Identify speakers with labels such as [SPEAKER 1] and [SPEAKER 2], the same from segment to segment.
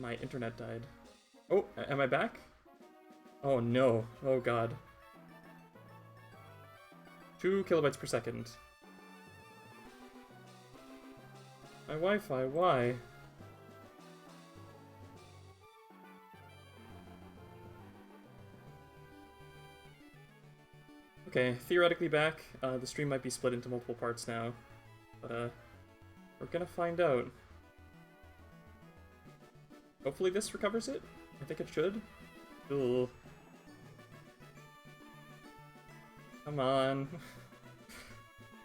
[SPEAKER 1] my internet died. Oh, am I back? Oh no. Oh god. 2 kilobytes per second. My Wi-Fi, why? Okay, theoretically back. The stream might be split into multiple parts now. But, we're gonna find out. Hopefully this recovers it? I think it should. Ugh. Come on.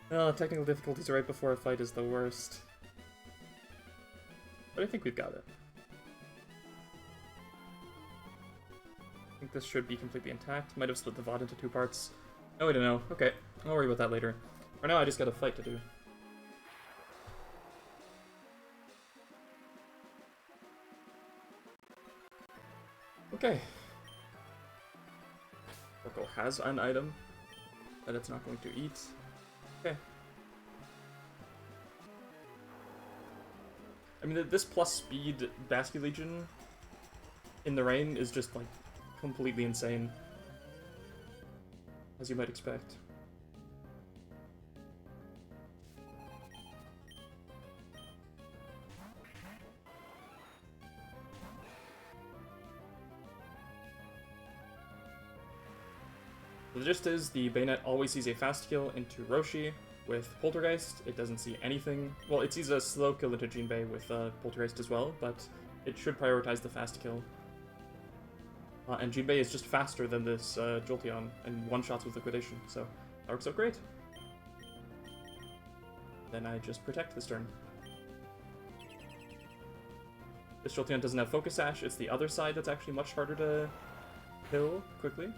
[SPEAKER 1] Oh, technical difficulties right before a fight is the worst. But I think we've got it. I think this should be completely intact. Might have split the VOD into 2 parts. Oh, I don't know. Okay, I'll worry about that later. For now, I just got a fight to do. Okay. Torkoal has an item that it's not going to eat. Okay. I mean, this plus speed Basculegion in the rain is just, like, completely insane. As you might expect. The gist is, the Bayonet always sees a fast kill into Roshi. With Poltergeist, it doesn't see anything. Well, it sees a slow kill into Jinbei with Poltergeist as well, but it should prioritize the fast kill. And Jinbei is just faster than this Jolteon, and one-shots with Liquidation, so that works out great. Then I just protect this turn. This Jolteon doesn't have Focus Sash, it's the other side that's actually much harder to kill quickly.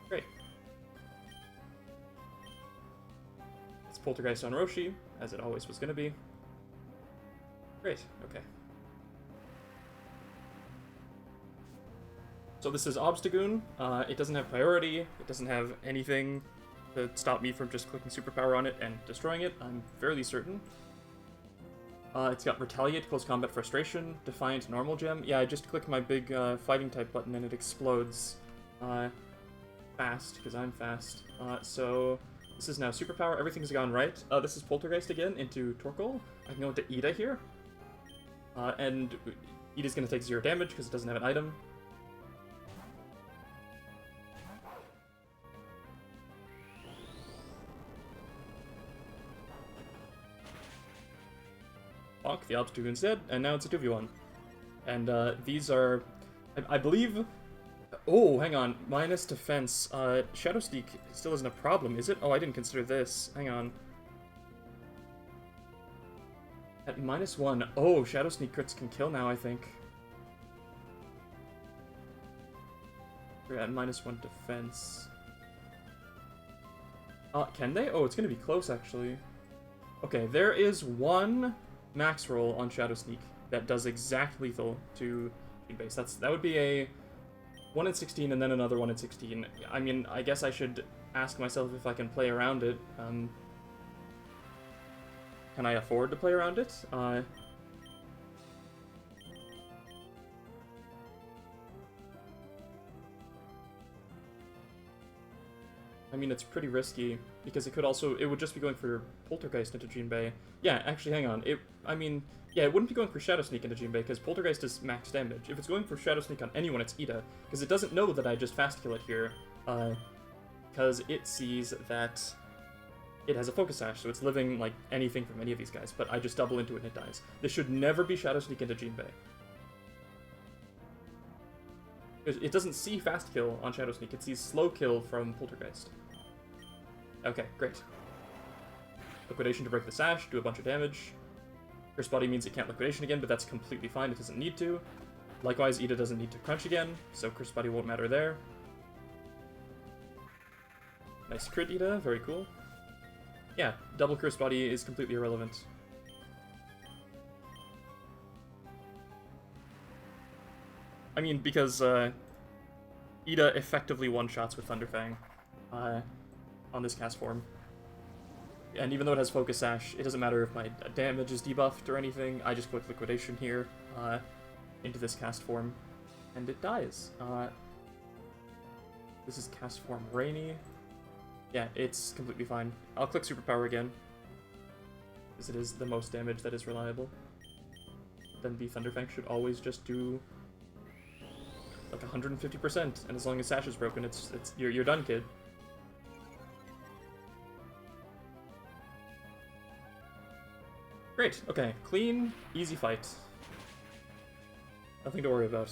[SPEAKER 1] Great. It's Poltergeist on Roshi, as it always was gonna be. Great, okay. So this is Obstagoon. It doesn't have priority, it doesn't have anything to stop me from just clicking Superpower on it and destroying it, I'm fairly certain. It's got Retaliate, Close Combat Frustration, Defiant Normal Gem. Yeah, I just click my big Fighting type button and it explodes fast, because I'm fast. So this is now Superpower, everything's gone right. This is Poltergeist again into Torkoal. I can go into Ida here. And Ida's gonna take 0 damage because it doesn't have an item. Bonk, the Obstagoon's dead, and now it's a 2v1. And these are, I believe... Oh, hang on, minus defense. Shadow Sneak still isn't a problem, is it? Oh, I didn't consider this. Hang on. At -1. Oh, Shadow Sneak crits can kill now, I think. We're at -1 defense. Can they? Oh, it's gonna be close, actually. Okay, there is one max roll on Shadow Sneak that does exact lethal to base. That would be a 1 in 16 and then another 1 in 16. I mean, I guess I should ask myself if I can play around it. Can I afford to play around it? I mean, it's pretty risky, because it would just be going for Poltergeist into Jinbei. Yeah, actually, hang on. Yeah, it wouldn't be going for Shadow Sneak into Jinbei, because Poltergeist is max damage. If it's going for Shadow Sneak on anyone, it's Ida, because it doesn't know that I just fast kill it here, because it sees that it has a Focus Sash, so it's living like anything from any of these guys, but I just double into it and it dies. This should never be Shadow Sneak into Jinbei. It doesn't see fast kill on Shadow Sneak, it sees slow kill from Poltergeist. Okay, great. Liquidation to break the sash, do a bunch of damage. Curse Body means it can't Liquidation again, but that's completely fine, it doesn't need to. Likewise, Ida doesn't need to crunch again, so Curse Body won't matter there. Nice crit, Ida, very cool. Yeah, double Curse Body is completely irrelevant. I mean, because Ida effectively one-shots with Thunderfang on this cast form. And even though it has Focus Sash, it doesn't matter if my damage is debuffed or anything. I just click Liquidation here into this cast form, and it dies. This is cast form Rainy. Yeah, it's completely fine. I'll click Superpower again, because it is the most damage that is reliable. Then the Thunderfang should always just do like 150%, and as long as Sash is broken, you're done, kid. Great, okay. Clean, easy fight. Nothing to worry about.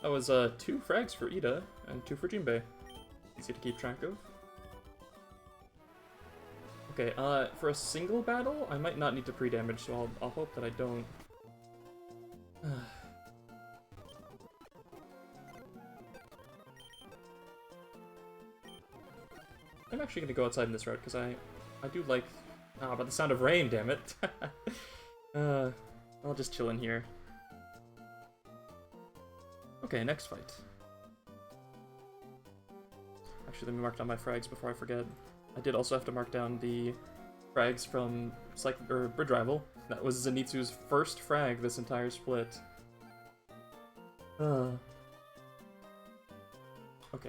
[SPEAKER 1] That was 2 frags for Ida, and 2 for Jinbei. Easy to keep track of. Okay, for a single battle, I might not need to pre-damage, so I'll hope that I don't. I'm actually gonna go outside in this route, because I do like... Ah, but the sound of rain, damn it! I'll just chill in here. Okay, next fight. Actually, let me mark down my frags before I forget. I did also have to mark down the frags from Bridge Rival. That was Zenitsu's first frag this entire split. Okay,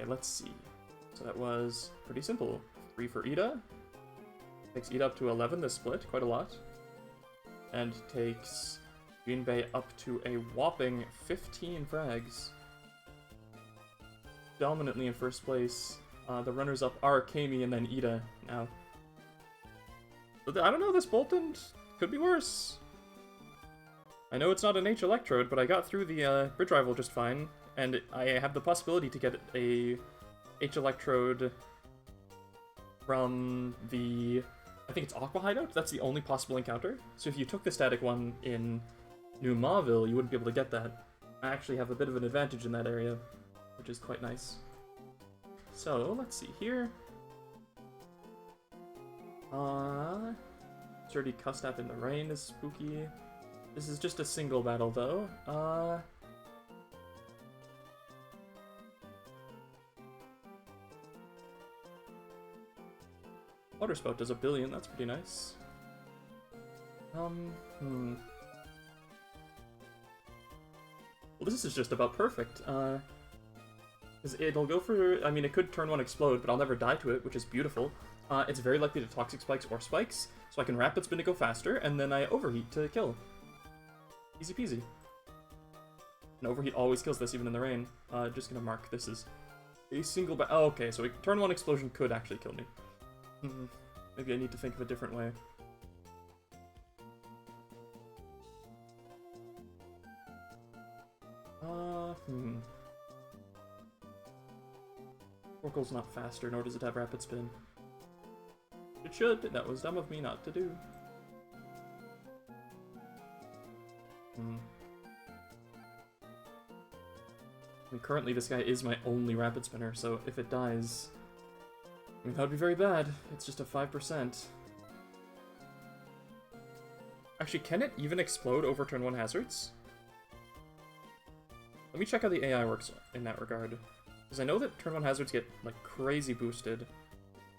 [SPEAKER 1] let's see. So that was pretty simple. 3 for Ida. Takes Ida up to 11 this split, quite a lot. And takes Jinbei up to a whopping 15 frags. Dominantly in first place. The runners-up are Kami and then Ida now. But I don't know, this Bolton could be worse. I know it's not an H-Electrode, but I got through the Bridge Rival just fine, and I have the possibility to get a H-Electrode from the... I think it's Aqua Hideout? That's the only possible encounter. So if you took the static one in New Mauville, you wouldn't be able to get that. I actually have a bit of an advantage in that area, which is quite nice. So, let's see here. Sturdy Custap in the rain is spooky. This is just a single battle, though. Water Spout does 1 billion, that's pretty nice. Well, this is just about perfect. It'll go for, I mean, it could turn 1 Explode, but I'll never die to it, which is beautiful. It's very likely to Toxic Spikes or Spikes, so I can Rapid Spin to go faster, and then I Overheat to kill. Easy peasy. And Overheat always kills this, even in the rain. Just gonna mark this as a single oh, okay, so turn 1 Explosion could actually kill me. Maybe I need to think of a different way. Oracle's not faster, nor does it have Rapid Spin. It should. That was dumb of me not to do. I mean, currently this guy is my only Rapid Spinner, so if it dies... I mean, that would be very bad. It's just a 5%. Actually, can it even explode over turn 1 hazards? Let me check how the AI works in that regard. Because I know that turn 1 hazards get, like, crazy boosted.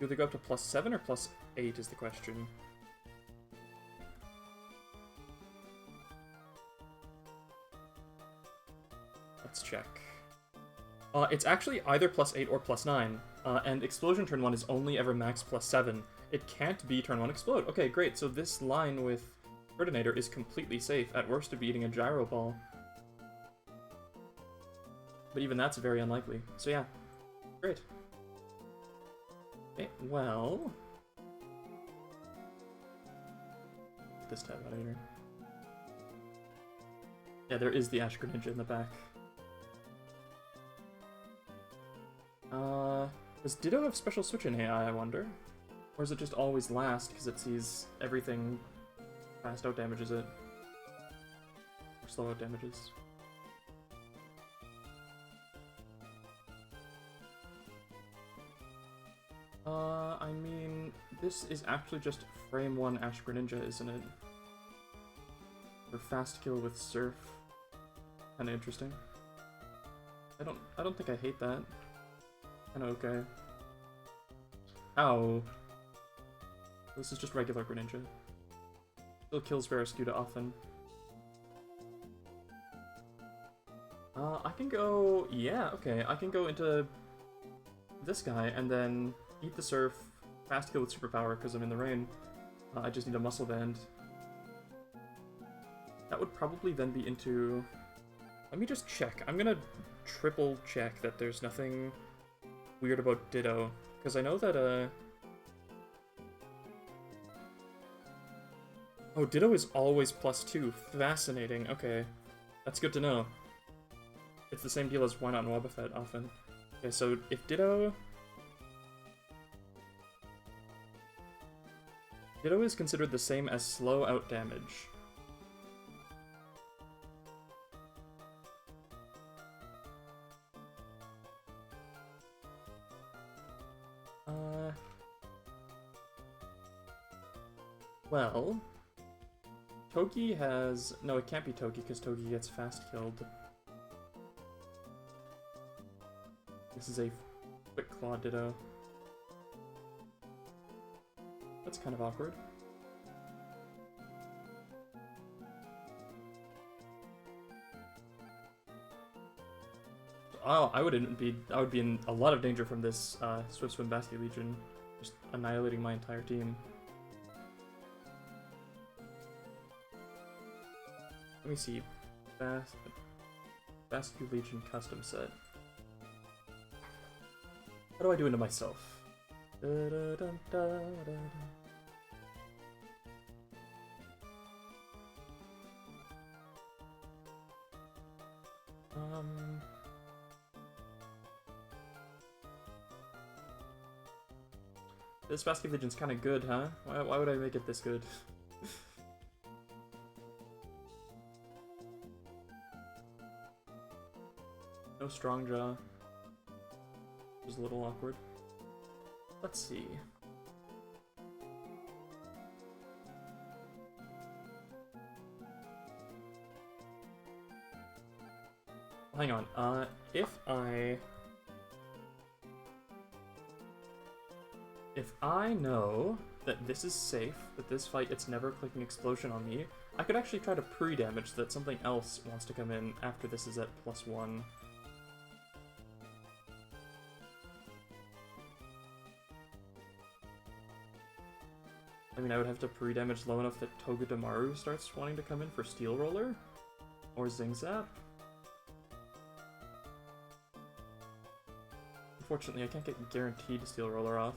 [SPEAKER 1] Do they go up to +7 or +8 is the question. Let's check. It's actually either +8 or +9. And Explosion turn 1 is only ever max +7. It can't be turn 1 Explode. Okay, great. So this line with Ferdinator is completely safe. At worst, it'd be eating a Gyro Ball. But even that's very unlikely. So yeah, great. Okay, well... Get this tab out of here. Yeah, there is the Ash Greninja in the back. Does Ditto have special switch in AI, I wonder? Or is it just always last because it sees everything fast out damages it? Or slow out damages? I mean, this is actually just frame 1 Ash Greninja, isn't it? For fast kill with Surf. Kinda interesting. I don't think I hate that. Kinda okay. Ow. This is just regular Greninja. Still kills Barraskewda often. I can go... Yeah, okay. I can go into this guy and then eat the Surf, fast kill with Superpower because I'm in the rain. I just need a Muscle Band. That would probably then be into... Let me just check. I'm gonna triple check that there's nothing weird about Ditto. Because I know that, Oh, Ditto is always +2. Fascinating. Okay. That's good to know. It's the same deal as Why Not and Wobbuffet often. Okay, so if Ditto... Ditto is considered the same as slow out damage. Well... Toki has... No, it can't be Toki, because Toki gets fast killed. This is a Quick Claw Ditto. That's kind of awkward. Oh, I would be in a lot of danger from this Swift Swim Basket Legion, just annihilating my entire team. Let me see. Basket Legion custom set. How do I do into myself? This Basket Legion's kind of good, huh? Why would I make it this good? No Strong Jaw. Which is a little awkward. Let's see. Hang on. If I know that this is safe, that this fight it's never clicking Explosion on me, I could actually try to pre-damage so that something else wants to come in after this is at +1. I mean, I would have to pre-damage low enough that Togedemaru starts wanting to come in for Steel Roller? Or Zing Zap? Unfortunately, I can't get guaranteed Steel Roller off.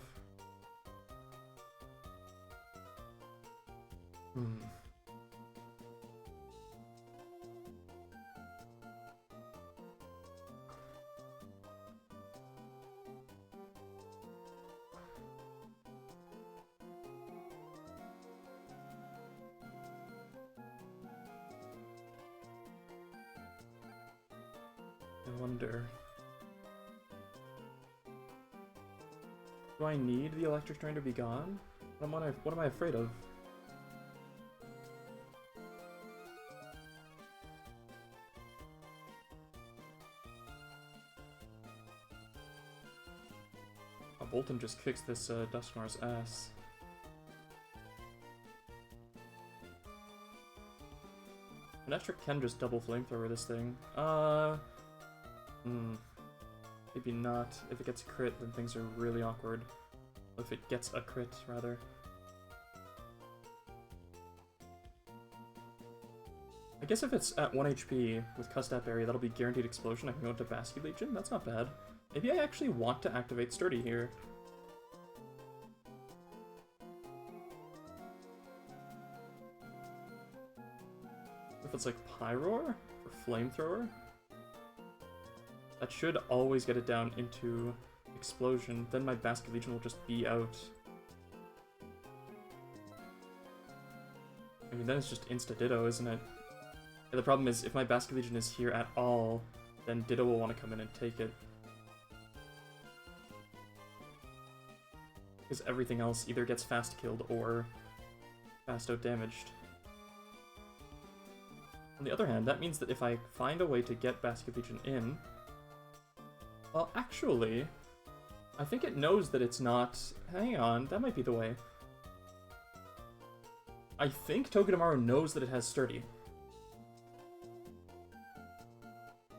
[SPEAKER 1] I wonder... Do I need the Electric Drain to be gone? What am I afraid of? Oh, Bolton just kicks this Dusknoir's ass. Electric can just double Flamethrower this thing. Maybe not. If it gets a crit, then things are really awkward. If it gets a crit, rather. I guess if it's at 1 HP with Custap Berry, that'll be guaranteed Explosion. I can go into Basket Legion. That's not bad. Maybe I actually want to activate Sturdy here. If it's like Pyroar or Flamethrower, that should always get it down into Explosion. Then my Basket Legion will just be out. I mean, then it's just Insta-Ditto, isn't it? Yeah, the problem is, if my Basket Legion is here at all, then Ditto will want to come in and take it. Because everything else either gets fast killed or fast out damaged. On the other hand, that means that if I find a way to get Basket Legion in, Well, actually, I think it knows that it's not... Hang on, that might be the way. I think Togedemaru knows that it has Sturdy.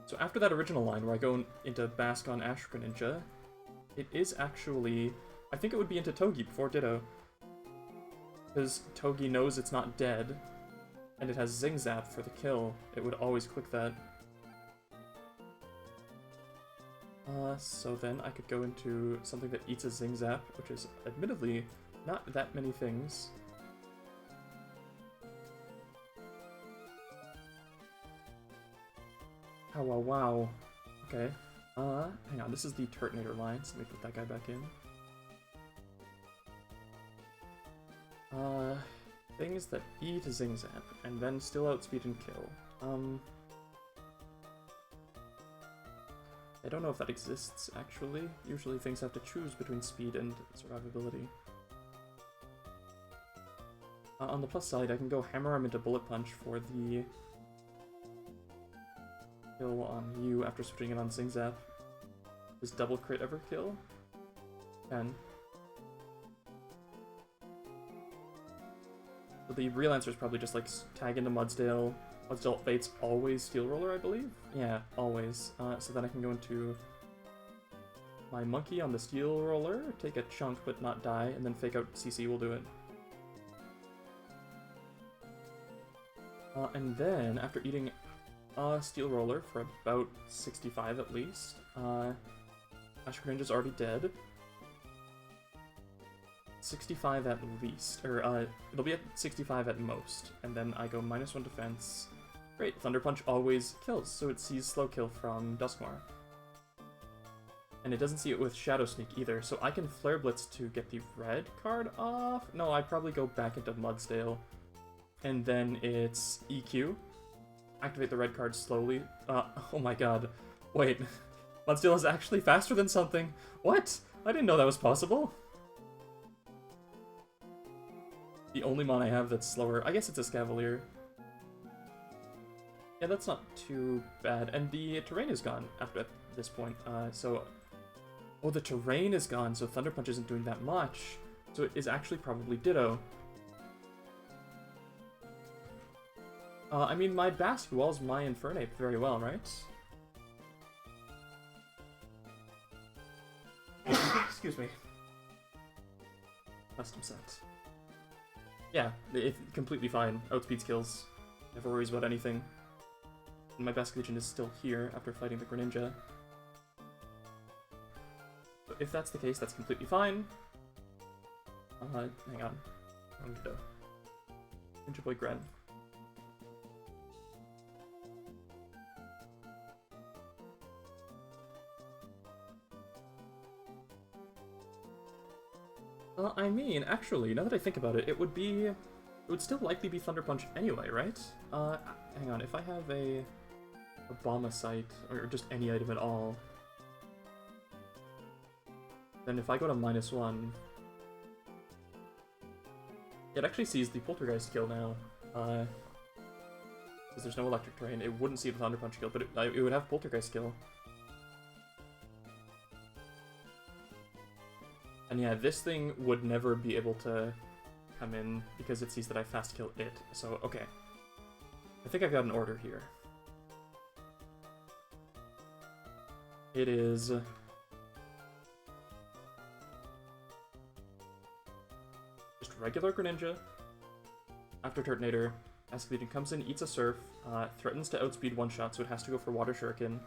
[SPEAKER 1] So after that original line where I go into Bascon Ash Greninja, it is actually... I think it would be into Togi before Ditto. Because Togi knows it's not dead, and it has Zing Zap for the kill. It would always click that. So then I could go into something that eats a Zing Zap, which is admittedly not that many things. Oh, wow, wow. Okay. Hang on, this is the Turtonator line, so let me put that guy back in. Things that eat a Zing Zap, and then still outspeed and kill. I don't know if that exists, actually. Usually things have to choose between speed and survivability. On the plus side, I can go Hammer Arm into Bullet Punch for the kill on you after switching it on Zing Zap. Does double crit ever kill? 10. So the real answer is probably just like tag into Mudsdale. Mudsdale Fate's always Steel Roller, I believe? Yeah, always. So then I can go into my Monkey on the Steel Roller, take a chunk but not die, and then Fake Out CC will do it. And then, after eating Steel Roller for about 65 at least, Ash Greninja's already dead. 65 at least, or it'll be at 65 at most, and then I go -1 defense. Great, Thunder Punch always kills, so it sees Slow Kill from Duskmar. And it doesn't see it with Shadow Sneak either, so I can Flare Blitz to get the red card off? No, I probably go back into Mudsdale, and then it's EQ. Activate the red card slowly. Oh my god. Wait, Mudsdale is actually faster than something. What? I didn't know that was possible. The only mon I have that's slower. I guess it's a Scavalier. Yeah, that's not too bad. And the terrain is gone after at this point. So... Oh, the terrain is gone, so Thunder Punch isn't doing that much. So it is actually probably Ditto. I mean, my Basketball's my Infernape very well, right? Excuse me. Custom set. Yeah, it's completely fine. Outspeed skills. Never worries about anything. And my Basket Legion is still here after fighting the Greninja. So if that's the case, that's completely fine. Hang on. I'm gonna Ninja Boy Gren. I mean, actually, now that I think about it, it would still likely be Thunder Punch anyway, right? Hang on, if I have a Bombasite, or just any item at all, then if I go to -1, it actually sees the Poltergeist kill now, because there's no electric terrain. It wouldn't see the Thunder Punch kill, but it would have Poltergeist kill. And yeah, this thing would never be able to come in because it sees that I fast kill it. So, okay. I think I've got an order here. It is... just regular Greninja. After Turtonator, Basket Legion comes in, eats a Surf, threatens to outspeed one-shot, so it has to go for Water Shuriken.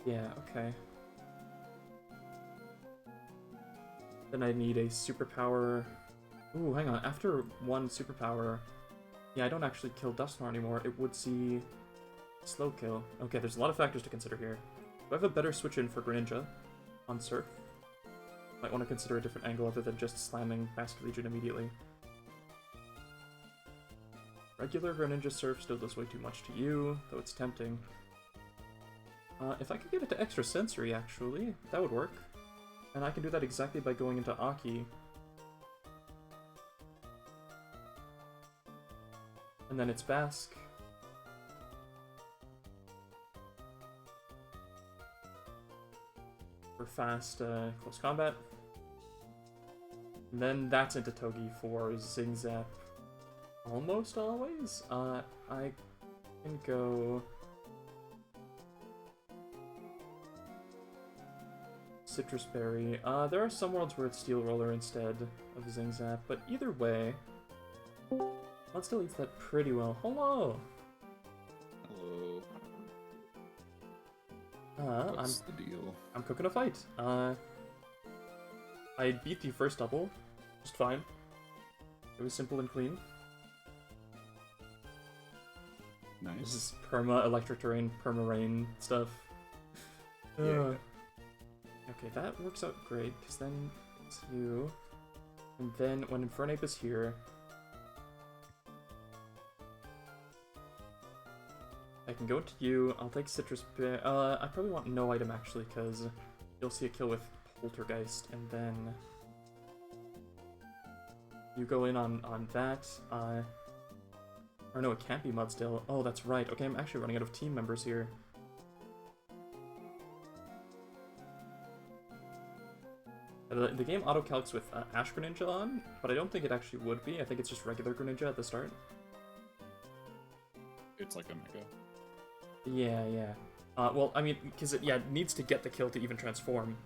[SPEAKER 1] Yeah, okay. Then I need a superpower. Ooh, hang on. After one superpower... Yeah, I don't actually kill Duskmar anymore. It would see... Slow kill. Okay, there's a lot of factors to consider here. Do I have a better switch-in for Greninja on Surf? Might want to consider a different angle other than just slamming Basket Legion immediately. Regular Greninja Surf still does way too much to you, though it's tempting. If I could get it to Extra Sensory, actually, that would work. And I can do that exactly by going into Aki. And then it's Basque. For fast, close combat. And then that's into Togi for Zing Zap almost always. I can go Citrus Berry. There are some worlds where it's Steel Roller instead of Zing Zap, but either way, Mod still eats that pretty well. Hello!
[SPEAKER 2] Hello. What's the deal?
[SPEAKER 1] I'm cooking a fight. I beat the first double, just fine. It was simple and clean.
[SPEAKER 2] Nice.
[SPEAKER 1] This is perma electric terrain, perma rain stuff.
[SPEAKER 2] Yeah.
[SPEAKER 1] Okay, that works out great, because then it's you. And then when Infernape is here, I can go into you, I'll take Citrus Berry. I probably want no item actually, because you'll see a kill with Poltergeist, and then you go in on that. Or no, it can't be Mudstill. Oh, that's right. Okay, I'm actually running out of team members here. The game auto-calcs with Ash Greninja on, but I don't think it actually would be. I think it's just regular Greninja at the start.
[SPEAKER 2] It's like a Mega.
[SPEAKER 1] Yeah. Well, I mean, because it needs to get the kill to even transform,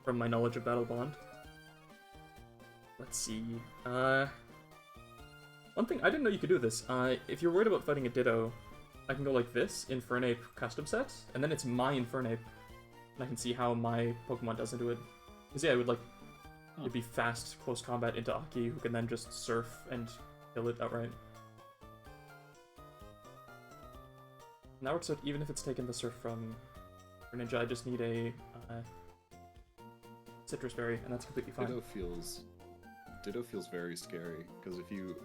[SPEAKER 1] from my knowledge of Battle Bond. Let's see. One thing, I didn't know you could do this. If you're worried about fighting a Ditto, I can go like this, Infernape custom set, and then it's my Infernape, and I can see how my Pokemon does into it. Because yeah, it would like, it'd be fast, close combat into Aki, who can then just surf and kill it outright. And that works out even if it's taken the surf from Greninja. I just need a Citrus Berry, and that's completely fine.
[SPEAKER 2] Ditto feels very scary, because if you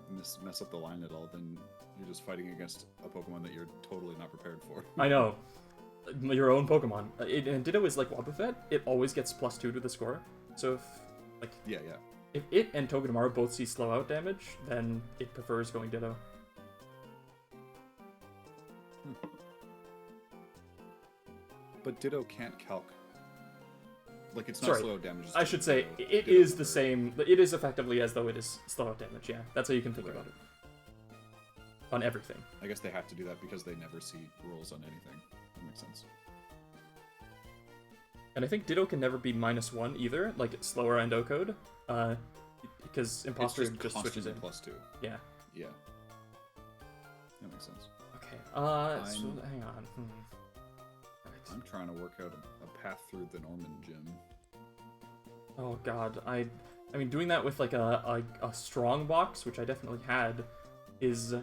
[SPEAKER 2] mess up the line at all, then you're just fighting against a Pokemon that you're totally not prepared for.
[SPEAKER 1] I know. Your own Pokemon. And Ditto is like Wobbuffet. It always gets +2 to the score. So if, like...
[SPEAKER 2] Yeah.
[SPEAKER 1] If it and Togedemaru both see slow out damage, then it prefers going Ditto.
[SPEAKER 2] But Ditto can't calc. Like, it's not slow out damage.
[SPEAKER 1] I should say, it is the same. It is effectively as though it is slow out damage, yeah. That's how you can think about it. On everything.
[SPEAKER 2] I guess they have to do that because they never see rolls on anything. That makes sense.
[SPEAKER 1] And I think Ditto can never be -1 either, like slower Endo code, because Imposter just switches in.
[SPEAKER 2] +2.
[SPEAKER 1] Yeah.
[SPEAKER 2] Yeah. That makes sense.
[SPEAKER 1] Okay. So hang on. Right.
[SPEAKER 2] I'm trying to work out a path through the Norman gym.
[SPEAKER 1] Oh god, I mean, doing that with like a strong box, which I definitely had, is a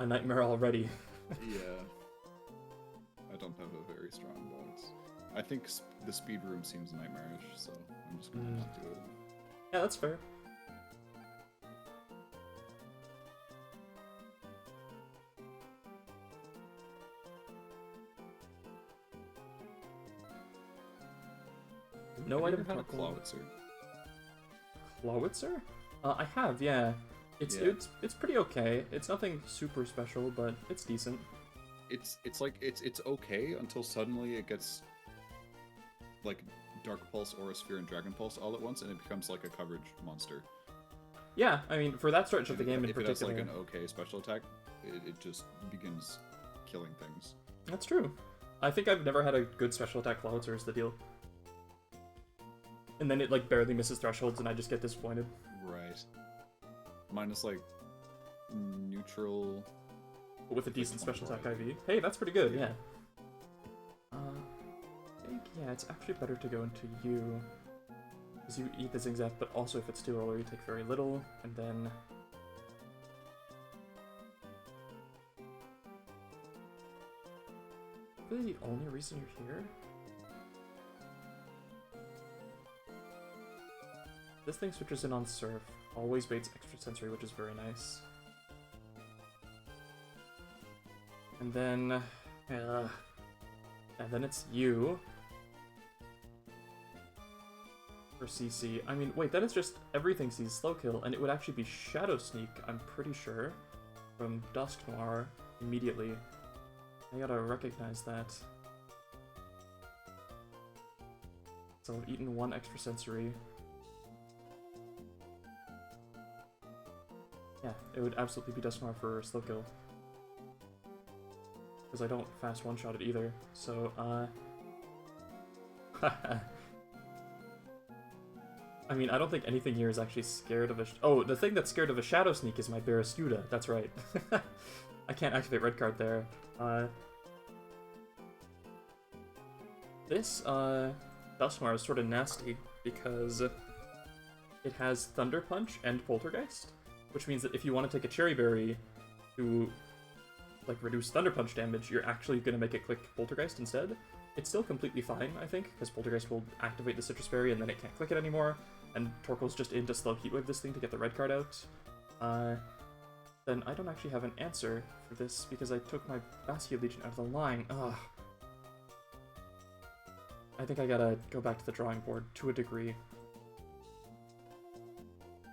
[SPEAKER 1] nightmare already.
[SPEAKER 2] Yeah. I don't have a very strong box. I think the speed room seems nightmarish, so I'm just gonna not do it.
[SPEAKER 1] Yeah, that's fair. No item
[SPEAKER 2] had a Clawitzer.
[SPEAKER 1] Clawitzer? I have, yeah. It's pretty okay. It's nothing super special, but it's decent.
[SPEAKER 2] It's okay until suddenly it gets like Dark Pulse, Aura Sphere, and Dragon Pulse all at once, and it becomes like a coverage monster.
[SPEAKER 1] Yeah, I mean, for that stretch of the game in
[SPEAKER 2] particular, if it has like an okay special attack, it just begins killing things.
[SPEAKER 1] That's true. I think I've never had a good special attack Clawitzer is the deal. And then it like barely misses thresholds, and I just get disappointed.
[SPEAKER 2] Right. Mine is like neutral.
[SPEAKER 1] But with a decent special attack IV. Hey, that's pretty good, yeah. I think, yeah, it's actually better to go into you. Because you eat the Zing Zap, but also if it's too early, you take very little, and then... Really the only reason you're here? This thing switches in on Surf, always baits Extra Sensory, which is very nice. And then it's you. For CC. I mean, wait, that is just everything sees slow kill, and it would actually be Shadow Sneak, I'm pretty sure. from Dusknoir immediately. I gotta recognize that. So I've eaten 1 extra sensory. Yeah, it would absolutely be Dusknoir for slow kill. Because I don't fast one-shot it either, so, I mean, I don't think anything here is actually scared of a... Oh, the thing that's scared of a Shadow Sneak is my Barraskewda, that's right. I can't activate red card there. This, Dusknoir is sort of nasty, because it has Thunder Punch and Poltergeist, which means that if you want to take a Cherry Berry to, like, reduce Thunder Punch damage, you're actually going to make it click Poltergeist instead. It's still completely fine, I think, because Poltergeist will activate the Citrus Berry and then it can't click it anymore, and Torkoal's just in to slow Heatwave this thing to get the red card out. Then I don't actually have an answer for this, because I took my Bastion Legion out of the line. Ugh. I think I gotta go back to the drawing board, to a degree.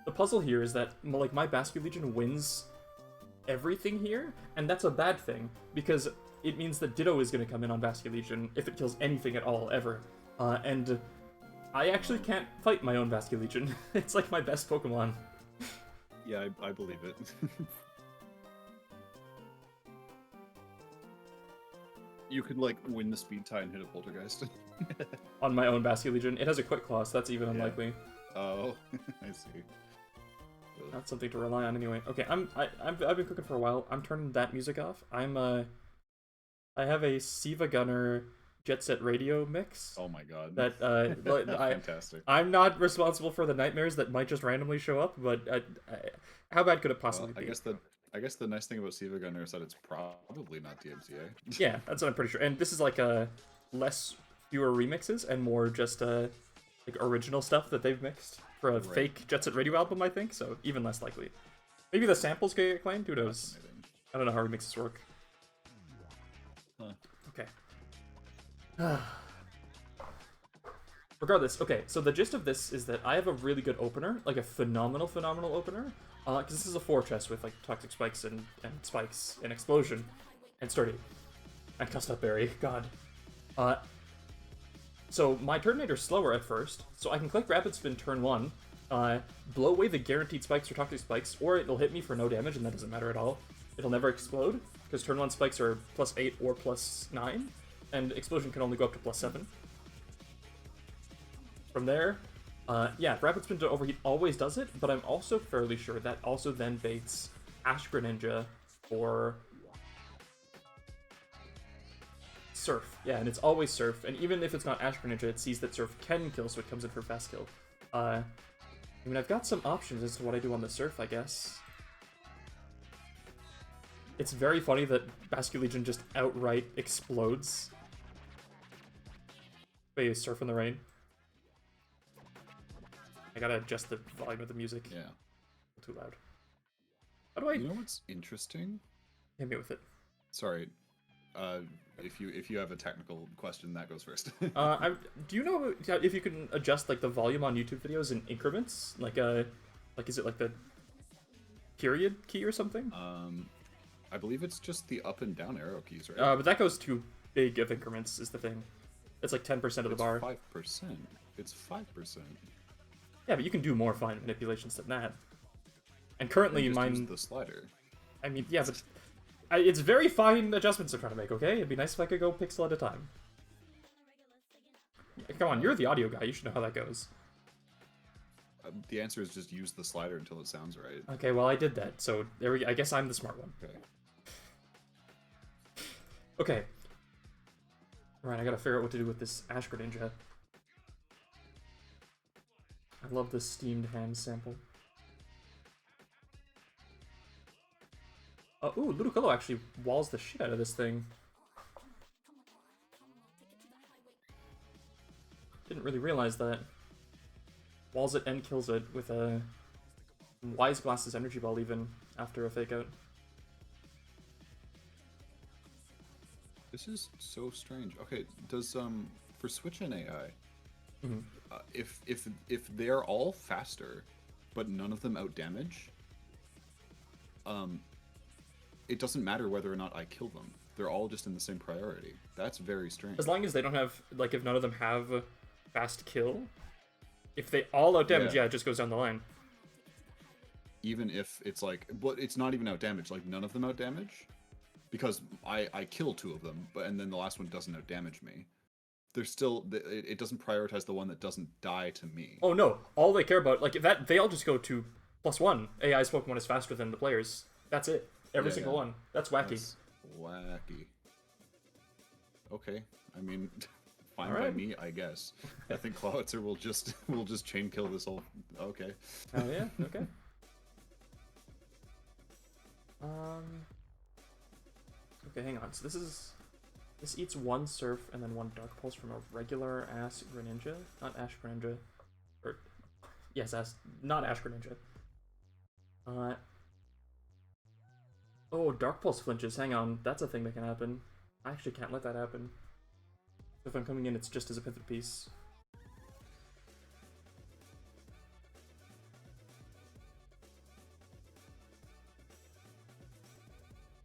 [SPEAKER 1] The puzzle here is that, like, my Bastion Legion wins everything here, and that's a bad thing, because it means that Ditto is going to come in on Bastion Legion if it kills anything at all, ever. And I actually can't fight my own Bastion Legion. It's like my best Pokemon.
[SPEAKER 2] Yeah, I believe it. You could, like, win the speed tie and hit a Poltergeist.
[SPEAKER 1] On my own Bastion Legion. It has a Quick Claw, so that's even unlikely.
[SPEAKER 2] Oh, I see.
[SPEAKER 1] Not something to rely on anyway. Okay, I've been cooking for a while. I'm turning that music off. I have a Siva Gunner Jet Set Radio mix.
[SPEAKER 2] Oh my god.
[SPEAKER 1] That
[SPEAKER 2] fantastic.
[SPEAKER 1] I'm not responsible for the nightmares that might just randomly show up, but how bad could it possibly be?
[SPEAKER 2] I guess the nice thing about Siva Gunner is that it's probably not DMCA.
[SPEAKER 1] Yeah, that's what I'm pretty sure. And this is like fewer remixes and more just like original stuff that they've mixed for a fake Jet Set Radio album, I think. So even less likely. Maybe the samples get claimed. Who knows? I don't know how remixes work.
[SPEAKER 2] Huh.
[SPEAKER 1] Okay. Regardless, okay, so the gist of this is that I have a really good opener, like a phenomenal opener, because this is a 4 chest with, like, Toxic Spikes and Spikes and Explosion and Sturdy and Custap Berry, god. So my Turtonator's slower at first, so I can click Rapid Spin turn 1, blow away the guaranteed Spikes or Toxic Spikes, or it'll hit me for no damage, and that doesn't matter at all. It'll never explode, because turn 1 Spikes are +8 or +9, and Explosion can only go up to +7. From there, yeah, Rapid Spin to Overheat always does it, but I'm also fairly sure that also then baits Ash Greninja for Surf. Yeah, and it's always Surf, and even if it's not Ash Greninja, it sees that Surf can kill, so it comes in for fast kill. I mean, I've got some options as to what I do on the Surf, I guess. It's very funny that Bastion Legion just outright explodes. Wait, is Surf in the Rain? I gotta adjust the volume of the music.
[SPEAKER 2] Yeah.
[SPEAKER 1] Too loud. How do I...
[SPEAKER 2] You know what's interesting?
[SPEAKER 1] Hit me with it.
[SPEAKER 2] Sorry. If you have a technical question, that goes first.
[SPEAKER 1] Do you know if you can adjust, like, the volume on YouTube videos in increments? Like, is it like the period key or something?
[SPEAKER 2] I believe it's just the up and down arrow keys, right?
[SPEAKER 1] But that goes too big of increments, is the thing. It's like 10% of the bar.
[SPEAKER 2] 5%. It's 5%.
[SPEAKER 1] Yeah, but you can do more fine manipulations than that. And currently mine...
[SPEAKER 2] use the slider.
[SPEAKER 1] I mean, yeah, but... it's very fine adjustments I'm trying to make, okay? It'd be nice if I could go pixel at a time. Yeah, come on, you're the audio guy. You should know how that goes.
[SPEAKER 2] The answer is just use the slider until it sounds right.
[SPEAKER 1] Okay, well, I did that, so there we go. I guess I'm the smart one.
[SPEAKER 2] Okay.
[SPEAKER 1] Okay. Alright, I gotta figure out what to do with this Ash Greninja. I love the steamed ham sample. Ooh, Ludicolo actually walls the shit out of this thing. Didn't really realize that. Walls it and kills it with a Wise Glasses Energy Ball even after a fake out.
[SPEAKER 2] This is so strange. Okay, does for Switch and AI, if they're all faster, but none of them out damage, it doesn't matter whether or not I kill them. They're all just in the same priority. That's very strange.
[SPEAKER 1] As long as they don't have, like, if none of them have fast kill, if they all out damage, yeah, it just goes down the line.
[SPEAKER 2] Even if it's like, but it's not even out damage. Like none of them out damage, because I kill 2 of them, and then the last one doesn't out damage me. They're still, it doesn't prioritize the one that doesn't die to me.
[SPEAKER 1] Oh no, all they care about, like, that they all just go to +1. AI's Pokemon is faster than the players. That's it. Every single one. That's wacky.
[SPEAKER 2] That's wacky. Okay, I mean, fine by me, I guess. I think Clawitzer will just chain kill this whole. Okay.
[SPEAKER 1] Oh yeah. Okay. Okay, hang on. So this eats 1 Surf and then 1 Dark Pulse from a regular Ash Greninja, not Ash Greninja, or yes, not Ash Greninja. Oh, Dark Pulse flinches. Hang on, that's a thing that can happen. I actually can't let that happen. If I'm coming in, it's just as a pivot piece.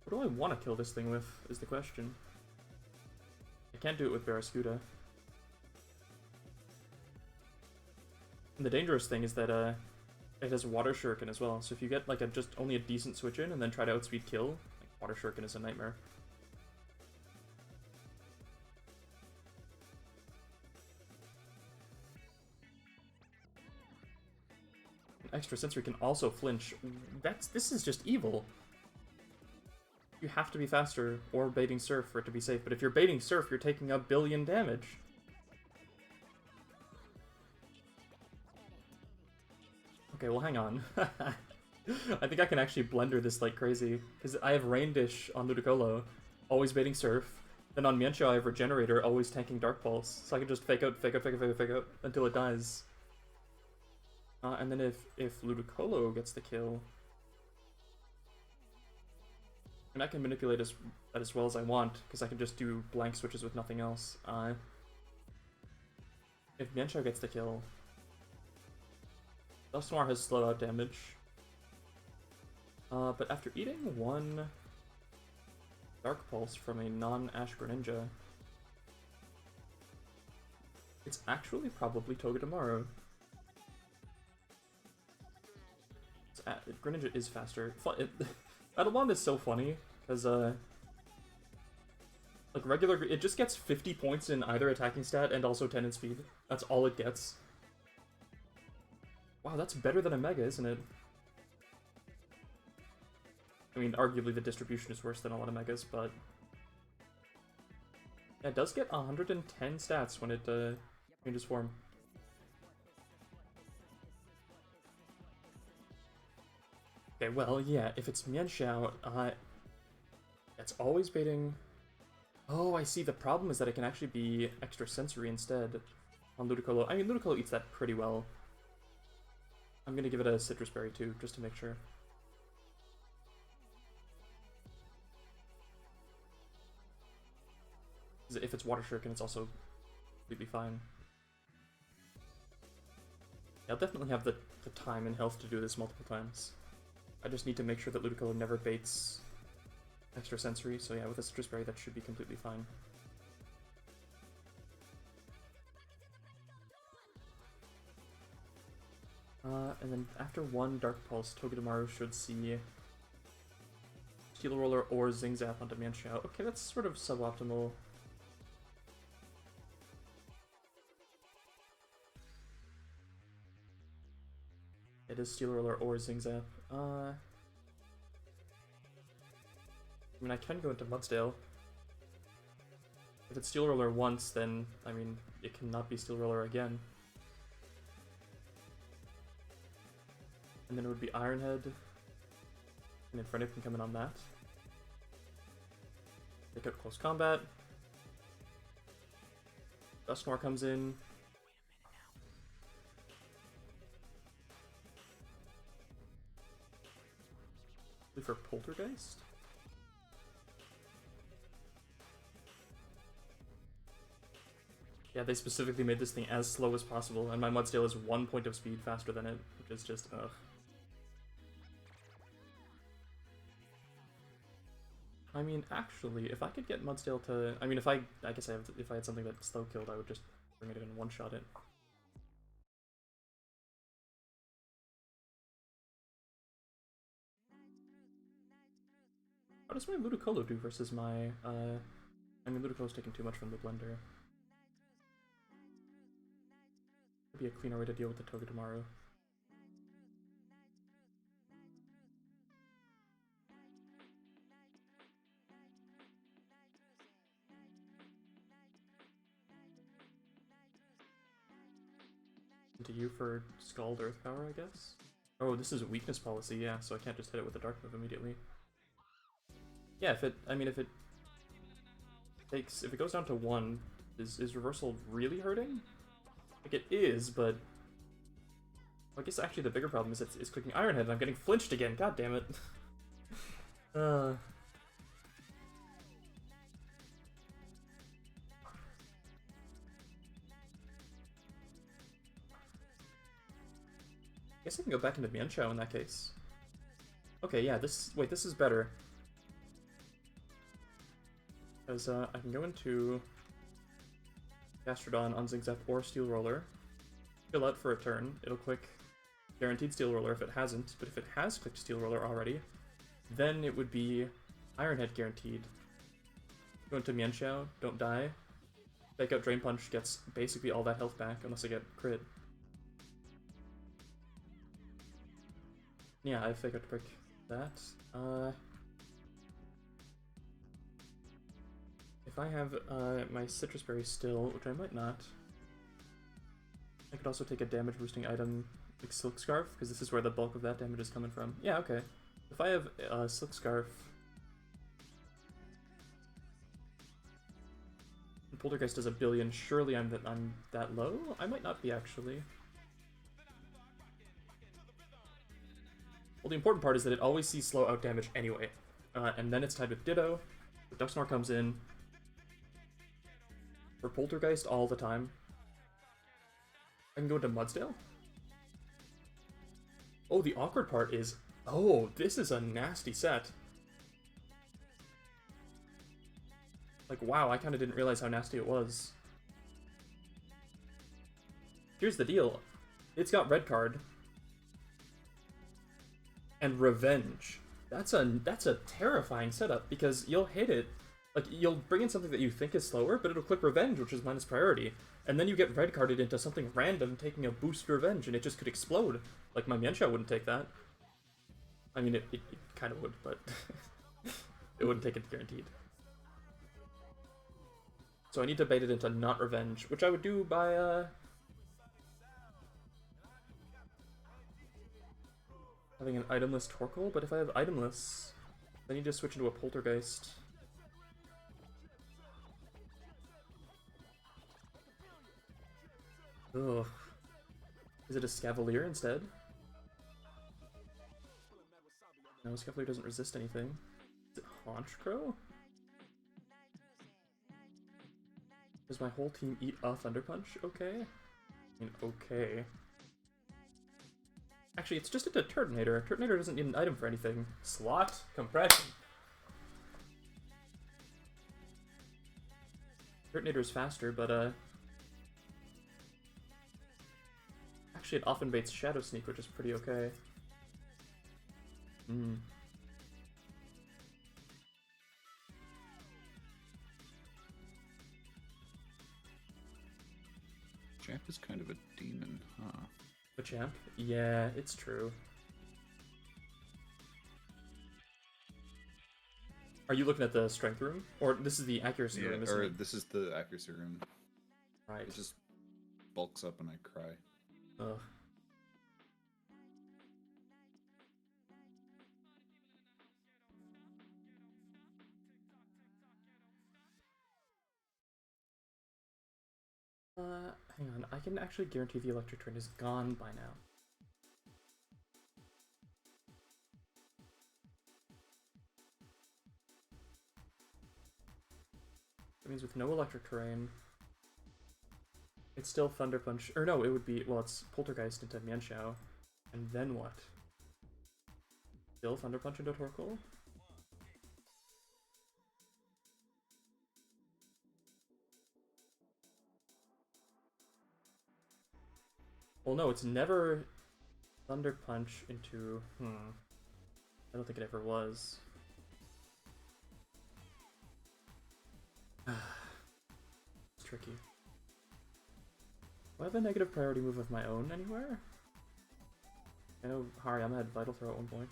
[SPEAKER 1] What do I want to kill this thing with, is the question. I can't do it with Barraskewda. And the dangerous thing is that it has Water Shuriken as well, so if you get like just only a decent switch in and then try to outspeed kill, like, Water Shuriken is a nightmare. Extra Sensory can also flinch. This is just evil. You have to be faster or baiting Surf for it to be safe, but if you're baiting Surf, you're taking a billion damage. Okay, well hang on. I think I can actually blender this like crazy, because I have Rain Dish on Ludicolo, always baiting Surf. Then on Mienshao I have Regenerator, always tanking Dark Pulse, so I can just fake out until it dies. And then if Ludicolo gets the kill, and I can manipulate that as well as I want, because I can just do blank switches with nothing else. If Mienshao gets the kill, Dusknoir has slow out damage. But after eating 1 Dark Pulse from a non-Ash Greninja, it's actually probably Togedemaru. Greninja is faster. Battlebond is so funny, because, like, regular, it just gets 50 points in either attacking stat and also 10 in speed. That's all it gets. Wow, that's better than a Mega, isn't it? I mean, arguably the distribution is worse than a lot of Megas, but... yeah, it does get 110 stats when it changes form. Okay, well, yeah, if it's Mienshao, it's always baiting... Oh, I see, the problem is that it can actually be Extra Sensory instead on Ludicolo. I mean, Ludicolo eats that pretty well. I'm gonna give it a Citrus Berry too, just to make sure. If it's Water Shuriken, it's also completely fine. Yeah, I'll definitely have the time and health to do this multiple times. I just need to make sure that Ludicolo never baits Extra Sensory, so yeah, with a Citrus Berry that should be completely fine. And then after 1 Dark Pulse, Togedemaru should see Steel Roller or Zing Zap onto Mienshao. Okay, that's sort of suboptimal. It is Steel Roller or Zing Zap. I mean, I can go into Mudsdale. If it's Steel Roller once, then, I mean, it cannot be Steel Roller again. And then it would be Ironhead. And then Frenic can come in on that. Take out Close Combat. Dusknoir comes in. For Poltergeist? Yeah, they specifically made this thing as slow as possible, and my Mudsdale is 1 point of speed faster than it, which is just, ugh. I mean, actually, if I could get Mudsdale to... I mean, I guess if I had something that slow killed, I would just bring it in and one-shot it. How does my Ludicolo do versus my, I mean, Ludicolo's taking too much from the blender. Would be a cleaner way to deal with the Togedemaru. Into you for Scald Earth Power, I guess? Oh, this is a weakness policy, yeah, so I can't just hit it with a Dark Move immediately. Yeah, if it goes down to 1, is Reversal really hurting? Like, it is, but... I guess actually the bigger problem is it's clicking Iron Head and I'm getting flinched again, god damn it. I guess I can go back into Mienshao in that case. Okay, yeah, this is better. Because I can go into Gastrodon on Zigzag or Steel Roller, chill out for a turn, it'll click Guaranteed Steel Roller if it hasn't, but if it has clicked Steel Roller already, then it would be Iron Head guaranteed. Go into Mienshao, don't die. Fake out Drain Punch gets basically all that health back unless I get crit. Yeah, I fake out to break that. If I have my Citrus Berry still, which I might not, I could also take a damage boosting item like Silk Scarf, because this is where the bulk of that damage is coming from. Yeah, okay. If I have Silk Scarf and Poltergeist does 1 billion, surely I'm that low? I might not be actually. Well, the important part is that it always sees slow out damage anyway, and then it's tied with Ditto. The Ducksnarl comes in for Poltergeist all the time. I can go into Mudsdale. Oh, the awkward part is... Oh, this is a nasty set. Like, wow, I kind of didn't realize how nasty it was. Here's the deal. It's got Red Card. And Revenge. That's a terrifying setup, because you'll hit it... Like, you'll bring in something that you think is slower, but it'll click Revenge, which is minus priority. And then you get red carded into something random taking a boost Revenge, and it just could explode. Like, my Mienshao wouldn't take that. I mean, it kind of would, but it wouldn't take it guaranteed. So I need to bait it into not Revenge, which I would do by, having an itemless Torkoal, but if I have itemless, then you just switch into a Poltergeist. Ugh. Is it a Scavalier instead? No, Scavalier doesn't resist anything. Is it Honchkrow? Does my whole team eat a Thunder Punch? Okay. I mean, okay. Actually, it's just a Turtonator. Turtonator doesn't need an item for anything. Slot Compression. Turtonator's faster, but actually, it often baits Shadow Sneak, which is pretty okay.
[SPEAKER 2] Champ is kind of a demon, huh?
[SPEAKER 1] A champ? Yeah, it's true. Are you looking at the strength room? Or this is the accuracy room, isn't it?
[SPEAKER 2] This is the accuracy room.
[SPEAKER 1] Right.
[SPEAKER 2] It just bulks up and I cry.
[SPEAKER 1] Ugh. Hang on, I can actually guarantee the electric train is gone by now. That means with no electric terrain, it's still Thunder Punch, or no, it would be, well, it's Poltergeist into Mienshao, and then what? Still Thunder Punch into Torkoal? Well, no, it's never Thunder Punch into... I don't think it ever was. It's tricky. Do I have a negative priority move of my own anywhere? I know Hariyama had Vital Throw at one point.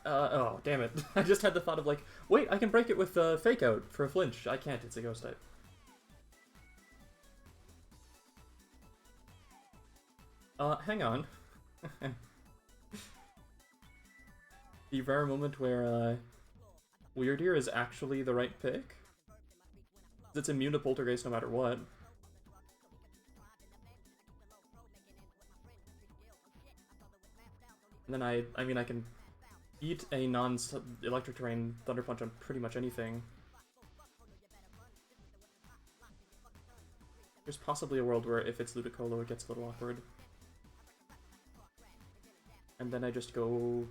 [SPEAKER 1] Oh, damn it. I just had the thought of like, wait, I can break it with Fake Out for a flinch. I can't, it's a ghost type. Hang on. The rare moment where, Weirdeer is actually the right pick. It's immune to Poltergeist no matter what. And then I mean, I can beat a non-electric terrain Thunder Punch on pretty much anything. There's possibly a world where if it's Ludicolo, it gets a little awkward. And then I just go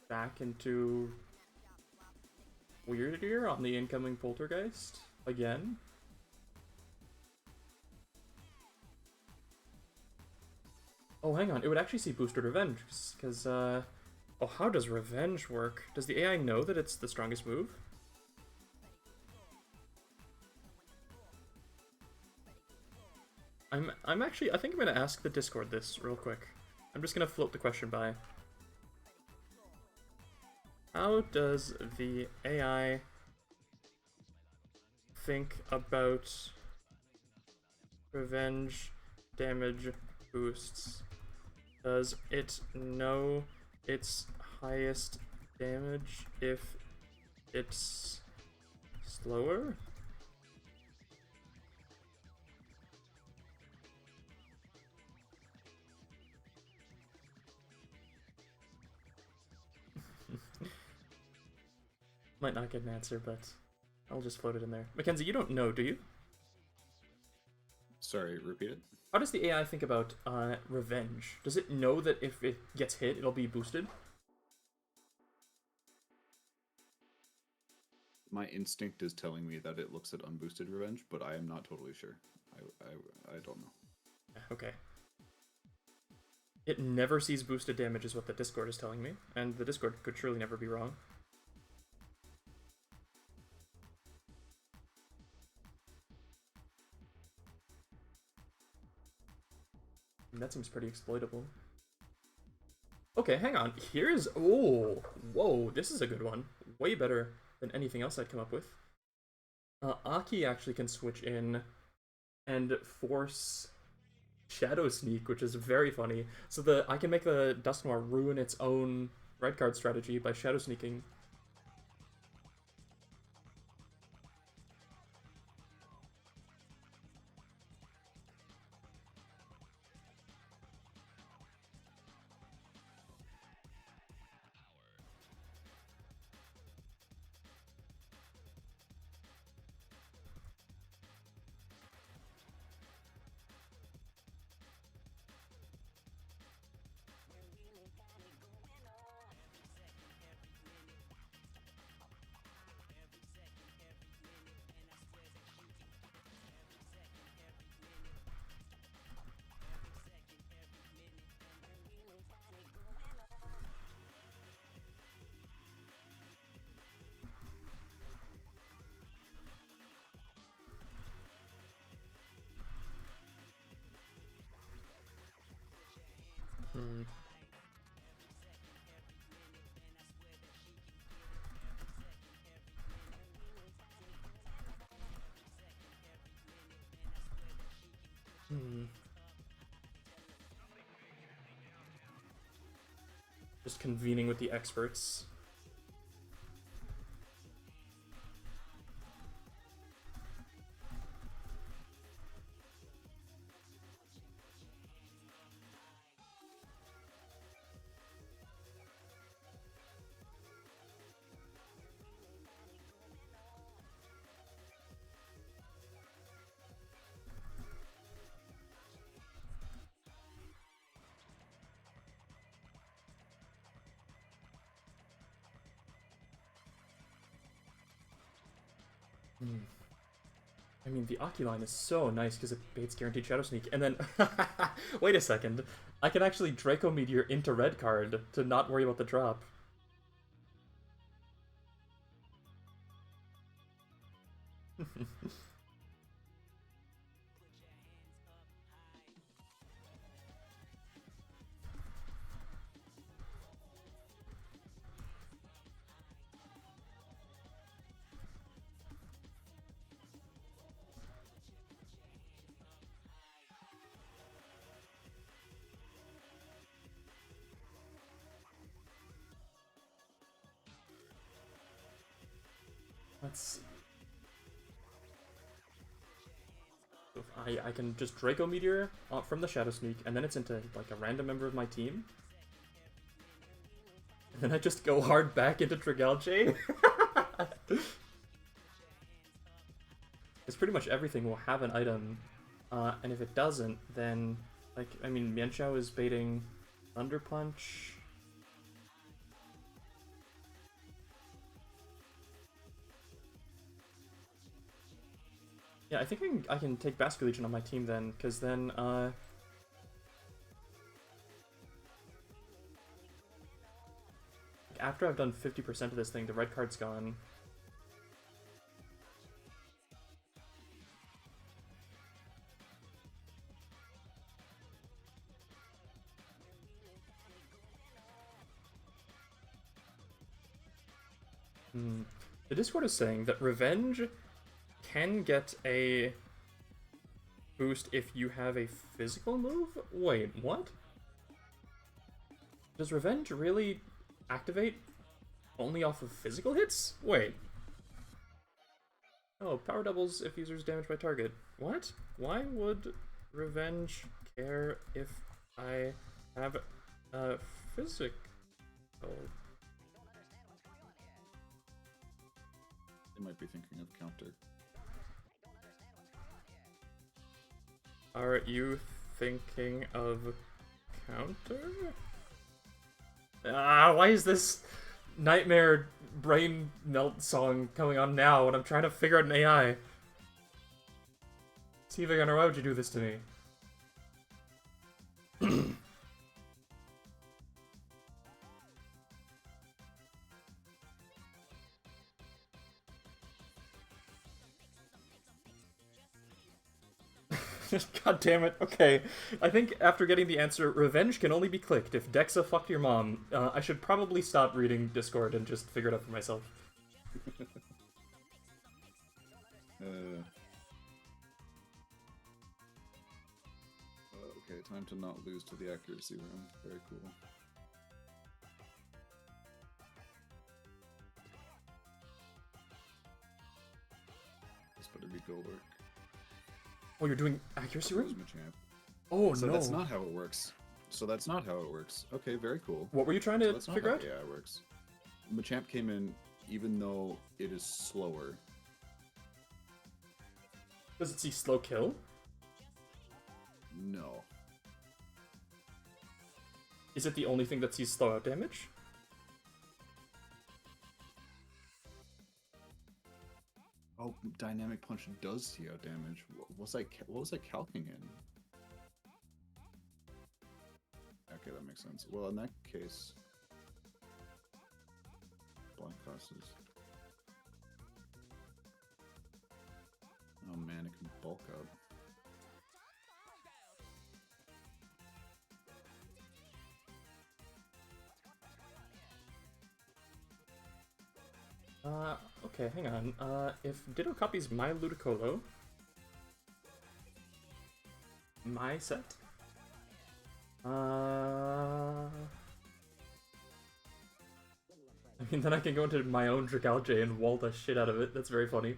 [SPEAKER 1] back into Weirdeer on the incoming Poltergeist again. Oh, hang on. It would actually see Boosted Revenge, because, oh, how does Revenge work? Does the AI know that it's the strongest move? I'm actually, I think I'm gonna ask the Discord this real quick. I'm just gonna float the question by. How does the AI think about Revenge damage boosts? Does it know its highest damage if it's slower? Might not get an answer, but I'll just float it in there. Mackenzie, you don't know, do you?
[SPEAKER 2] Sorry, repeat it.
[SPEAKER 1] How does the AI think about Revenge? Does it know that if it gets hit, it'll be boosted?
[SPEAKER 2] My instinct is telling me that it looks at unboosted Revenge, but I am not totally sure. I don't know.
[SPEAKER 1] Okay. It never sees boosted damage is what the Discord is telling me, and the Discord could surely never be wrong. That seems pretty exploitable. Okay, hang on. Here's... Oh! Whoa, this is a good one. Way better than anything else I'd come up with. Aki actually can switch in and force Shadow Sneak, which is very funny. So I can make the Dusknoir ruin its own red card strategy by Shadow Sneaking. Hmm. Just convening with the experts. I mean, the Oculine is so nice because it baits guaranteed Shadow Sneak, and then wait a second, I can actually Draco Meteor into red card to not worry about the drop. Let's see. So I can just Draco Meteor from the Shadow Sneak, and then it's into like a random member of my team. And then I just go hard back into Dragalge. Because pretty much everything will have an item, and if it doesn't, then, like, I mean, Mienshao is baiting Thunder Punch. Yeah, I think I can take Basket Legion on my team then, because then, after I've done 50% of this thing, the red card's gone. The Discord is saying that Revenge can get a boost if you have a physical move? Wait, what? Does Revenge really activate only off of physical hits? Wait. Oh, power doubles if users damaged by target. What? Why would Revenge care if I have a physical?
[SPEAKER 2] They might be thinking of counter.
[SPEAKER 1] Are you thinking of counter? Why is this nightmare brain melt song coming on now when I'm trying to figure out an AI? Steve, why would you do this to me? God damn it. Okay. I think after getting the answer, revenge can only be clicked if Dexa fucked your mom. I should probably stop reading Discord and just figure it out for myself.
[SPEAKER 2] Okay, time to not lose to the accuracy room. Very cool. This better be Golurk.
[SPEAKER 1] Oh, you're doing accuracy room?
[SPEAKER 2] Machamp.
[SPEAKER 1] Oh,
[SPEAKER 2] so
[SPEAKER 1] no.
[SPEAKER 2] that's not how it works. So that's not how it works. Okay, very cool.
[SPEAKER 1] What were you trying to figure out?
[SPEAKER 2] Yeah, it works. Machamp came in even though it is slower.
[SPEAKER 1] Does it see slow kill?
[SPEAKER 2] No.
[SPEAKER 1] Is it the only thing that sees slow out damage?
[SPEAKER 2] Oh, Dynamic Punch does see out damage. What was I calcing in? Okay, that makes sense. Well, in that case, blind classes. Oh man, it can bulk up.
[SPEAKER 1] Okay, hang on. If Ditto copies my Ludicolo, my set, I mean, then I can go into my own Dragalge and wall the shit out of it. That's very funny.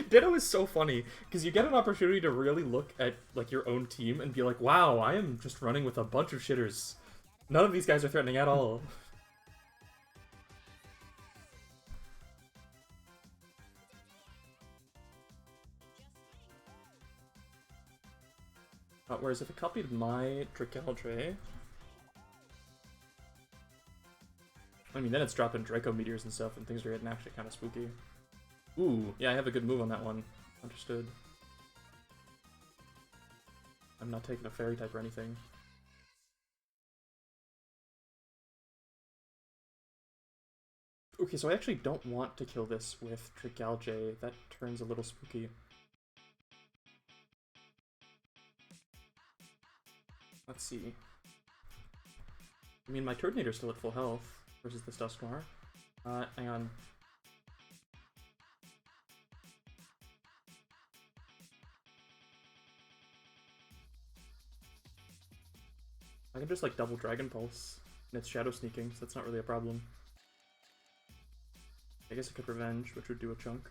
[SPEAKER 1] Ditto is so funny, because you get an opportunity to really look at, like, your own team and be like, wow, I am just running with a bunch of shitters. None of these guys are threatening at all. Whereas if I copied my Dragalge... I mean, then it's dropping Draco Meteors and stuff, and things are getting actually kind of spooky. Ooh, yeah, I have a good move on that one. Understood. I'm not taking a fairy type or anything. Okay, so I actually don't want to kill this with Trigalge. That turns a little spooky. Let's see. I mean, my Turtonator's still at full health versus this Dusknoir. Hang on. I can just, like, double Dragon Pulse, and it's Shadow Sneaking, so that's not really a problem. I guess I could Revenge, which would do a chunk.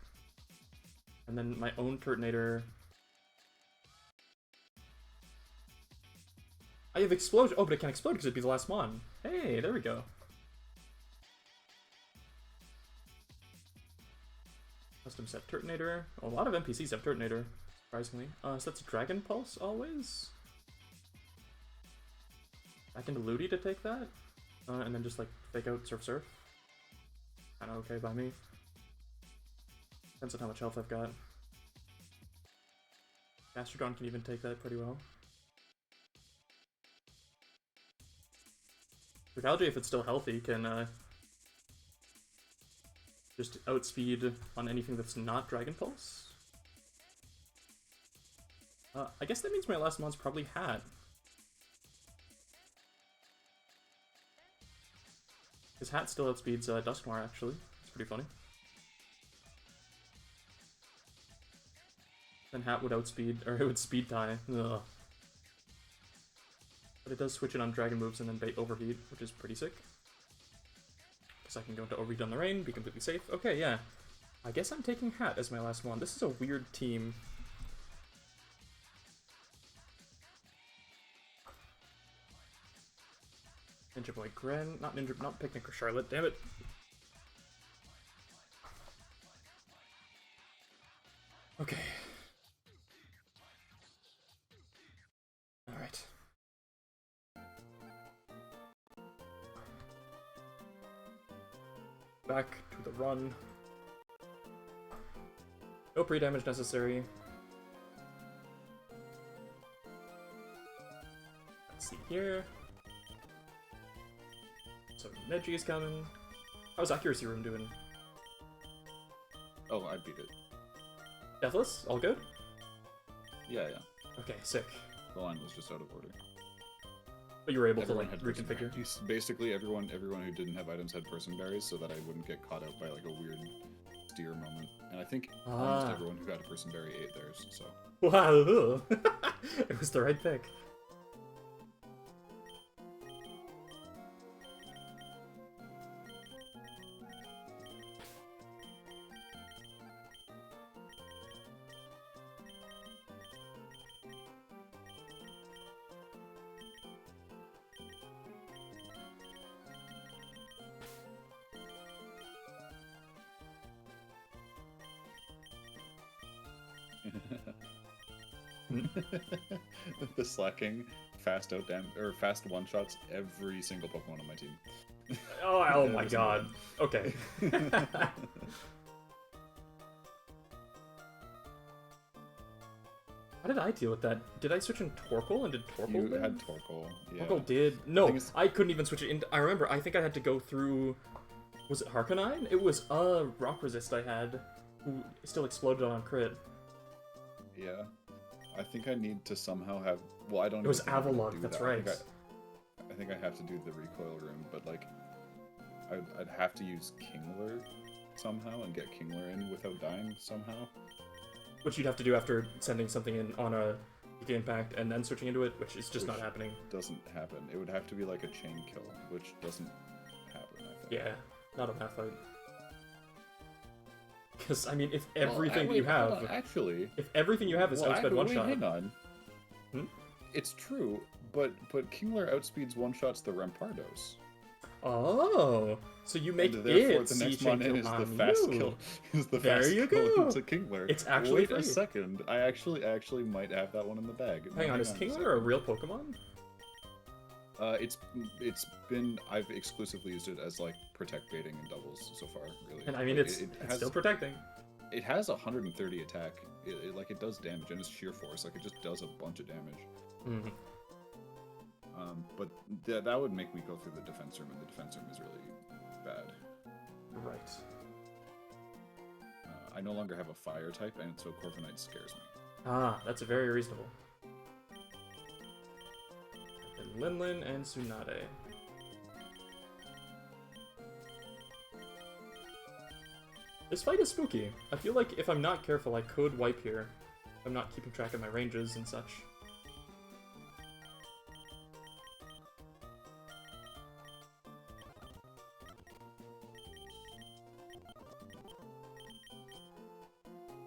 [SPEAKER 1] And then my own Turtonator... I have Explosion! Oh, but it can't explode because it'd be the last Mon. Hey, there we go. Custom set Turtonator. Oh, a lot of NPCs have Turtonator, surprisingly. So that's Dragon Pulse, always? Back into Ludi to take that? And then just, like, fake out Surf Surf. Kinda okay by me. Depends on how much health I've got. Gastrodon can even take that pretty well. Trigalge, if it's still healthy, can just outspeed on anything that's not Dragon Pulse. I guess that means my last mon's probably Hat. His Hat still outspeeds Dusknoir, actually. It's pretty funny. Then Hat would outspeed, or it would speed tie. Ugh. But it does switch it on dragon moves and then bait Overheat, which is pretty sick. Because I can go into Overheat on the rain, be completely safe. Okay, yeah. I guess I'm taking Hat as my last one. This is a weird team. Ninja Boy Gren, not Picnic or Charlotte, damn it. Okay. Alright. Back to the run. No pre-damage necessary. Let's see here. So Neji's coming. How's Accuracy Room doing?
[SPEAKER 2] Oh, I beat it.
[SPEAKER 1] Deathless? All good?
[SPEAKER 2] Yeah.
[SPEAKER 1] Okay, sick.
[SPEAKER 2] The line was just out of order.
[SPEAKER 1] But you were able
[SPEAKER 2] Everyone
[SPEAKER 1] to, like,
[SPEAKER 2] had
[SPEAKER 1] reconfigure?
[SPEAKER 2] Basically, everyone who didn't have items had person berries, so that I wouldn't get caught out by like a weird steer moment. And I think almost everyone who got a person berry ate theirs. So.
[SPEAKER 1] Wow! It was the right pick.
[SPEAKER 2] The slacking fast one shots every single Pokemon on my team.
[SPEAKER 1] Oh my god. Okay. How did I deal with that? Did I switch in Torkoal and did Torkoal
[SPEAKER 2] You
[SPEAKER 1] win?
[SPEAKER 2] had Torkoal. Yeah.
[SPEAKER 1] Torkoal did. No, I couldn't even switch it in. I remember, I think I had to go through... Was it Harkonine? It was a Rock Resist I had, who still exploded on crit.
[SPEAKER 2] Yeah. I think I need to somehow have... Well, I don't
[SPEAKER 1] It was
[SPEAKER 2] even think I'm gonna
[SPEAKER 1] Avalok,
[SPEAKER 2] do
[SPEAKER 1] that's
[SPEAKER 2] that.
[SPEAKER 1] right.
[SPEAKER 2] I think I have to do the recoil room, but like... I'd have to use Kingler somehow and get Kingler in without dying somehow.
[SPEAKER 1] Which you'd have to do after sending something in on a PK Impact and then switching into it, which is just not happening.
[SPEAKER 2] Doesn't happen. It would have to be like a chain kill, which doesn't happen, I think.
[SPEAKER 1] Yeah, not on that fight. Because, I mean, if everything you have...
[SPEAKER 2] Actually...
[SPEAKER 1] If everything you have is outsped one-shot...
[SPEAKER 2] hang on.
[SPEAKER 1] Hmm?
[SPEAKER 2] It's true, but Kingler outspeeds one-shots the Rampardos.
[SPEAKER 1] Oh, so you make
[SPEAKER 2] and therefore
[SPEAKER 1] it
[SPEAKER 2] the next
[SPEAKER 1] C-chain
[SPEAKER 2] one in
[SPEAKER 1] kill
[SPEAKER 2] is the
[SPEAKER 1] on
[SPEAKER 2] fast
[SPEAKER 1] you.
[SPEAKER 2] kill. Is the
[SPEAKER 1] There
[SPEAKER 2] fast
[SPEAKER 1] you
[SPEAKER 2] kill
[SPEAKER 1] go.
[SPEAKER 2] into Kingler.
[SPEAKER 1] It's actually
[SPEAKER 2] Wait
[SPEAKER 1] free.
[SPEAKER 2] a second. I actually might have that one in the bag.
[SPEAKER 1] Hang on, is
[SPEAKER 2] a
[SPEAKER 1] Kingler
[SPEAKER 2] second.
[SPEAKER 1] a real Pokemon?
[SPEAKER 2] It's been I've exclusively used it as like protect baiting and doubles so far, really.
[SPEAKER 1] And I mean,
[SPEAKER 2] Like,
[SPEAKER 1] it's
[SPEAKER 2] has,
[SPEAKER 1] still protecting.
[SPEAKER 2] It has 130 attack. Like it does damage and it's sheer force. Like it just does a bunch of damage.
[SPEAKER 1] Mm-hmm.
[SPEAKER 2] But that would make me go through the defense room, and the defense room is really bad.
[SPEAKER 1] Right.
[SPEAKER 2] I no longer have a fire type, and so Corviknight scares me.
[SPEAKER 1] Ah, that's very reasonable. And Linlin and Tsunade. This fight is spooky. I feel like if I'm not careful, I could wipe here. If I'm not keeping track of my ranges and such.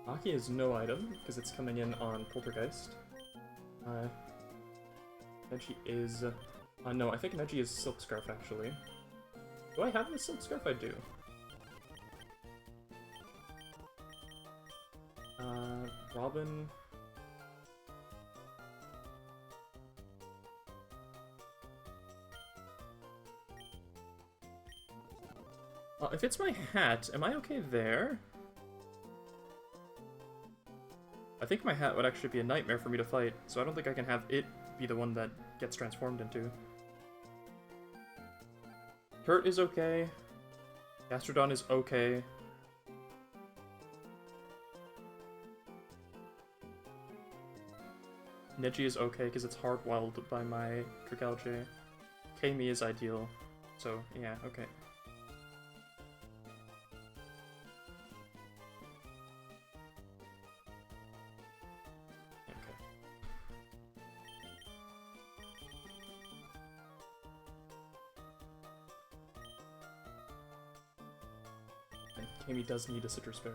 [SPEAKER 1] Aki is no item, because it's coming in on Poltergeist. Neji is... no, I think Neji is Silk Scarf, actually. Do I have the Silk Scarf? I do. Robin... if it's my hat, am I okay there? I think my hat would actually be a nightmare for me to fight, so I don't think I can have it be the one that gets transformed into. Hurt is okay. Gastrodon is okay. Neji is okay because it's hard-wild by my Dragalge. Kami is ideal, so yeah, okay. Kami does need a Citrus Berry.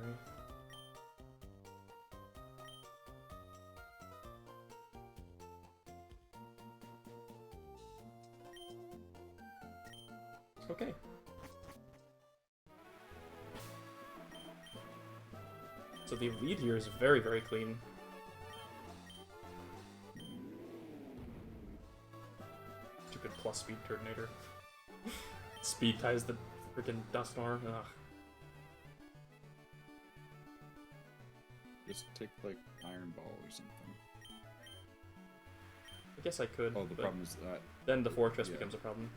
[SPEAKER 1] Okay. So the lead here is very, very clean. Stupid plus speed Turtonator. Speed ties the freaking Dusknoir. Ugh.
[SPEAKER 2] Just take, like, Iron Ball or something.
[SPEAKER 1] I guess I could.
[SPEAKER 2] Oh, the problem is that...
[SPEAKER 1] Then the Fortress becomes a problem.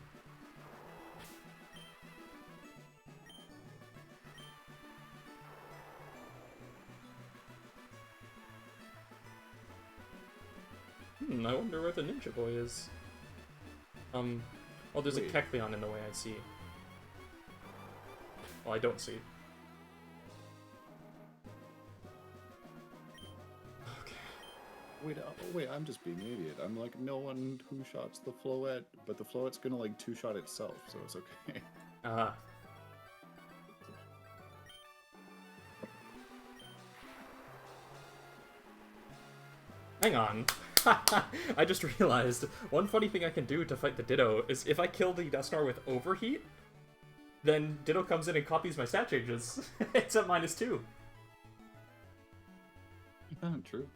[SPEAKER 1] I wonder where the Ninja Boy is. Oh, there's
[SPEAKER 2] Wait.
[SPEAKER 1] a Kecleon in the way I see. Well, I don't see.
[SPEAKER 2] Wait, I'm just being an idiot. I'm like, no one who shots the Floette, but the Floette's gonna, like, two-shot itself, so it's okay.
[SPEAKER 1] Ah. Hang on. I just realized, one funny thing I can do to fight the Ditto is if I kill the Dusknoir with Overheat, then Ditto comes in and copies my stat changes. It's at -2.
[SPEAKER 2] True.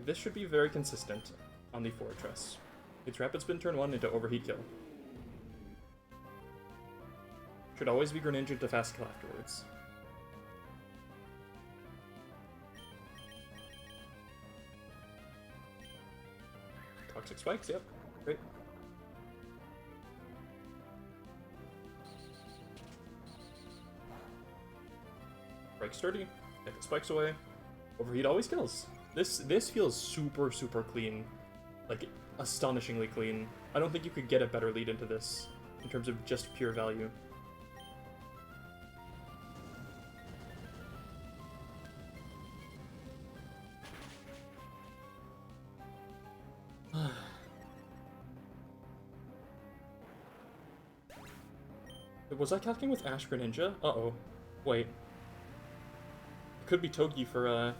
[SPEAKER 1] This should be very consistent on the Fortress. It's Rapid Spin turn 1 into Overheat kill. Should always be Greninja to fast kill afterwards. Toxic Spikes, yep. Great. Break Sturdy, get the spikes away. Overheat always kills. This feels super, super clean. Like, astonishingly clean. I don't think you could get a better lead into this, in terms of just pure value. Was I calculating with Ash Greninja? Uh-oh. Wait. It could be Togi for,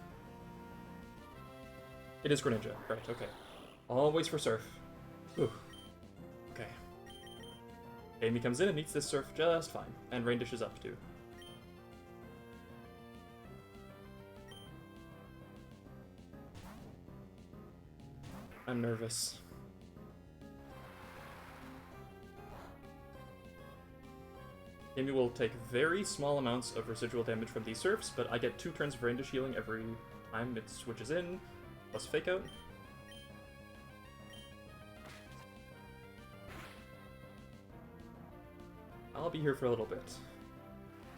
[SPEAKER 1] It is Greninja. Right, okay. Always for Surf. Ooh. Okay. Amy comes in and eats this surf just fine. And Rain Dish is up too. I'm nervous. Amy will take very small amounts of residual damage from these surfs, but I get 2 turns of Rain Dish healing every time it switches in, plus Fake Out. I'll be here for a little bit.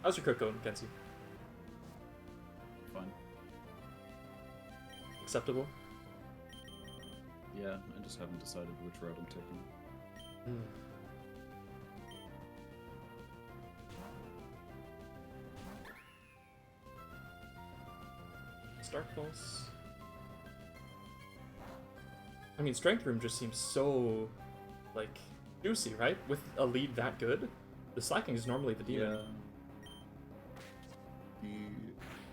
[SPEAKER 1] How's your cook going, Kenzie?
[SPEAKER 2] Fine.
[SPEAKER 1] Acceptable?
[SPEAKER 2] Yeah, I just haven't decided which route I'm taking.
[SPEAKER 1] Dark Pulse. I mean, Strength Room just seems so, like, juicy, right? With a lead that good, the slacking is normally the demon.
[SPEAKER 2] Yeah.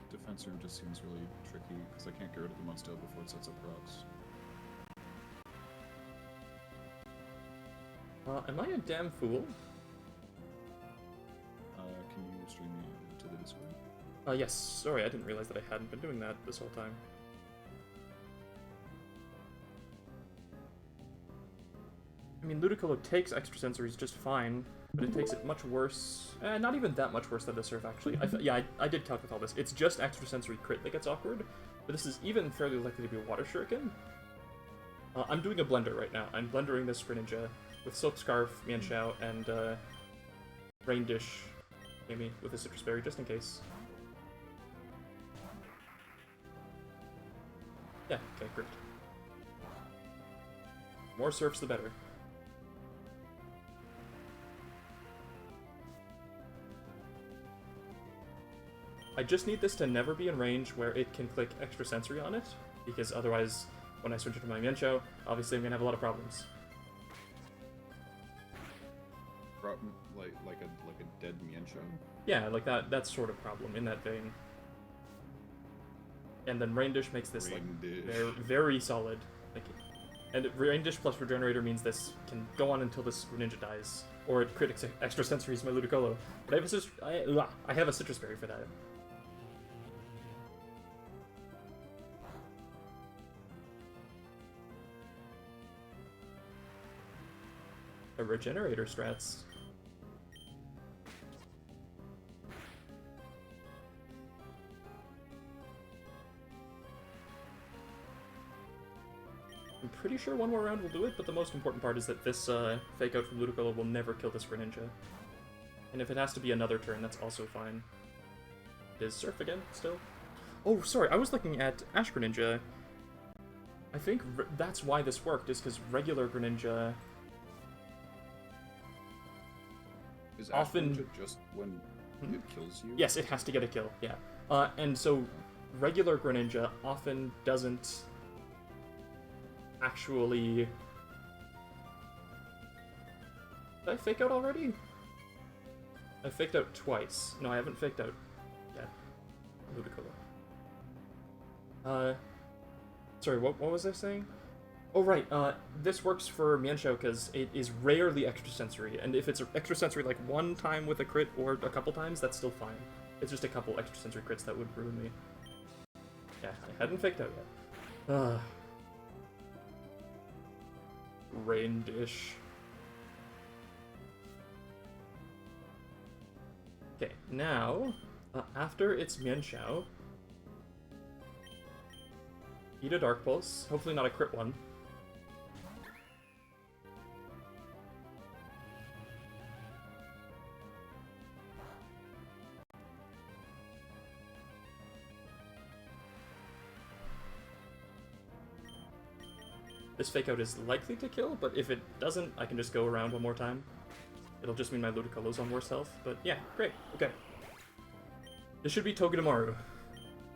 [SPEAKER 2] The defense room just seems really tricky because I can't get rid of the Mudstale before it sets up rocks.
[SPEAKER 1] Am I a damn fool?
[SPEAKER 2] Can you stream me to the Discord?
[SPEAKER 1] Yes. Sorry, I didn't realize that I hadn't been doing that this whole time. I mean, Ludicolo takes extrasensories just fine, but it takes it much worse. Not even that much worse than the Surf, actually. I did calculate all this. It's just extrasensory crit that gets awkward, but this is even fairly likely to be a Water Shuriken. I'm doing a blender right now. I'm blendering this Greninja with Silk Scarf, Mienshao, and Rain Dish Amy with a Citrus Berry, just in case. Yeah, okay, great. More surfs, the better. I just need this to never be in range where it can click extrasensory on it, because otherwise, when I switch it to my Mienshao, obviously I'm gonna have a lot of problems.
[SPEAKER 2] Like a dead Mienshao?
[SPEAKER 1] Yeah, like that sort of problem, in that vein. And then Rain Dish makes this very, very solid. And Rain Dish plus Regenerator means this can go on until this Greninja dies, or it critics extrasensories my Ludicolo. But I have a Citrus Berry for that. A Regenerator strats. I'm pretty sure one more round will do it, but the most important part is that this Fake Out from Ludicolo will never kill this Greninja. And if it has to be another turn, that's also fine. It is Surf again, still. Oh, sorry, I was looking at Ash Greninja. I think that's why this worked, is because regular Greninja...
[SPEAKER 2] Is
[SPEAKER 1] often
[SPEAKER 2] Ash just when it kills you?
[SPEAKER 1] Yes, it has to get a kill, yeah. And so regular Greninja often doesn't actually... Did I Fake Out already? I faked out twice. No, I haven't faked out yet. Ludicolo. Sorry, what was I saying? Oh, right, this works for Mienshao because it is rarely extrasensory, and if it's extrasensory like one time with a crit or a couple times, that's still fine. It's just a couple extrasensory crits that would ruin me. Yeah, I hadn't faked out yet. Rain Dish. Okay, now, after it's Mienshao, eat a Dark Pulse, hopefully not a crit one. This Fake Out is likely to kill, but if it doesn't, I can just go around one more time. It'll just mean my Ludicolo's on worse health, but yeah, great, okay. This should be Togedemaru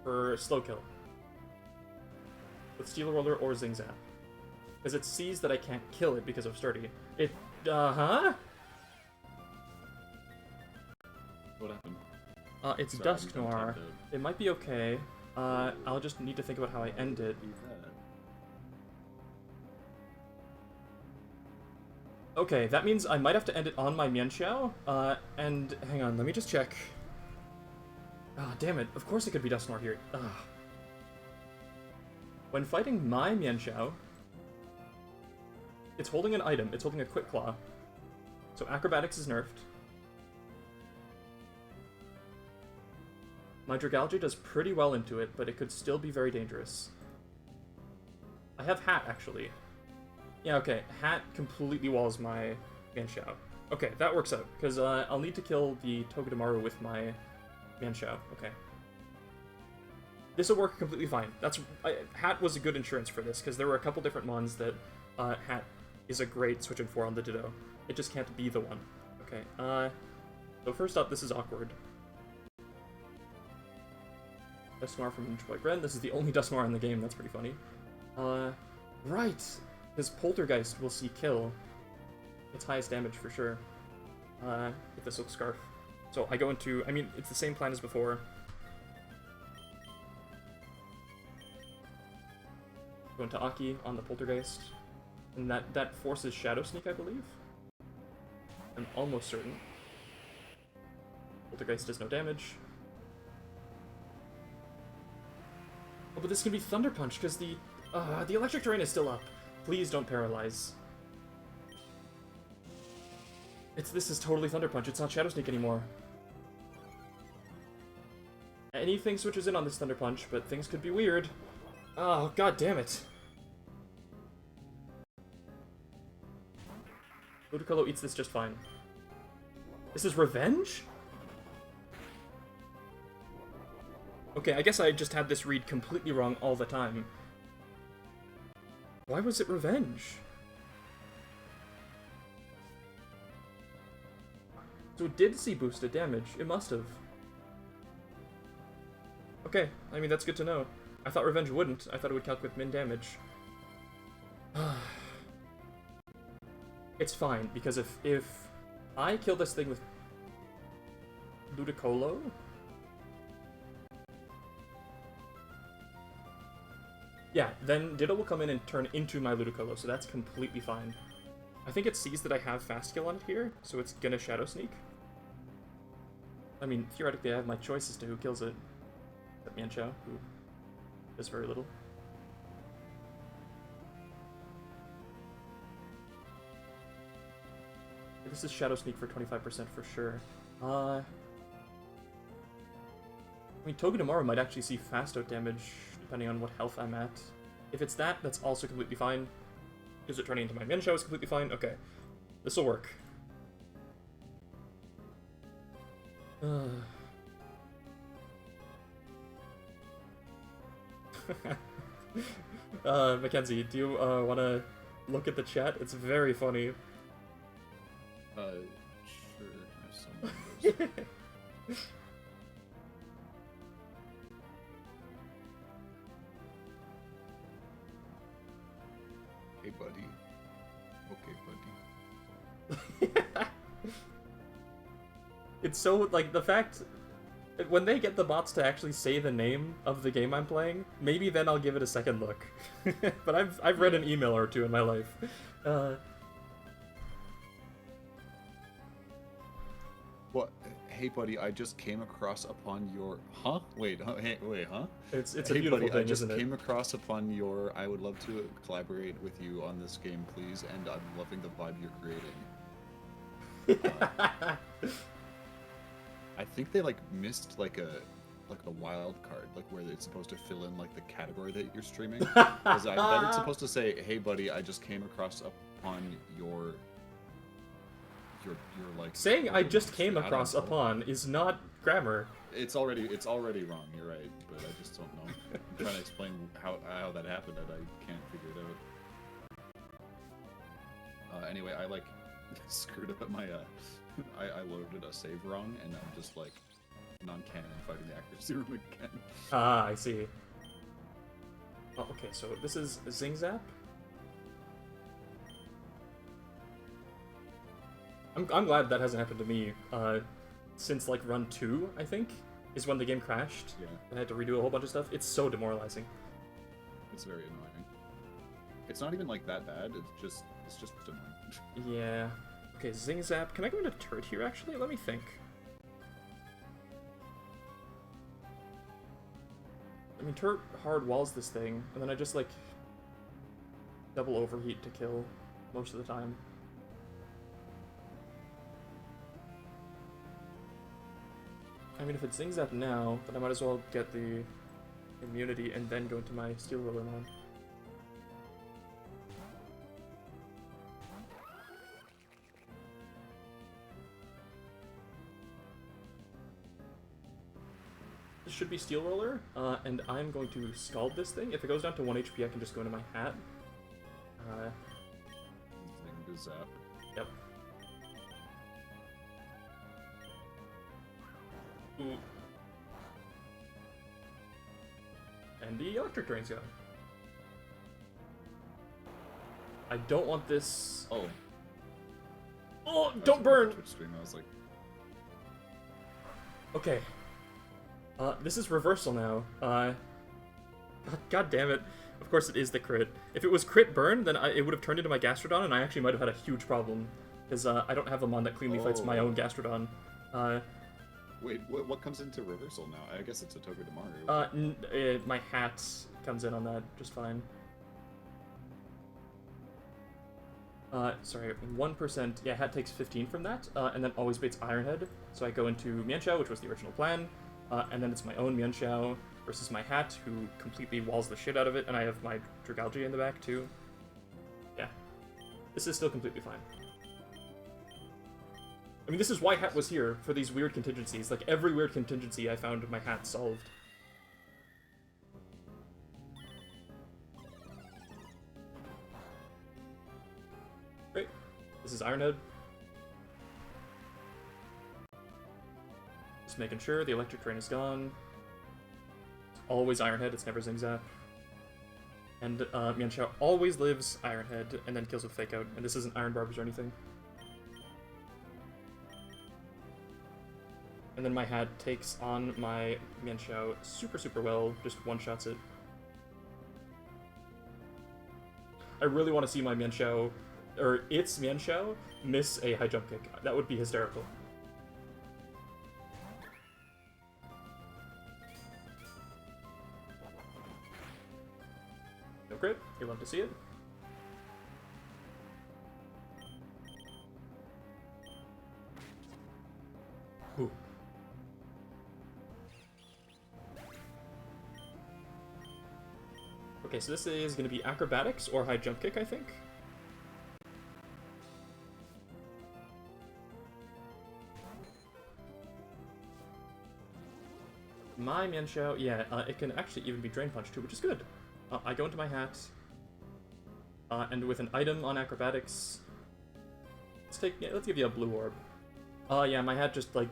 [SPEAKER 1] for slow kill. With Steel Roller or Zing Zap. Because it sees that I can't kill it because of Sturdy. It, huh?
[SPEAKER 2] What happened?
[SPEAKER 1] It's
[SPEAKER 2] Sorry,
[SPEAKER 1] Dusk
[SPEAKER 2] I'm
[SPEAKER 1] Noir.
[SPEAKER 2] tapped out.
[SPEAKER 1] It might be okay. I'll just need to think about how I end it.
[SPEAKER 2] Leave that.
[SPEAKER 1] Okay, that means I might have to end it on my Mienshao. And hang on, let me just check. Ah, damn it. Of course it could be Dusknoir here. Ah. When fighting my Mienshao, it's holding an item. It's holding a Quick Claw. So Acrobatics is nerfed. My Dragalge does pretty well into it, but it could still be very dangerous. I have Hat, actually. Yeah, okay. Hat completely walls my Mienshao. Okay, that works out, because I'll need to kill the Togedemaru with my Mienshao. Okay. This will work completely fine. Hat was a good insurance for this, because there were a couple different mons that Hat is a great switch in for on the Ditto. It just can't be the one. Okay, so first up, this is awkward. Dusknoir from Ninja Boy Gren. This is the only Dusknoir in the game, that's pretty funny. Right! His Poltergeist will see kill. Its highest damage for sure. With the Silk Scarf. So I go into, I mean, it's the same plan as before. Go into Aki on the Poltergeist. And that forces Shadow Sneak, I believe? I'm almost certain. Poltergeist does no damage. Oh, but this can be Thunder Punch, because the Electric Terrain is still up. Please don't paralyze. This is totally Thunder Punch, it's not Shadow Sneak anymore. Anything switches in on this Thunder Punch, but things could be weird. Oh, god damn it. Ludicolo eats this just fine. This is Revenge? Okay, I guess I just had this read completely wrong all the time. Why was it Revenge? So it did see boosted damage. It must have. Okay, I mean, that's good to know. I thought Revenge wouldn't. I thought it would calc with min damage. It's fine, because if I kill this thing with Ludicolo... Yeah, then Ditto will come in and turn into my Ludicolo, so that's completely fine. I think it sees that I have Fast Kill on it here, so it's gonna Shadow Sneak. I mean, theoretically I have my choice as to who kills it. Except Mienshao, who does very little. This is Shadow Sneak for 25% for sure. I mean, Togedemaru might actually see fast out damage, depending on what health I'm at. If it's that, that's also completely fine. Is it turning into my Mienshao is completely fine? Okay. This'll work. Mackenzie, do you want to look at the chat? It's very funny.
[SPEAKER 2] Sure. There's some numbers. Hey, buddy. Okay, buddy.
[SPEAKER 1] It's so, like, the fact... When they get the bots to actually say the name of the game I'm playing, maybe then I'll give it a second look. But I've read an email or two in my life.
[SPEAKER 2] What? Hey, buddy, I just came across upon your... Huh? Wait, huh? Hey, wait, huh?
[SPEAKER 1] It's a
[SPEAKER 2] Hey,
[SPEAKER 1] beautiful
[SPEAKER 2] buddy,
[SPEAKER 1] thing,
[SPEAKER 2] I just
[SPEAKER 1] isn't
[SPEAKER 2] came
[SPEAKER 1] it?
[SPEAKER 2] across upon your... I would love to collaborate with you on this game, please, and I'm loving the vibe you're creating. I think they, like, missed, like a wild card, like, where it's supposed to fill in, like, the category that you're streaming. Because I bet it's supposed to say, hey, buddy, I just came across upon your like...
[SPEAKER 1] Saying I just came across upon is not grammar.
[SPEAKER 2] It's already wrong, you're right, but I just don't know. I'm trying to explain how that happened, and I can't figure it out. Anyway, I, like, screwed up my, I loaded a save wrong, and I'm just, like, non-canon fighting the accuracy room again.
[SPEAKER 1] Ah, I see. Oh, okay, so this is Zing Zap? I'm glad that hasn't happened to me, since, like, run 2, I think, is when the game crashed.
[SPEAKER 2] Yeah.
[SPEAKER 1] I had to redo a whole bunch of stuff. It's so demoralizing.
[SPEAKER 2] It's very annoying. It's not even, like, that bad, it's just annoying.
[SPEAKER 1] Yeah. Okay, Zing Zap. Can I go into turret here, actually? Let me think. I mean, turret hard walls this thing, and then I just, like, double overheat to kill most of the time. I mean, if it Zing Zap now, then I might as well get the immunity and then go into my Steel Roller mode. This should be Steel Roller, and I'm going to Scald this thing. If it goes down to 1 HP, I can just go into my hat.
[SPEAKER 2] Zing to Zap.
[SPEAKER 1] Yep. Ooh. And the Electric Drain's gone. I don't want this.
[SPEAKER 2] Oh.
[SPEAKER 1] Oh, don't burn!
[SPEAKER 2] Twitch stream, I was like,
[SPEAKER 1] Okay. This is reversal now. God damn it. Of course it is the crit. If it was crit burn, then it would have turned into my Gastrodon, and I actually might have had a huge problem. Because I don't have a mon that cleanly fights my own Gastrodon.
[SPEAKER 2] wait, what comes into reversal now? I guess it's a Togedemaru.
[SPEAKER 1] My hat comes in on that just fine. Sorry, 1%. Yeah, hat takes 15 from that, and then always baits Ironhead. So I go into Mienshao, which was the original plan, and then it's my own Mienshao versus my hat, who completely walls the shit out of it, and I have my Dragalge in the back, too. Yeah. This is still completely fine. I mean, this is why hat was here, for these weird contingencies. Like, every weird contingency I found my hat solved. Great. This is Ironhead. Just making sure the Electric Drain is gone. It's always Ironhead, it's never Zing Zap. And Mienshao always lives Ironhead and then kills with Fake Out. And this isn't Iron Barbers or anything. And then my hat takes on my Mienshao super well, just one-shots it. I really want to see my Mienshao, or its Mienshao, miss a high jump kick. That would be hysterical. No crit, you love to see it. Ooh. Okay, so this is going to be Acrobatics or High Jump Kick, I think. My Mienshao, yeah, it can actually even be Drain Punch too, which is good. I go into my hat, and with an item on Acrobatics, let's give you a Blue Orb. Yeah, my hat just, like,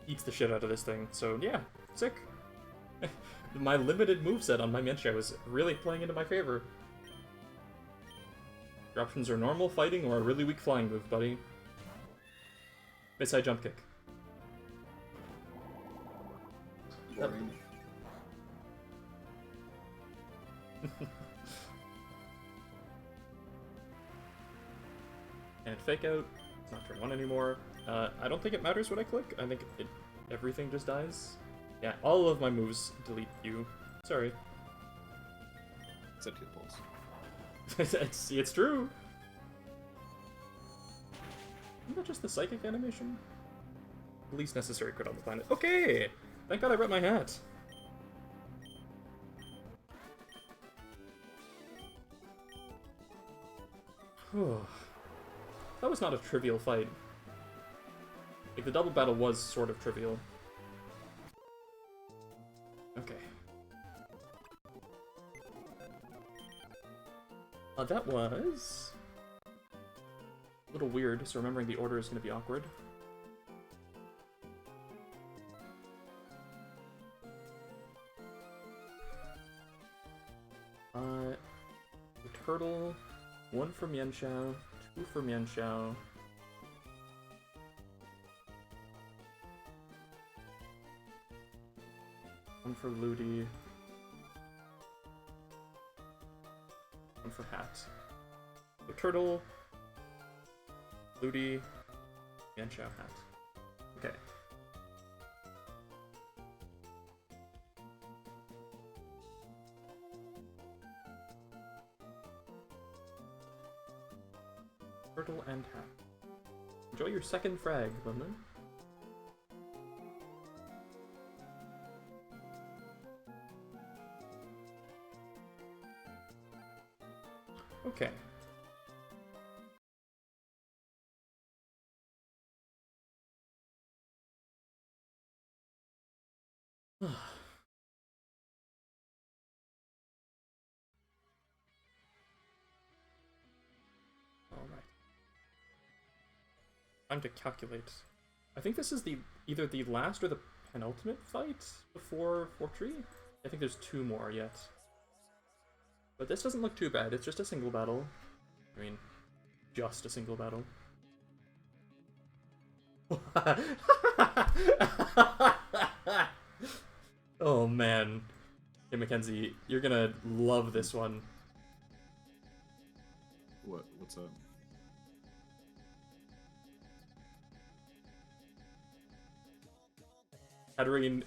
[SPEAKER 1] eats the shit out of this thing, so yeah, sick. My limited moveset on my Mienshao is really playing into my favor. Your options are normal fighting or a really weak flying move, buddy. Miss high jump kick.
[SPEAKER 2] boring.
[SPEAKER 1] And Fake Out. It's not turn 1 anymore. I don't think it matters what I click. I think everything just dies. Yeah, all of my moves delete you. Sorry.
[SPEAKER 2] Except hit pulse.
[SPEAKER 1] it's true. Isn't that just the psychic animation? Least necessary crit on the planet. Okay! Thank God I brought my hat. That was not a trivial fight. Like, the double battle was sort of trivial. Okay. That was a little weird, so remembering the order is going to be awkward. The turtle, 1 for Mienshao, 2 for Mienshao. One for Ludi. 1 for Hat. The turtle. Ludi, and Chao Hat. Okay. Turtle and Hat. Enjoy your second frag, Lemon. Okay. Alright. Time to calculate. I think this is either the last or the penultimate fight before Fortree. I think there's 2 more yet. But this doesn't look too bad, it's just a single battle. I mean, just a single battle. Oh man. Hey Mackenzie, you're gonna love this one.
[SPEAKER 2] What's up?
[SPEAKER 1] Katarine,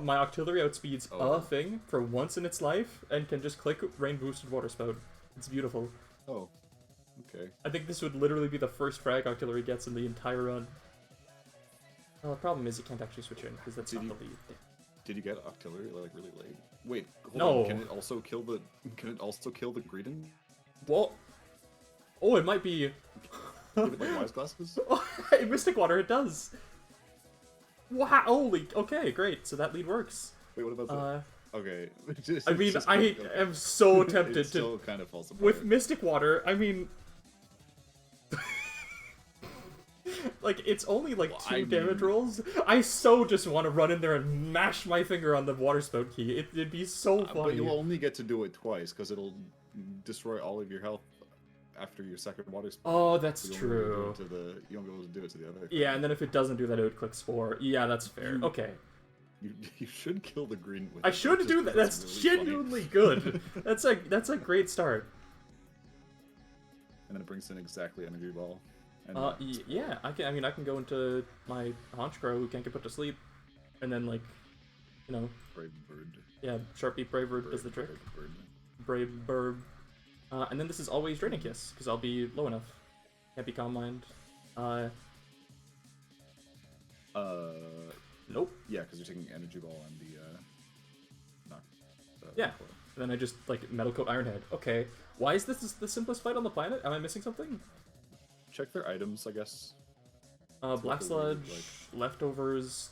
[SPEAKER 1] my Octillery outspeeds a thing for once in its life and can just click Rain Boosted Water Spout. It's beautiful.
[SPEAKER 2] Oh, okay.
[SPEAKER 1] I think this would literally be the first frag Octillery gets in the entire run. Well, the problem is you can't actually switch in, because that's not the lead.
[SPEAKER 2] Did you get Octillery like really late? Wait, hold
[SPEAKER 1] No.
[SPEAKER 2] on. Can it also kill the Greedent?
[SPEAKER 1] Well, oh, it might be...
[SPEAKER 2] Give it like Wise Glasses?
[SPEAKER 1] In Mystic Water, it does! Wow, holy... Okay, great, so that lead works.
[SPEAKER 2] Wait, what about that? Okay.
[SPEAKER 1] I mean, I am so tempted
[SPEAKER 2] it
[SPEAKER 1] to...
[SPEAKER 2] still kind of falls apart.
[SPEAKER 1] With Mystic Water, I mean... like, it's only like 2 damage rolls. I so just want to run in there and mash my finger on the Water Spout key. It'd be so funny.
[SPEAKER 2] But you'll only get to do it twice, because it'll destroy all of your health after your second Water Spout.
[SPEAKER 1] Oh, that's
[SPEAKER 2] You won't
[SPEAKER 1] true.
[SPEAKER 2] be able to you won't be able to do it to the other.
[SPEAKER 1] Yeah, and then if it doesn't do that, it would click Spore. Yeah, that's fair. Okay.
[SPEAKER 2] You should kill the green with
[SPEAKER 1] I
[SPEAKER 2] it,
[SPEAKER 1] should
[SPEAKER 2] just
[SPEAKER 1] do that.
[SPEAKER 2] because
[SPEAKER 1] That's
[SPEAKER 2] it's really funny.
[SPEAKER 1] genuinely good. That's a great start.
[SPEAKER 2] And then it brings in exactly Energy Ball. And
[SPEAKER 1] Yeah, I can go into my Honchkrow who can't get put to sleep, and then like, you know,
[SPEAKER 2] Brave Bird.
[SPEAKER 1] yeah, Sharpie Brave Bird does the trick. Brave Bird. And then this is always Draining Kiss, because I'll be low enough. Can't be Calm Mind. Nope.
[SPEAKER 2] Yeah, because you're taking Energy Ball and the
[SPEAKER 1] Yeah. And then I just like Metal Coat Ironhead. Okay. Why is this the simplest fight on the planet? Am I missing something?
[SPEAKER 2] Check their items, I guess.
[SPEAKER 1] Black Sludge, Leftovers,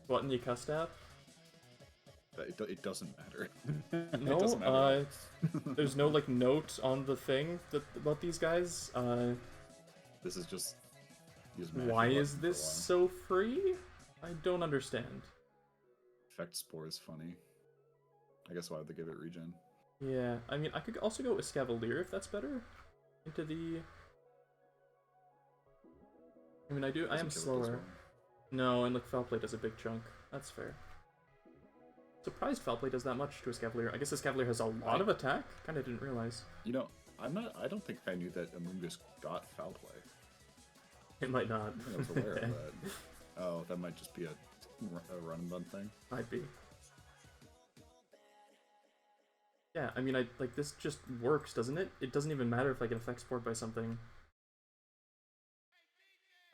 [SPEAKER 1] Gluttony Custap.
[SPEAKER 2] It doesn't matter.
[SPEAKER 1] No,
[SPEAKER 2] It doesn't matter.
[SPEAKER 1] There's no like note on the thing about these guys.
[SPEAKER 2] This is just.
[SPEAKER 1] Why is this so free? I don't understand.
[SPEAKER 2] Effect Spore is funny. I guess why would they give it regen?
[SPEAKER 1] Yeah, I mean, I could also go Escavalier if that's better. Into the... I mean, I am slower. No, and look, Foul Play does a big chunk. That's fair. Surprised Foul Play does that much to Escavalier. I guess Escavalier has a lot of attack? Kinda didn't realize.
[SPEAKER 2] You know, I don't think I knew that Amoonguss got Foul Play.
[SPEAKER 1] It might not.
[SPEAKER 2] I was aware of that. Oh, that might just be a run and done thing.
[SPEAKER 1] Might be. Yeah, I mean, like this just works, doesn't it? It doesn't even matter if I get effect spored by something.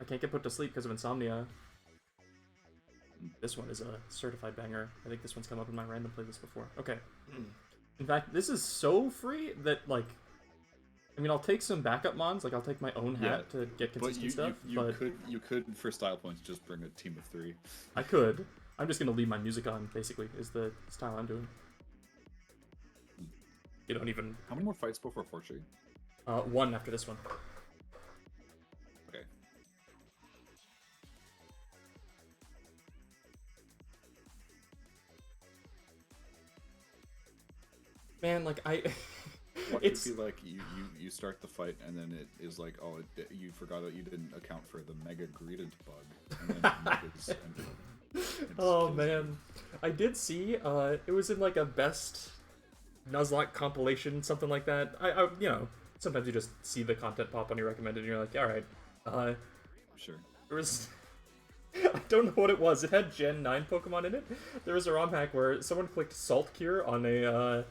[SPEAKER 1] I can't get put to sleep because of insomnia. This one is a certified banger. I think this one's come up in my random playlist before. Okay. In fact, this is so free that, like... I mean, I'll take some backup mons, like I'll take my own hat to get consistent stuff, but...
[SPEAKER 2] You could, for style points, just bring a team of 3.
[SPEAKER 1] I could. I'm just gonna leave my music on, basically, is the style I'm doing. You don't even...
[SPEAKER 2] How many more fights before Fortree?
[SPEAKER 1] 1 after this one.
[SPEAKER 2] Okay.
[SPEAKER 1] Man, like,
[SPEAKER 2] What
[SPEAKER 1] it's...
[SPEAKER 2] you feel like you start the fight and then it is like, oh, you forgot that you didn't account for the Mega Greedent bug. And then Megas
[SPEAKER 1] Oh man, I did see, it was in like a best Nuzlocke compilation, something like that. I you know, sometimes you just see the content pop on your recommended and you're like, alright, Uh,
[SPEAKER 2] Sure.
[SPEAKER 1] there was... I don't know what it was. It had Gen 9 Pokemon in it. There was a ROM hack where someone clicked Salt Cure on a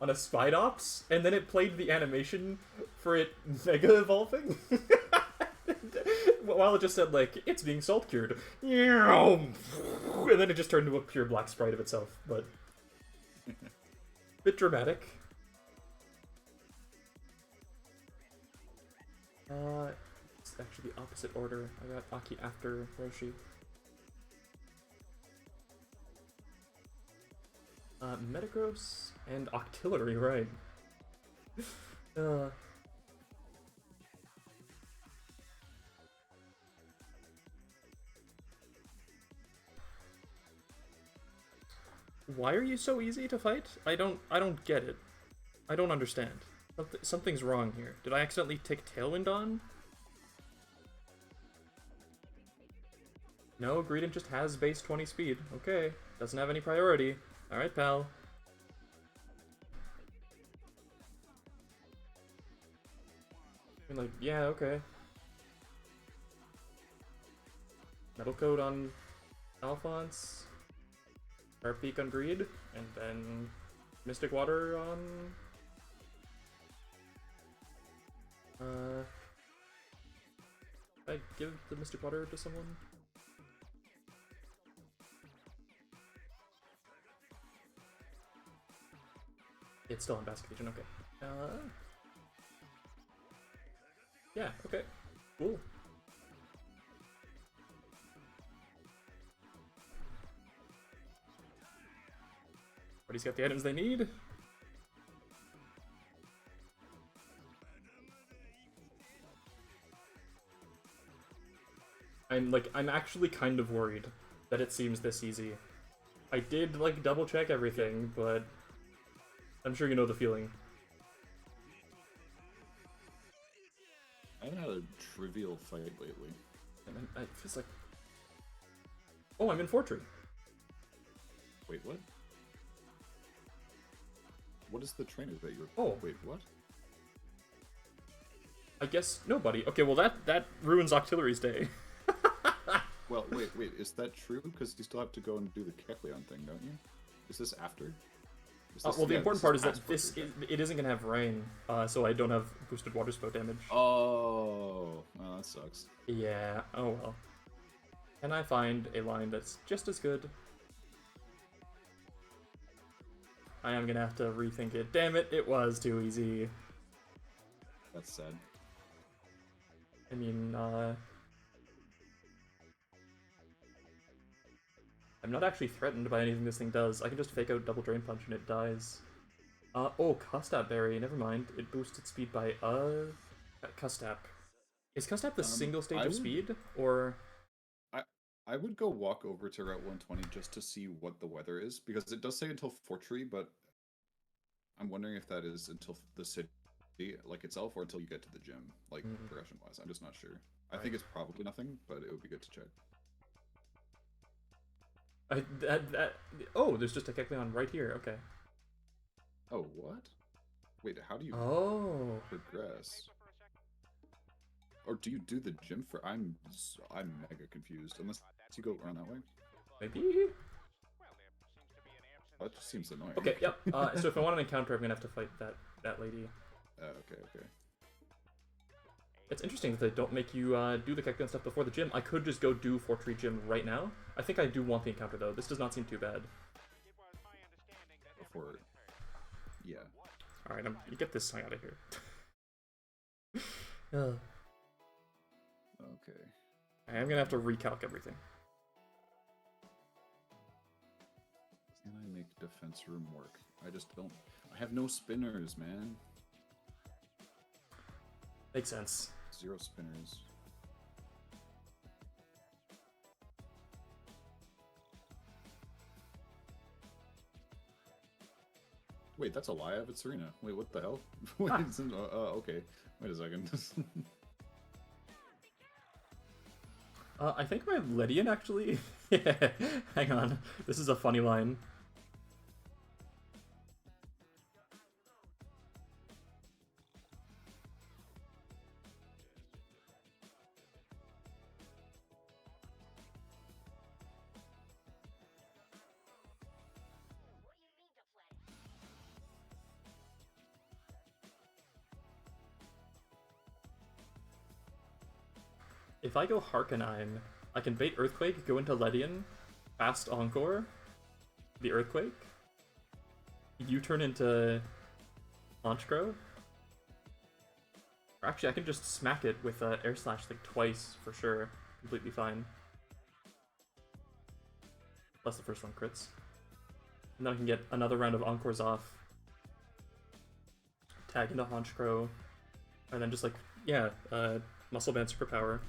[SPEAKER 1] Spidops, and then it played the animation for it Mega Evolving. While it just said, like, it's being Salt Cured. And then it just turned into a pure black sprite of itself, but... bit dramatic. It's actually the opposite order. I got Aki after Roshi. Metagross and Octillery, right. Why are you so easy to fight? I don't get it. I don't understand. Something's wrong here. Did I accidentally take Tailwind on? No, Greedent just has base 20 speed. Okay. Doesn't have any priority. Alright, pal. I mean, like, yeah, okay. Metal Coat on Alphonse. Sharp Peak on Greed. And then Mystic Water on... I give the Mystic Water to someone? It's still on Basket Agent, okay. Yeah, okay. Cool. Everybody's got the items they need. I'm actually kind of worried that it seems this easy. I did, like, double check everything, but I'm sure you know the feeling.
[SPEAKER 2] I haven't had a trivial fight lately.
[SPEAKER 1] And it feels like... Oh, I'm in Fortree.
[SPEAKER 2] Wait, what? What is the trainer that you're...
[SPEAKER 1] Oh.
[SPEAKER 2] Wait, what?
[SPEAKER 1] I guess nobody. Okay, well that ruins Octillery's day.
[SPEAKER 2] Well, wait, is that true? Because you still have to go and do the Kecleon thing, don't you? Is this after? Is this,
[SPEAKER 1] Well, the important part is that
[SPEAKER 2] past
[SPEAKER 1] it isn't gonna have rain, so I don't have boosted water spout damage.
[SPEAKER 2] Oh, that sucks.
[SPEAKER 1] Yeah, oh well. Can I find a line that's just as good? I am gonna have to rethink it. Damn it, it was too easy.
[SPEAKER 2] That's sad.
[SPEAKER 1] I mean, I'm not actually threatened by anything this thing does. I can just fake out Double Drain Punch and it dies. Oh, Custap Berry, never mind. It boosts its speed by, Custap. Is Custap the single stage of speed, or...?
[SPEAKER 2] I would go walk over to Route 120 just to see what the weather is, because it does say until Fortree, but I'm wondering if that is until the city, like, itself, or until you get to the gym, like, progression-wise. I'm just not sure. I think it's probably nothing, but it would be good to check. Oh, there's just a Kecleon right here, okay. Oh, what? Wait, how do you progress? Or do you do the gym for... I'm mega confused, unless you go around that way.
[SPEAKER 1] Maybe?
[SPEAKER 2] That just seems annoying.
[SPEAKER 1] Okay, yep. So if I want an encounter, I'm gonna have to fight that lady.
[SPEAKER 2] Okay.
[SPEAKER 1] It's interesting that they don't make you do the Kecleon stuff before the gym. I could just go do Fortree Gym right now. I think I do want the encounter, though. This does not seem too bad.
[SPEAKER 2] Before... Yeah.
[SPEAKER 1] Alright, you get this thing out of here.
[SPEAKER 2] Okay.
[SPEAKER 1] I am gonna have to recalc everything.
[SPEAKER 2] Can I make defense room work? I just don't... I have no spinners, man.
[SPEAKER 1] Makes sense.
[SPEAKER 2] 0 spinners. Wait, that's a lie. I have it, Serena. Wait, what the hell? Wait, okay. Wait a second.
[SPEAKER 1] I think my Lydian actually... Yeah, hang on. This is a funny line. if I go Harkonine, I can bait Earthquake, go into Ledian, fast Encore, the Earthquake. You turn into Honchkrow. Or actually, I can just smack it with Air Slash like twice for sure. Completely fine. Plus the first one crits. And then I can get another round of Encores off. Tag into Honchkrow. And then just like, yeah, Muscle Band Superpower.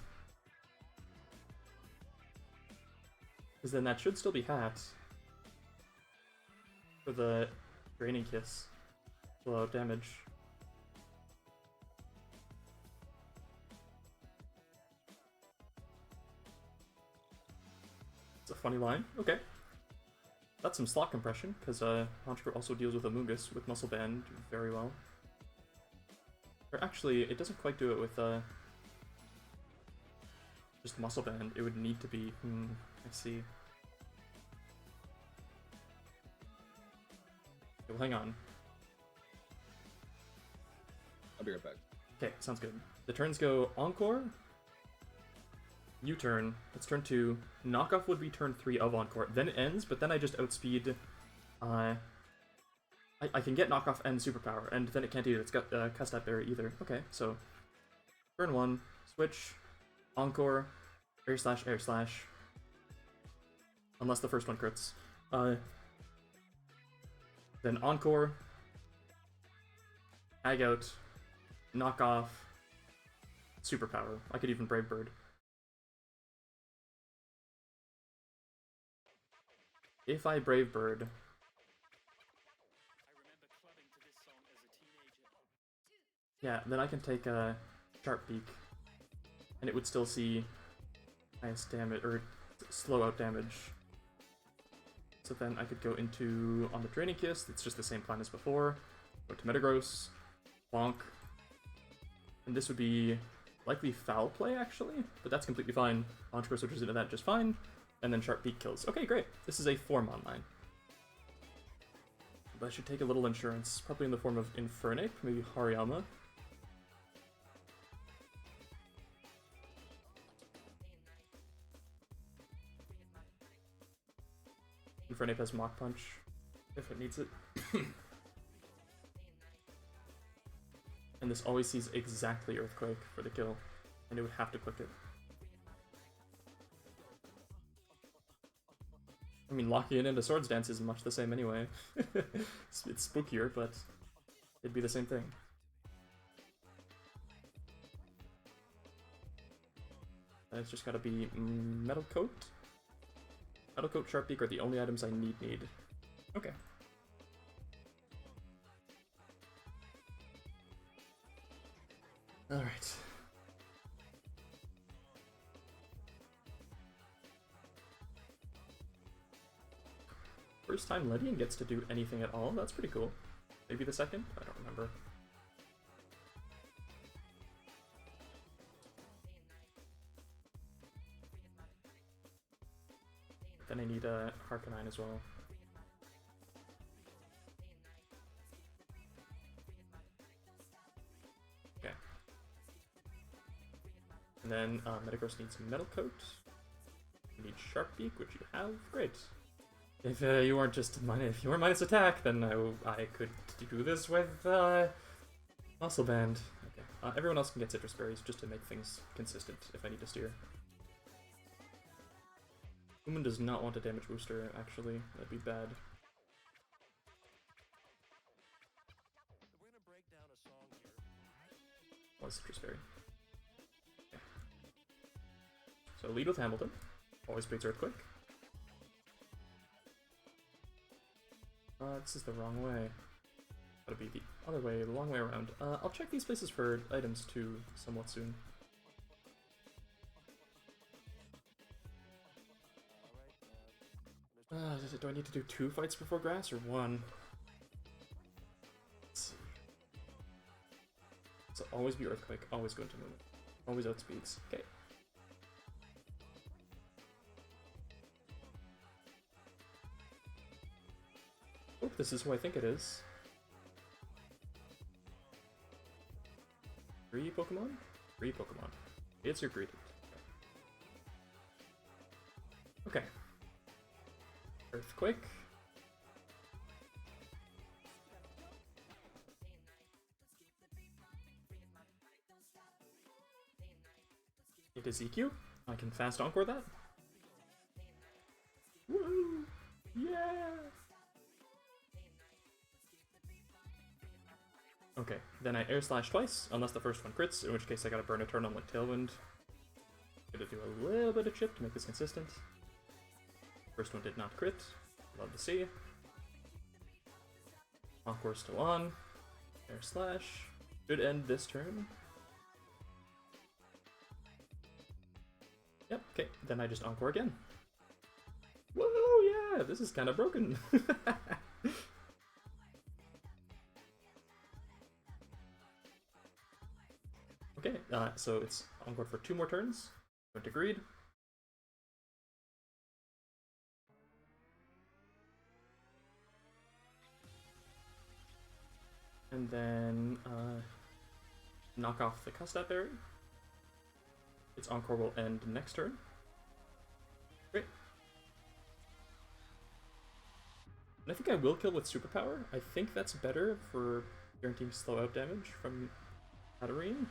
[SPEAKER 1] Because then that should still be Hat. For the Draining Kiss. Blowout damage. It's a funny line. Okay. That's some slot compression, because Honchkrow also deals with Amoonguss with Muscle Band very well. Or actually, it doesn't quite do it with just Muscle Band. It would need to be... I see. Okay, well, hang on.
[SPEAKER 2] I'll be right back.
[SPEAKER 1] Okay, sounds good. The turns go Encore, U-turn, it's turn 2, knockoff would be turn 3 of Encore, then it ends, but then I just outspeed, I can get knockoff and superpower, and then it can't do it, it's got Custap Berry either. Okay, so, turn 1, switch, Encore, air slash, unless the first one crits. Then Encore, tag out, knockoff, superpower. I could even Brave Bird. If I Brave Bird, yeah, then I can take a Sharp Beak, and it would still see highest damage, or slow out damage. So then I could go into, on the Draining Kiss, it's just the same plan as before, go to Metagross, Bonk, and this would be likely Foul Play, actually, but that's completely fine. Honchkrow switches into that just fine, and then Sharp Beak kills. Okay, great. This is a 4-mon line. But I should take a little insurance, probably in the form of Infernape, maybe Hariyama. Infernape has Mach Punch, if it needs it. And this always sees exactly Earthquake for the kill, and it would have to click it. I mean, locking it into Swords Dance is much the same anyway. It's spookier, but it'd be the same thing. And it's just gotta be Metal Coat. Metal Coat, Sharp Beak are the only items I need. Okay. Alright. First time Ledian gets to do anything at all, that's pretty cool. Maybe the second? I don't remember. Then I need a Harkonine as well. Okay. And then Metagross needs Metal Coat. You need Sharp Beak, which you have. Great. If you weren't just if you were minus attack, then I could do this with Muscle Band. Okay. Everyone else can get Citrus Berries just to make things consistent if I need to steer. Human does not want a damage booster, actually. That'd be bad. One Citrus Berry. Okay. So lead with Hamilton. Always beats Earthquake. This is the wrong way. Gotta be the other way, the long way around. I'll check these places for items too, somewhat soon. Do I need to do 2 fights before grass, or 1? Let's see. So always be Earthquake, always go into movement. Always outspeeds. Okay. Oh, this is who I think it is. 3 Pokemon? 3 Pokemon. It's your greeted. Okay. Earthquake. It is EQ. I can fast encore that. Woo! Yeah! Okay, then I air slash twice, unless the first one crits, in which case I gotta burn a turn on like Tailwind. Gonna do a little bit of chip to make this consistent. First one did not crit. Love to see. Encore still on. Air slash. Should end this turn. Yep, okay, then I just encore again. Woohoo, yeah, this is kind of broken. Okay, so it's encore for 2 more turns. Going to Greed. And then knock off the Custap Berry. Its encore will end next turn. Great. And I think I will kill with Superpower. I think that's better for guaranteeing slow out damage from Hatterene.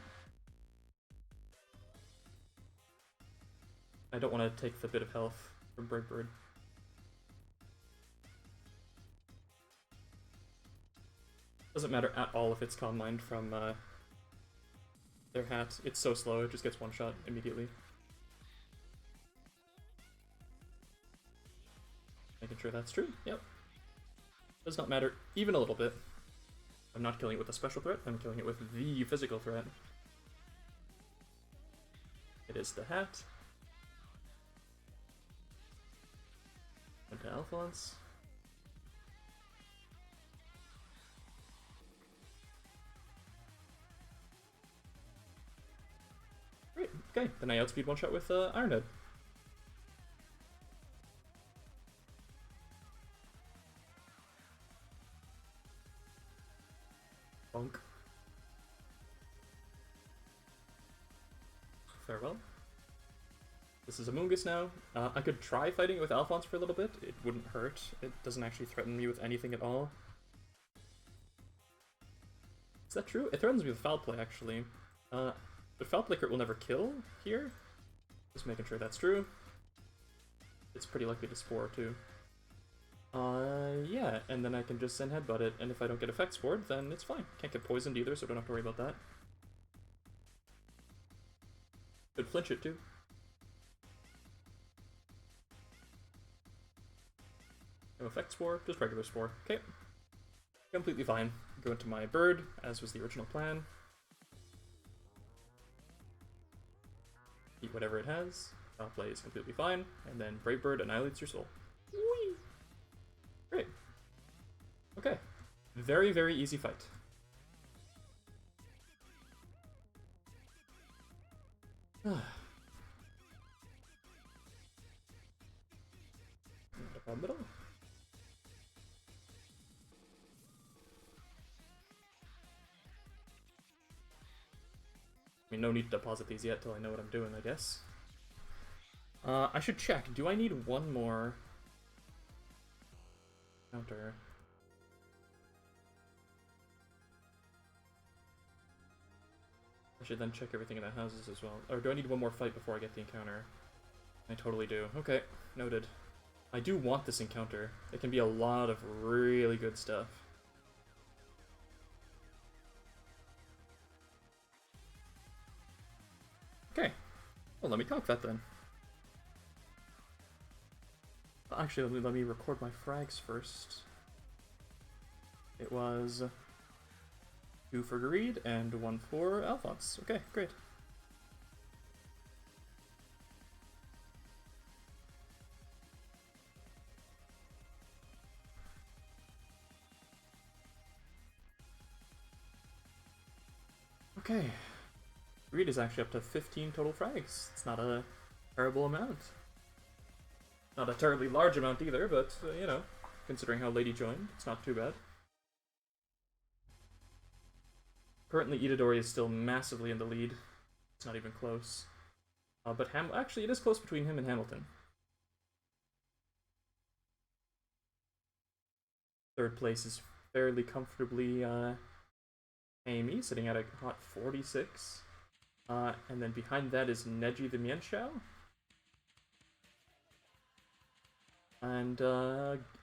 [SPEAKER 1] I don't want to take the bit of health from Brightbird. Doesn't matter at all if it's Calm Mind from their hat. It's so slow, it just gets one shot immediately. Making sure that's true, yep. Does not matter even a little bit. I'm not killing it with a special threat, I'm killing it with the physical threat. It is the hat. Into Alphonse. Great, okay, then I outspeed one shot with Ironhead. Bonk. Farewell. This is Amoonguss now. I could try fighting it with Alphonse for a little bit. It wouldn't hurt. It doesn't actually threaten me with anything at all. Is that true? It threatens me with Foul Play, actually. But Foul Play crit will never kill here. Just making sure that's true. It's pretty likely to Spore, too. Yeah, and then I can just send Headbutt it, and if I don't get Effect Spored, then it's fine. Can't get poisoned either, so don't have to worry about that. Could flinch it, too. No Effect Spore, just regular Spore. Okay. Completely fine. Go into my bird, as was the original plan. Eat whatever it has. Foul Play is completely fine, and then Brave Bird annihilates your soul. Whee! Great. Okay. Very, very easy fight. No problem at all. I mean, no need to deposit these yet till I know what I'm doing, I guess. I should check. Do I need one more counter? I should then check everything in the houses as well. Or do I need one more fight before I get the encounter? I totally do. Okay, noted. I do want this encounter. It can be a lot of really good stuff. Okay. Well, let me talk that then. Actually, let me record my frags first. It was 2 for Greed and 1 for Alphonse. Okay, great. Okay. Greed is actually up to 15 total frags. It's not a terrible amount. Not a terribly large amount either, but, you know, considering how Lady joined, it's not too bad. Currently, Itadori is still massively in the lead. It's not even close. But actually, it is close between him and Hamilton. Third place is fairly comfortably Amy, sitting at a hot 46. And then behind that is Neji the Mienshao. And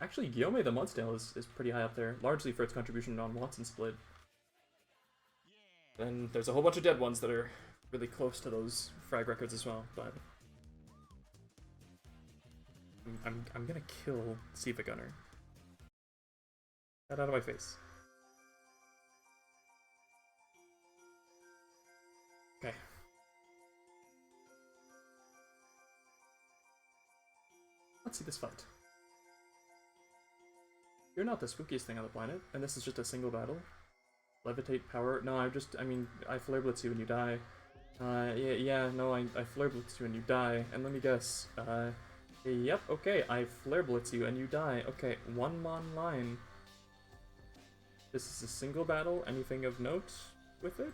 [SPEAKER 1] actually, Guillaume the Mudsdale is pretty high up there, largely for its contribution on Watson Split. Then there's a whole bunch of dead ones that are really close to those frag records as well, but I'm gonna kill Siva Gunner. Get out of my face. Okay. Let's see this fight. You're not the spookiest thing on the planet, and this is just a single battle. Levitate power. No, I Flare Blitz you and you die. No, I Flare Blitz you and you die. And let me guess. Yep, okay, I Flare Blitz you and you die. Okay, one mon line. This is a single battle. Anything of note with it?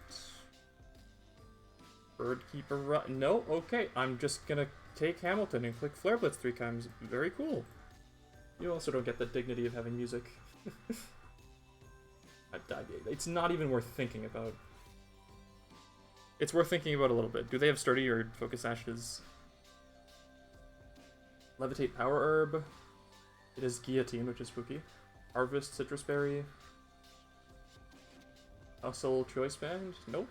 [SPEAKER 1] Birdkeeper no, okay, I'm just gonna take Hamilton and click Flare Blitz 3 times. Very cool. You also don't get the dignity of having music. It's not even worth thinking about. It's worth thinking about a little bit. Do they have Sturdy or Focus Ashes? Levitate Power Herb. It is Guillotine, which is spooky. Harvest Citrus Berry. Hustle Choice Band. Nope.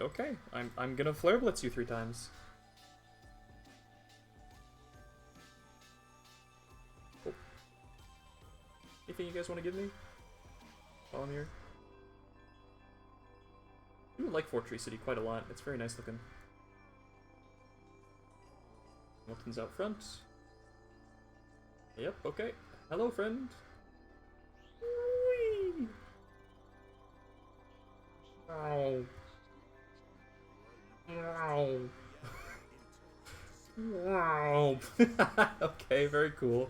[SPEAKER 1] Okay. I'm gonna Flare Blitz you 3 times. Oh. Anything you guys want to give me while I'm here? I do like Fort Tree City quite a lot. It's very nice looking. Milton's out front. Yep, okay. Hello, friend. Whee! Ow. Wow. Wow. Okay, very cool.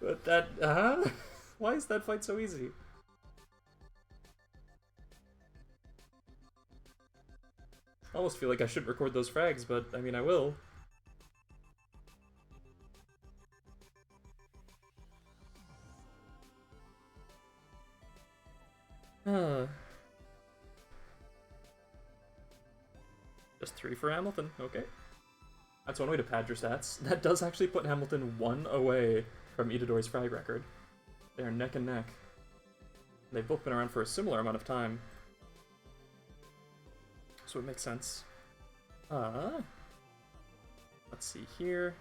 [SPEAKER 1] But that, why is that fight so easy? I almost feel like I shouldn't record those frags, but I mean, I will. Just 3 for Hamilton, okay. That's one way to pad your stats. That does actually put Hamilton 1 away from Itadori's frag record. They are neck and neck. They've both been around for a similar amount of time. So it makes sense. Let's see here.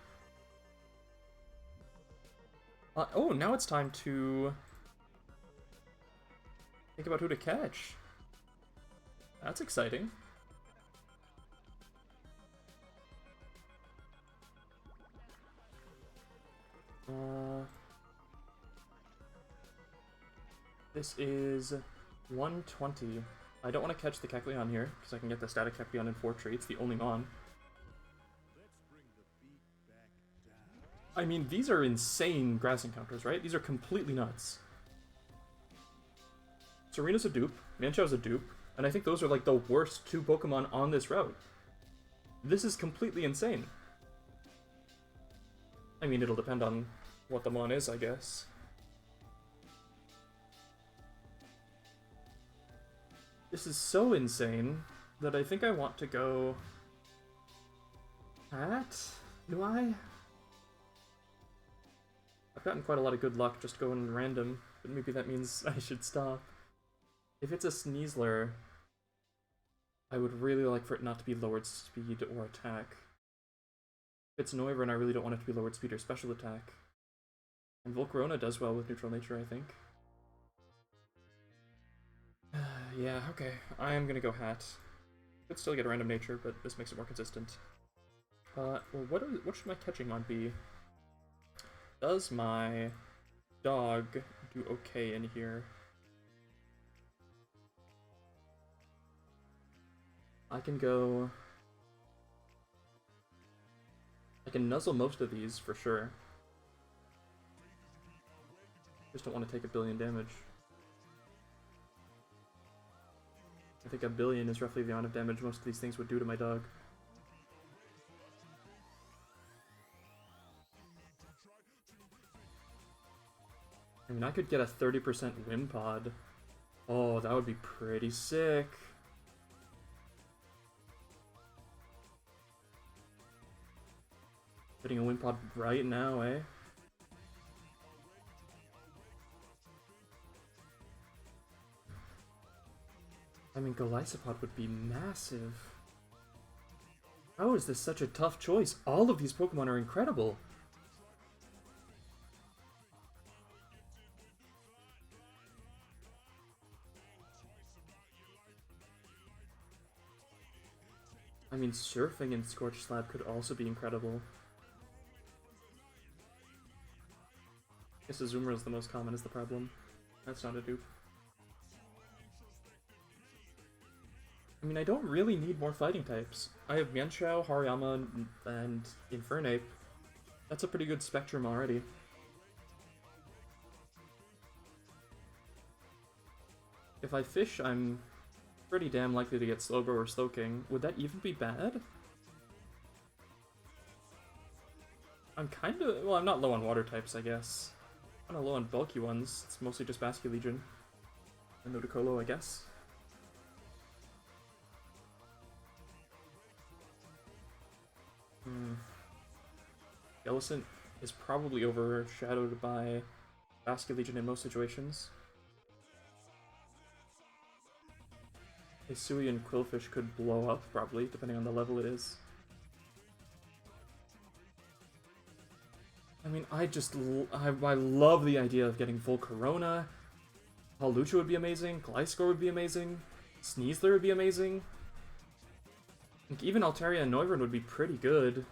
[SPEAKER 1] Oh, now it's time to think about who to catch. That's exciting. This is 120. I don't want to catch the Kecleon here, because I can get the static Kecleon in 4 traits, the only mon. I mean, these are insane grass encounters, right? These are completely nuts. Serena's a dupe, Mienshao's a dupe, and I think those are like the worst 2 Pokemon on this route. This is completely insane. I mean, it'll depend on what the mon is, I guess. This is so insane that I think I want to go... Hat? Do I? I've gotten quite a lot of good luck just going random, but maybe that means I should stop. If it's a Sneasler, I would really like for it not to be lowered speed or attack. If it's Noivern, I really don't want it to be lowered speed or special attack. And Volcarona does well with neutral nature, I think. Yeah, okay. I am gonna go Hat. Could still get a random nature, but this makes it more consistent. Well, what should my catching mon be? Does my dog do okay in here? I can nuzzle most of these for sure. Just don't want to take 1 billion damage. I think 1 billion is roughly the amount of damage most of these things would do to my dog. I mean, I could get a 30% Wind Pod. Oh, that would be pretty sick. Putting a Wind Pod right now, eh? I mean, Golisopod would be massive. How is this such a tough choice? All of these Pokemon are incredible. I mean, Surfing and Scorch Slab could also be incredible. I guess Azumarill is the most common is the problem. That's not a dupe. I mean, I don't really need more fighting types. I have Mienshao, Hariyama, and Infernape. That's a pretty good spectrum already. If I fish, I'm pretty damn likely to get Slowbro or Slowking. Would that even be bad? I'm kinda... well, I'm not low on water types, I guess. I'm kinda low on bulky ones. It's mostly just Basculegion. And Ludicolo, I guess. Jellicent is probably overshadowed by Basculegion in most situations. Hisuian Quillfish could blow up, probably, depending on the level it is. I mean, I love the idea of getting Volcarona. Hawlucha would be amazing, Gliscor would be amazing, Sneasler would be amazing. I think even Altaria and Noivern would be pretty good.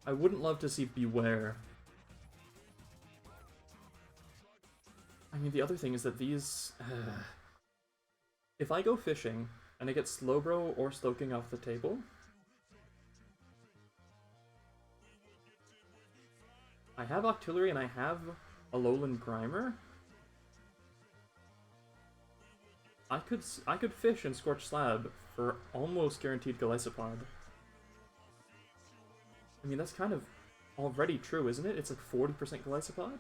[SPEAKER 1] I wouldn't love to see Beware. I mean, the other thing is that these... if I go fishing, and I get Slowbro or Slowking off the table... I have Octillery and I have Alolan Grimer. I could fish and Scorch Slab for almost guaranteed Golisopod. I mean, that's kind of already true, isn't it? It's like 40% Golisopod?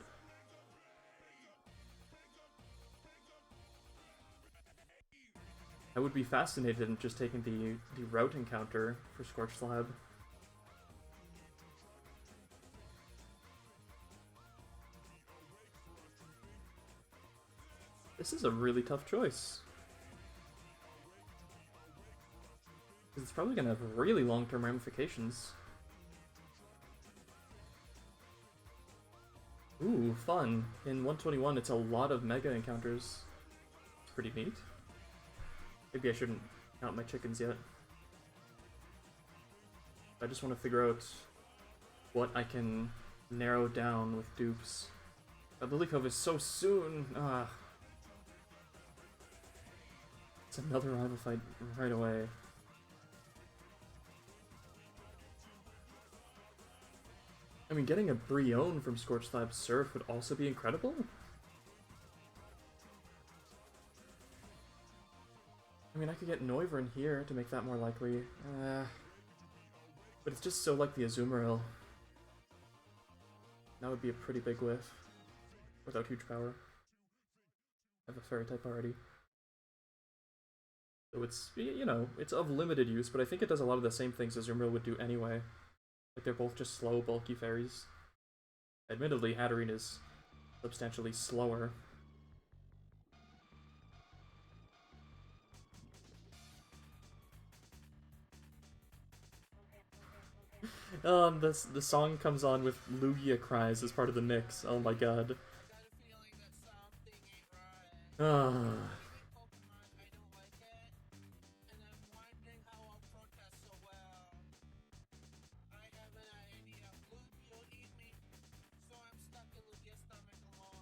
[SPEAKER 1] I would be fascinated in just taking the route encounter for Scorch Slab. This is a really tough choice. It's probably gonna have really long-term ramifications. Ooh, fun. In 121, it's a lot of Mega encounters. It's pretty neat. Maybe I shouldn't count my chickens yet. I just want to figure out what I can narrow down with dupes. But Lilycove is so soon! Ah. It's another rival fight right away. I mean, getting a Brionne from Scorch Slab Surf would also be incredible. I mean, I could get Noivern here to make that more likely. But it's just so like the Azumarill. That would be a pretty big whiff. Without huge power. I have a Fairy type already. So it's, you know, it's of limited use, but I think it does a lot of the same things Azumarill would do anyway. Like, they're both just slow, bulky fairies. Admittedly, Hatterene is substantially slower. The song comes on with Lugia cries as part of the mix. Oh my god. Ah.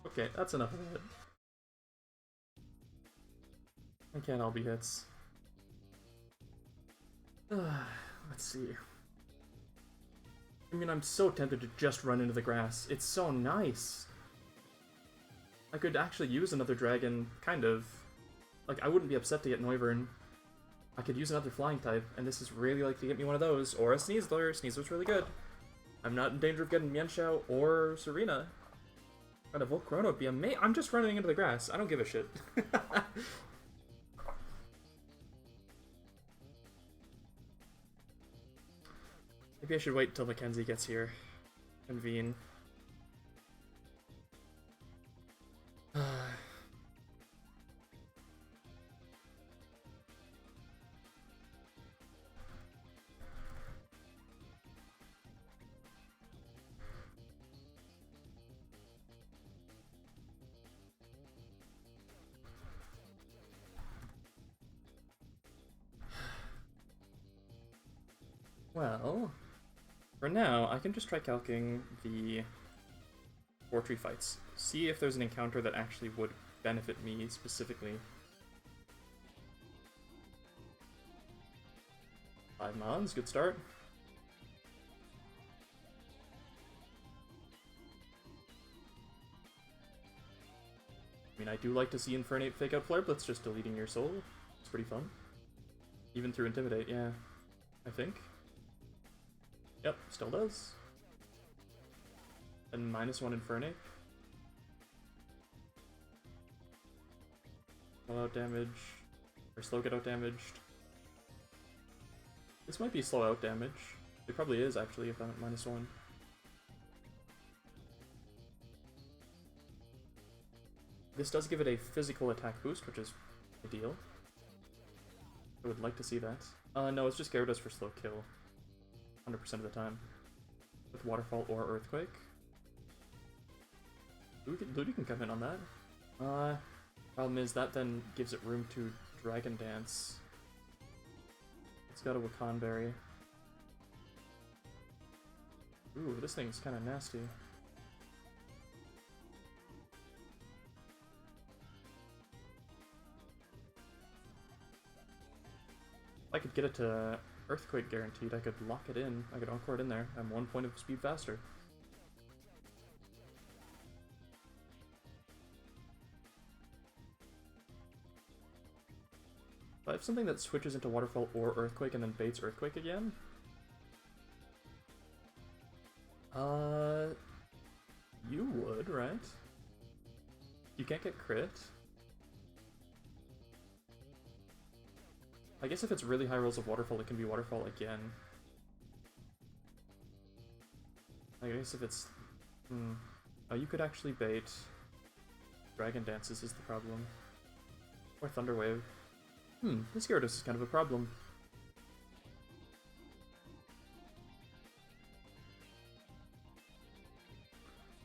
[SPEAKER 1] Okay, that's enough of it. It can't all be hits. Let's see. I mean, I'm so tempted to just run into the grass. It's so nice. I could actually use another dragon, kind of. Like, I wouldn't be upset to get Noivern. I could use another flying type, and this is really likely to get me one of those. Or a Sneasler. Sneasler's really good. I'm not in danger of getting Mienshao or Serena. But a Volcarona would be amazing. I'm just running into the grass. I don't give a shit. Maybe I should wait till Mackenzie gets here. Convene. Well, for now, I can just try calcing the Fortree fights. See if there's an encounter that actually would benefit me specifically. 5 mons, good start. I mean, I do like to see Infernape fake out Flare Blitz just deleting your soul. It's pretty fun. Even through Intimidate, yeah. I think. Yep, still does. And -1 Infernape. Slow out damage. Or slow get out damaged. This might be slow out damage. It probably is actually if I'm at -1. This does give it a physical attack boost, which is ideal. I would like to see that. No, it's just Gyarados for slow kill. 100% of the time. With Waterfall or Earthquake. Ludi can come in on that. Problem is that then gives it room to Dragon Dance. It's got a Wakan Berry. Ooh, this thing's kind of nasty. If I could get it to Earthquake guaranteed, I could lock it in. I could Encore it in there. I'm 1 point of speed faster. If I have something that switches into Waterfall or Earthquake and then baits Earthquake again? You would, right? You can't get crit. I guess if it's really high rolls of Waterfall, it can be Waterfall again. I guess if it's... Oh, you could actually bait Dragon Dances is the problem. Or Thunder Wave. This Gyarados is kind of a problem.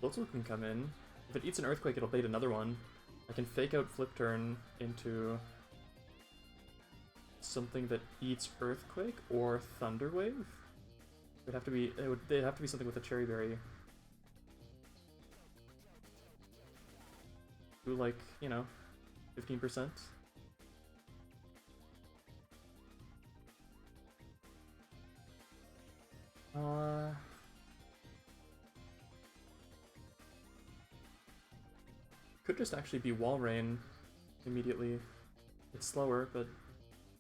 [SPEAKER 1] Blitzle can come in. If it eats an Earthquake, it'll bait another one. I can fake out Flip Turn into something that eats Earthquake or Thunder Wave. It'd have to be. They'd have to be something with a Cherry Berry. Do like 15%. Could just actually be Wall Rain immediately. It's slower, but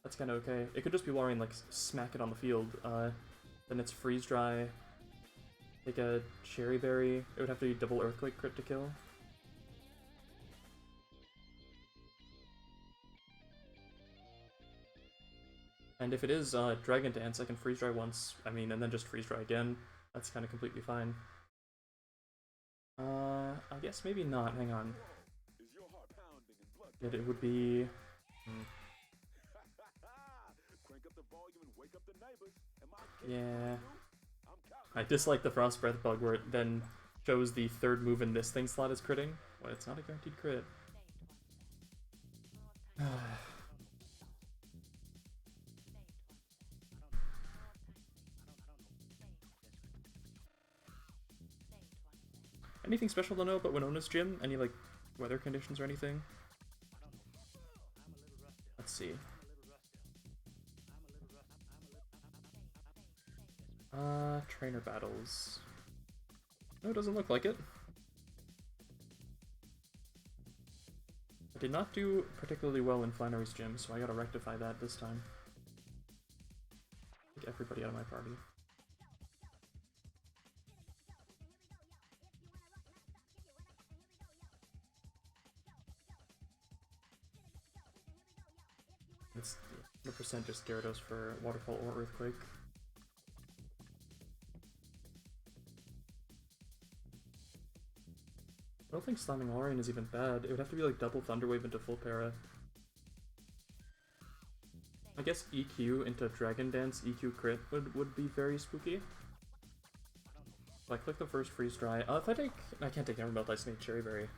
[SPEAKER 1] that's kind of okay. It could just be Wall Rain, like, smack it on the field. Then it's Freeze Dry. Take a Cherry Berry. It would have to be double Earthquake crit to kill. And if it is Dragon Dance, I can Freeze Dry once, and then just Freeze Dry again. That's kind of completely fine. I guess maybe not, hang on. It would be... Yeah. I dislike the Frost Breath bug where it then shows the third move in this thing slot as critting. Well, it's not a guaranteed crit. Anything special to know about Winona's gym? Any, like, weather conditions or anything? Let's see. Trainer battles. No, it doesn't look like it. I did not do particularly well in Flannery's gym, so I gotta rectify that this time. Take everybody out of my party. It's 100% just Gyarados for Waterfall or Earthquake. I don't think slamming Walrein is even bad. It would have to be like double Thunder Wave into full para. I guess EQ into Dragon Dance, EQ crit would be very spooky. So I click the first freeze dry. If I take... I can't take Emerald, I just need Cherry Berry.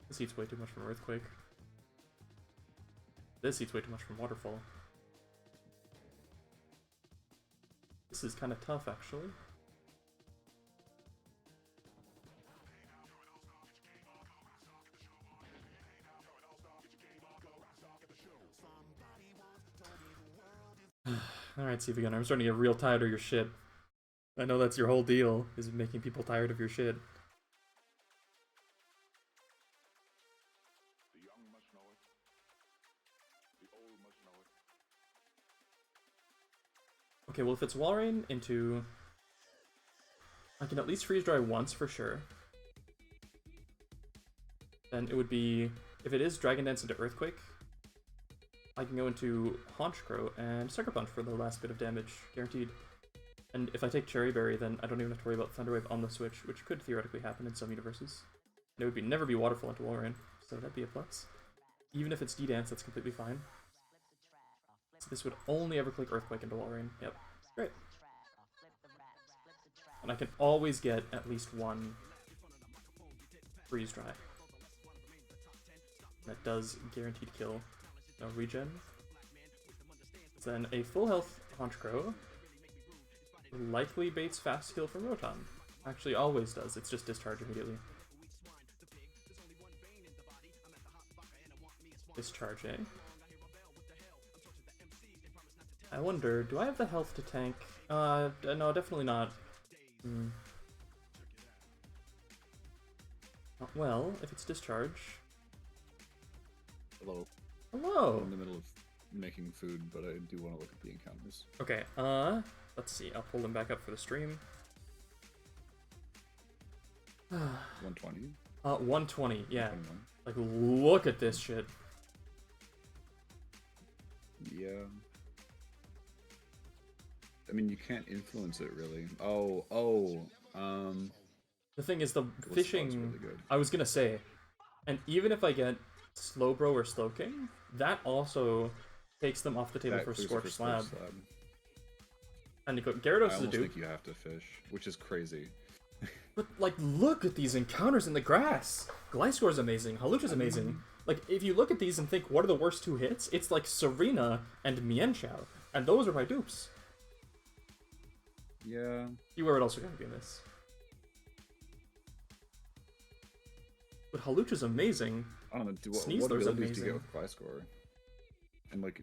[SPEAKER 1] This eats way too much from Earthquake. This eats way too much from Waterfall. This is kind of tough, actually. Alright, CV Gunner, I'm starting to get real tired of your shit. I know that's your whole deal, is making people tired of your shit. Okay, well if it's Walrein into... I can at least freeze dry once for sure. Then it would be... If it is Dragon Dance into Earthquake, I can go into Honchkrow and Sucker Punch for the last bit of damage, guaranteed. And if I take Cherry Berry, then I don't even have to worry about Thunder Wave on the switch, which could theoretically happen in some universes. And it would never be Waterfall into Walrein, so that'd be a plus. Even if it's D-Dance, that's completely fine. So this would only ever click Earthquake into Walrein. Yep. Great. And I can always get at least one freeze dry. That does guaranteed kill. No regen. Then a full health Honchkrow likely baits fast kill from Rotom. Actually always does, it's just discharge immediately. Discharge, eh? I wonder, do I have the health to tank? No, definitely not. Well, if it's discharge...
[SPEAKER 2] Hello.
[SPEAKER 1] Hello!
[SPEAKER 2] I'm in the middle of making food, but I do want to look at the encounters.
[SPEAKER 1] Okay, let's see, I'll pull them back up for the stream.
[SPEAKER 2] 120?
[SPEAKER 1] 120, yeah.
[SPEAKER 2] 121.
[SPEAKER 1] Like, look at this shit.
[SPEAKER 2] Yeah. I mean, you can't influence it, really.
[SPEAKER 1] The thing is, the
[SPEAKER 2] Ghost
[SPEAKER 1] fishing...
[SPEAKER 2] Spot's really good.
[SPEAKER 1] I was gonna say, and even if I get Slowbro or Slowking, that also takes them off the table
[SPEAKER 2] That
[SPEAKER 1] for
[SPEAKER 2] clears it
[SPEAKER 1] Scorched Slab.
[SPEAKER 2] Slab.
[SPEAKER 1] And
[SPEAKER 2] I
[SPEAKER 1] Gyarados is a
[SPEAKER 2] almost
[SPEAKER 1] dupe.
[SPEAKER 2] think you have to fish, which is crazy.
[SPEAKER 1] But, like, look at these encounters in the grass! Gliscor's amazing, Halucha's amazing. Like, if you look at these and think, what are the worst two hits? It's like Serena and Mienshao, and those are my dupes.
[SPEAKER 2] Yeah.
[SPEAKER 1] See where it also gonna be in this. But Halucha's amazing.
[SPEAKER 2] I don't know, what
[SPEAKER 1] Sneasler's
[SPEAKER 2] abilities do you get
[SPEAKER 1] amazing.
[SPEAKER 2] with Gliscor? And, like,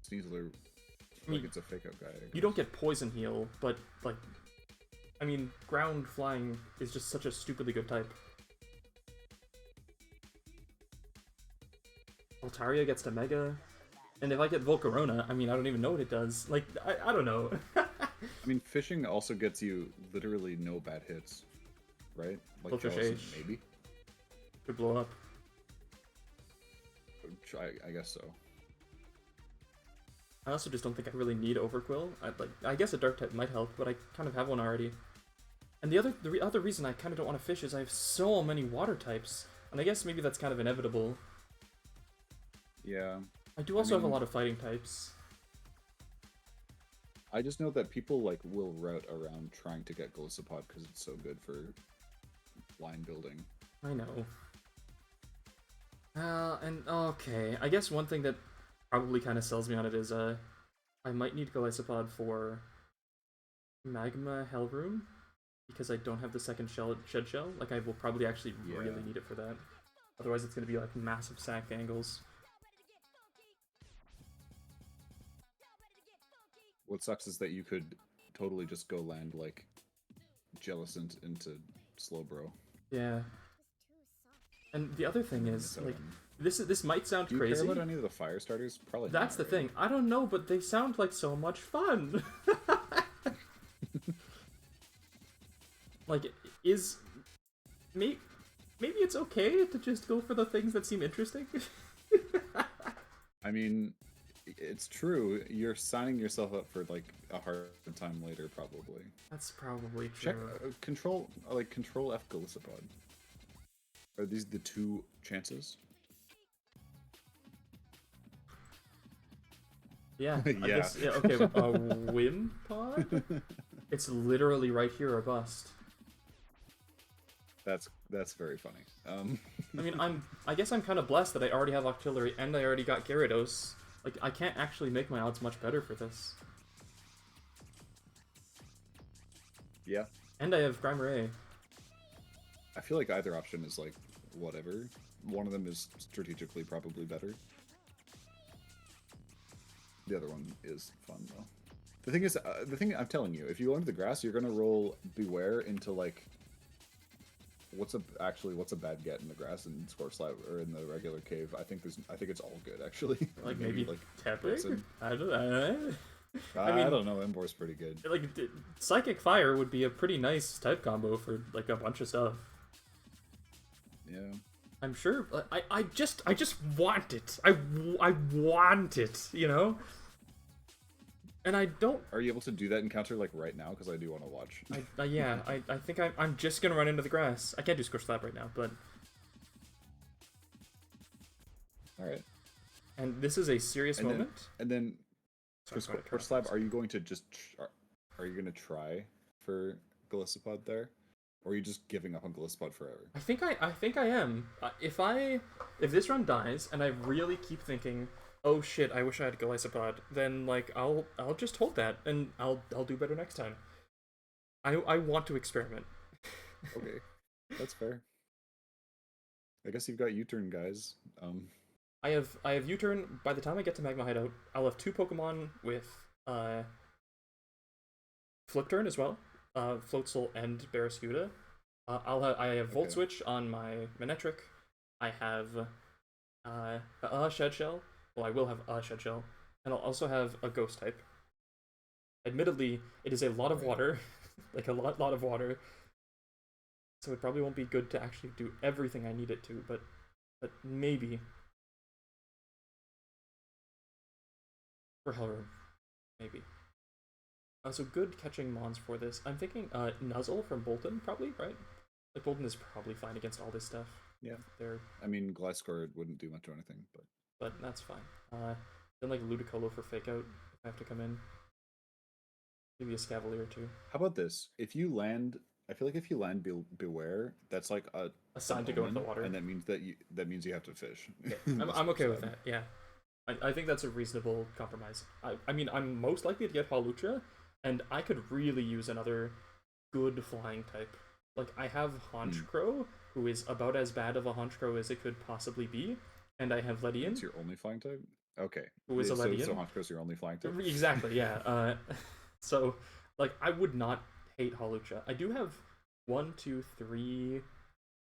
[SPEAKER 2] Sneasler,
[SPEAKER 1] I mean,
[SPEAKER 2] like, it's a fake-out guy.
[SPEAKER 1] you don't get Poison Heal, but, like, I mean, Ground Flying is just such a stupidly good type. Altaria gets to Mega, and if I get Volcarona, I mean, I don't even know what it does. Like, I don't know.
[SPEAKER 2] I mean, fishing also gets you literally no bad hits, right? Like
[SPEAKER 1] Ultra
[SPEAKER 2] Jellicent,
[SPEAKER 1] Shade.
[SPEAKER 2] maybe?
[SPEAKER 1] Could blow up.
[SPEAKER 2] I guess so.
[SPEAKER 1] I also just don't think I really need Overquill. I guess a Dark type might help, but I kind of have one already. And the other reason I kind of don't want to fish is I have so many water types, and I guess maybe that's kind of inevitable.
[SPEAKER 2] Yeah.
[SPEAKER 1] I do also have a
[SPEAKER 2] mean-
[SPEAKER 1] lot of fighting types.
[SPEAKER 2] I just know that people, like, will route around trying to get Golisopod because it's so good for line building.
[SPEAKER 1] I know. And okay, I guess one thing that probably kind of sells me on it is I might need Golisopod for Magma Hellroom, because I don't have the second Shed Shell. Like, I will probably actually really
[SPEAKER 2] Yeah.
[SPEAKER 1] need it for that. Otherwise it's going to be like massive sack angles.
[SPEAKER 2] What sucks is that you could totally just go land, like, Jellicent into Slowbro.
[SPEAKER 1] Yeah. And the other thing is, like, this might sound
[SPEAKER 2] Do you
[SPEAKER 1] crazy.
[SPEAKER 2] care about any of the fire starters? Probably
[SPEAKER 1] That's
[SPEAKER 2] not,
[SPEAKER 1] the
[SPEAKER 2] right?
[SPEAKER 1] thing. I don't know, but they sound like so much fun. Like, is maybe it's okay to just go for the things that seem interesting.
[SPEAKER 2] I mean, it's true. You're signing yourself up for like a hard time later, probably.
[SPEAKER 1] That's probably true.
[SPEAKER 2] Check control F Golisopod. Are these the two chances?
[SPEAKER 1] Yeah, I
[SPEAKER 2] Yeah.
[SPEAKER 1] guess. Yeah, okay. A whim pod. It's literally right here, or bust.
[SPEAKER 2] That's very funny.
[SPEAKER 1] I mean, I guess I'm kind of blessed that I already have Octillery and I already got Gyarados. Like, I can't actually make my odds much better for this.
[SPEAKER 2] Yeah.
[SPEAKER 1] And I have Grimer.
[SPEAKER 2] I feel like either option is like whatever. One of them is strategically probably better. The other one is fun though. The thing is, the thing I'm telling you, if you go into the grass, you're gonna roll Beware into like what's a bad get in the grass and Scorch Slap or in the regular cave. I think it's all good actually.
[SPEAKER 1] Like maybe like Tepig? I don't know.
[SPEAKER 2] I don't know. Embor's pretty good.
[SPEAKER 1] Like Psychic Fire would be a pretty nice type combo for like a bunch of stuff.
[SPEAKER 2] Yeah.
[SPEAKER 1] I'm sure. I just want it. I want it. You know. And I don't.
[SPEAKER 2] Are you able to do that encounter like right now? Because I do want to watch.
[SPEAKER 1] Yeah. I think I'm just gonna run into the grass. I can't do Scorch Slap right now, but.
[SPEAKER 2] All right.
[SPEAKER 1] And this is a serious moment.
[SPEAKER 2] And then,
[SPEAKER 1] Sorry,
[SPEAKER 2] Scorch Slap, are you going to just are you going to try for Golisopod there, or are you just giving up on Golisopod forever?
[SPEAKER 1] I think I am. If this run dies and I really keep thinking, oh shit, I wish I had Golisopod, then like I'll just hold that and I'll do better next time. I want to experiment.
[SPEAKER 2] Okay, that's fair. I guess you've got U-turn, guys.
[SPEAKER 1] I have U-turn. By the time I get to Magma Hideout, I'll have 2 Pokemon with Flip Turn as well, Floatzel and Barraskewda. I have Volt Switch on my Manectric. I have a Shed Shell. Well, I will have a Shed Shell, and I'll also have a Ghost type. Admittedly, it is a lot of water, like a lot of water. So it probably won't be good to actually do everything I need it to, but maybe. For Hellroom, maybe. So good catching Mons for this. I'm thinking Nuzzle from Bolton, probably, right? Like Bolton is probably fine against all this stuff.
[SPEAKER 2] Yeah.
[SPEAKER 1] They're...
[SPEAKER 2] I mean, Gliscor wouldn't do much or anything,
[SPEAKER 1] but that's fine. Then like Ludicolo for Fake Out if I have to come in. Maybe a Scavalier too.
[SPEAKER 2] How about this? If you land, I feel like if you land Beware, that's like a
[SPEAKER 1] sign to go in the water,
[SPEAKER 2] and that means you have to fish.
[SPEAKER 1] Yeah, I'm okay with that. Yeah. I think that's a reasonable compromise. I mean, I'm most likely to get Hawlucha, and I could really use another good flying type. Like, I have Honchkrow, who is about as bad of a Honchkrow as it could possibly be, and I have Ledian.
[SPEAKER 2] It's your only flying type? Okay.
[SPEAKER 1] Who is a Ledian.
[SPEAKER 2] So Honchkrow's your only flying type?
[SPEAKER 1] Exactly, yeah. So, like, I would not hate Hawlucha. I do have 1, 2, 3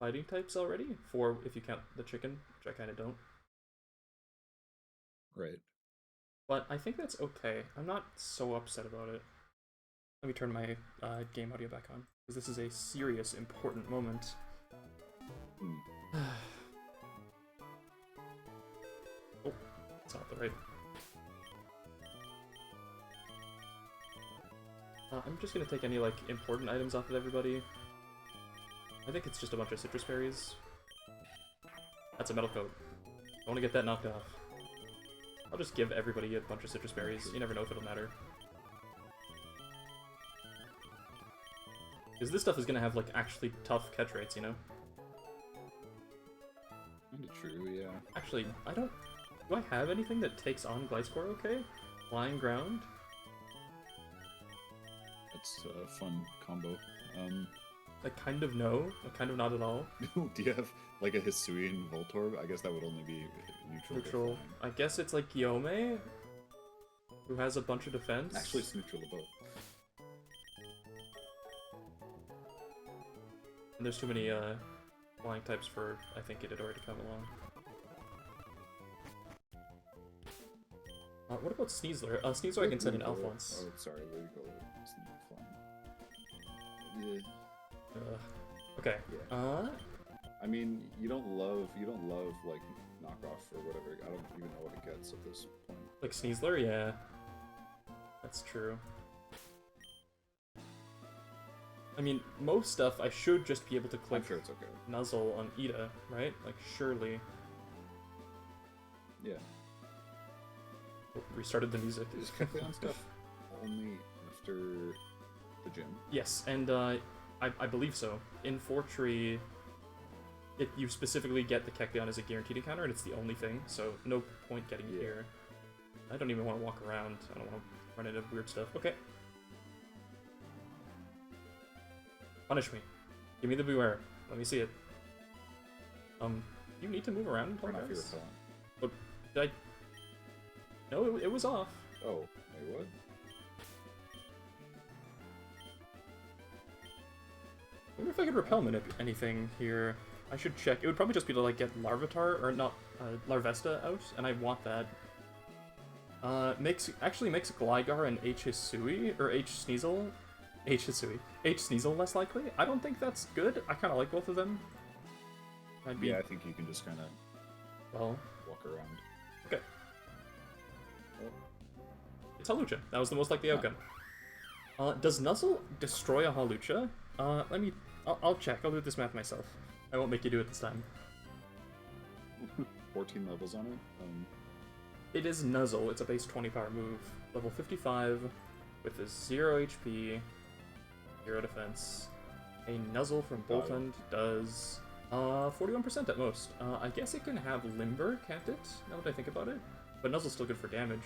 [SPEAKER 1] fighting types already, 4 if you count the chicken, which I kind of don't.
[SPEAKER 2] Right.
[SPEAKER 1] But I think that's okay. I'm not so upset about it. Let me turn my game audio back on, because this is a serious, important moment. Oh, it's not the right. I'm just gonna take any, like, important items off of everybody. I think it's just a bunch of citrus berries. That's a metal coat. I want to get that knocked off. I'll just give everybody a bunch of citrus berries. You never know if it'll matter. Because this stuff is gonna have, like, actually tough catch rates, you know?
[SPEAKER 2] Kinda true, yeah.
[SPEAKER 1] Actually, I don't... Do I have anything that takes on Gliscor okay? Flying Ground?
[SPEAKER 2] That's a fun combo.
[SPEAKER 1] I kind of no. I kind of not at all.
[SPEAKER 2] Do you have, like, a Hisuian Voltorb? I guess that would only be neutral.
[SPEAKER 1] Neutral. I guess it's, like, Yome, who has a bunch of defense.
[SPEAKER 2] Actually, it's neutral to both.
[SPEAKER 1] And there's too many flying types for, I think it had already come along. What about Sneasler? Sneasler I can send an Alphonse.
[SPEAKER 2] Oh, sorry, where you go? Yeah.
[SPEAKER 1] Okay.
[SPEAKER 2] Yeah. I mean, you don't love like knockoff or whatever. I don't even know what it gets at this point.
[SPEAKER 1] Like Sneasler, yeah. That's true. I mean, most stuff I should just be able to click
[SPEAKER 2] I'm sure it's okay.
[SPEAKER 1] Nuzzle on Ida, right? Like, surely.
[SPEAKER 2] Yeah.
[SPEAKER 1] Oh, restarted the music.
[SPEAKER 2] Is Kecleon stuff only after the gym?
[SPEAKER 1] Yes, and I believe so. In Fortree, you specifically get the Kecleon as a guaranteed encounter, and it's the only thing, so no point getting it here. I don't even want to walk around. I don't want to run into weird stuff. Okay. Punish me. Give me the beware. Let me see it. You need to move around in
[SPEAKER 2] Turn off your
[SPEAKER 1] progress?
[SPEAKER 2] repellent.
[SPEAKER 1] But did I... No, it was off.
[SPEAKER 2] Oh, wait, what?
[SPEAKER 1] I wonder if I could repel anything here. I should check. It would probably just be to like get Larvitar, or not, Larvesta out, and I want that. Actually makes Gligar and H. Hisui, or H. Sneasel. H. Sneasel less likely? I don't think that's good. I kind of like both of them.
[SPEAKER 2] Yeah, I think you can just kind of
[SPEAKER 1] well
[SPEAKER 2] walk around.
[SPEAKER 1] Okay.
[SPEAKER 2] Oh.
[SPEAKER 1] It's Hawlucha. That was the most likely outcome. Does Nuzzle destroy a Hawlucha? I'll check. I'll do this math myself. I won't make you do it this time.
[SPEAKER 2] 14 levels on it.
[SPEAKER 1] It is Nuzzle. It's a base 20 power move. Level 55 with a 0 HP, 0 defense. A Nuzzle from Boltund does 41% at most. I guess it can have Limber, can't it? Now that I think about it. But Nuzzle's still good for damage.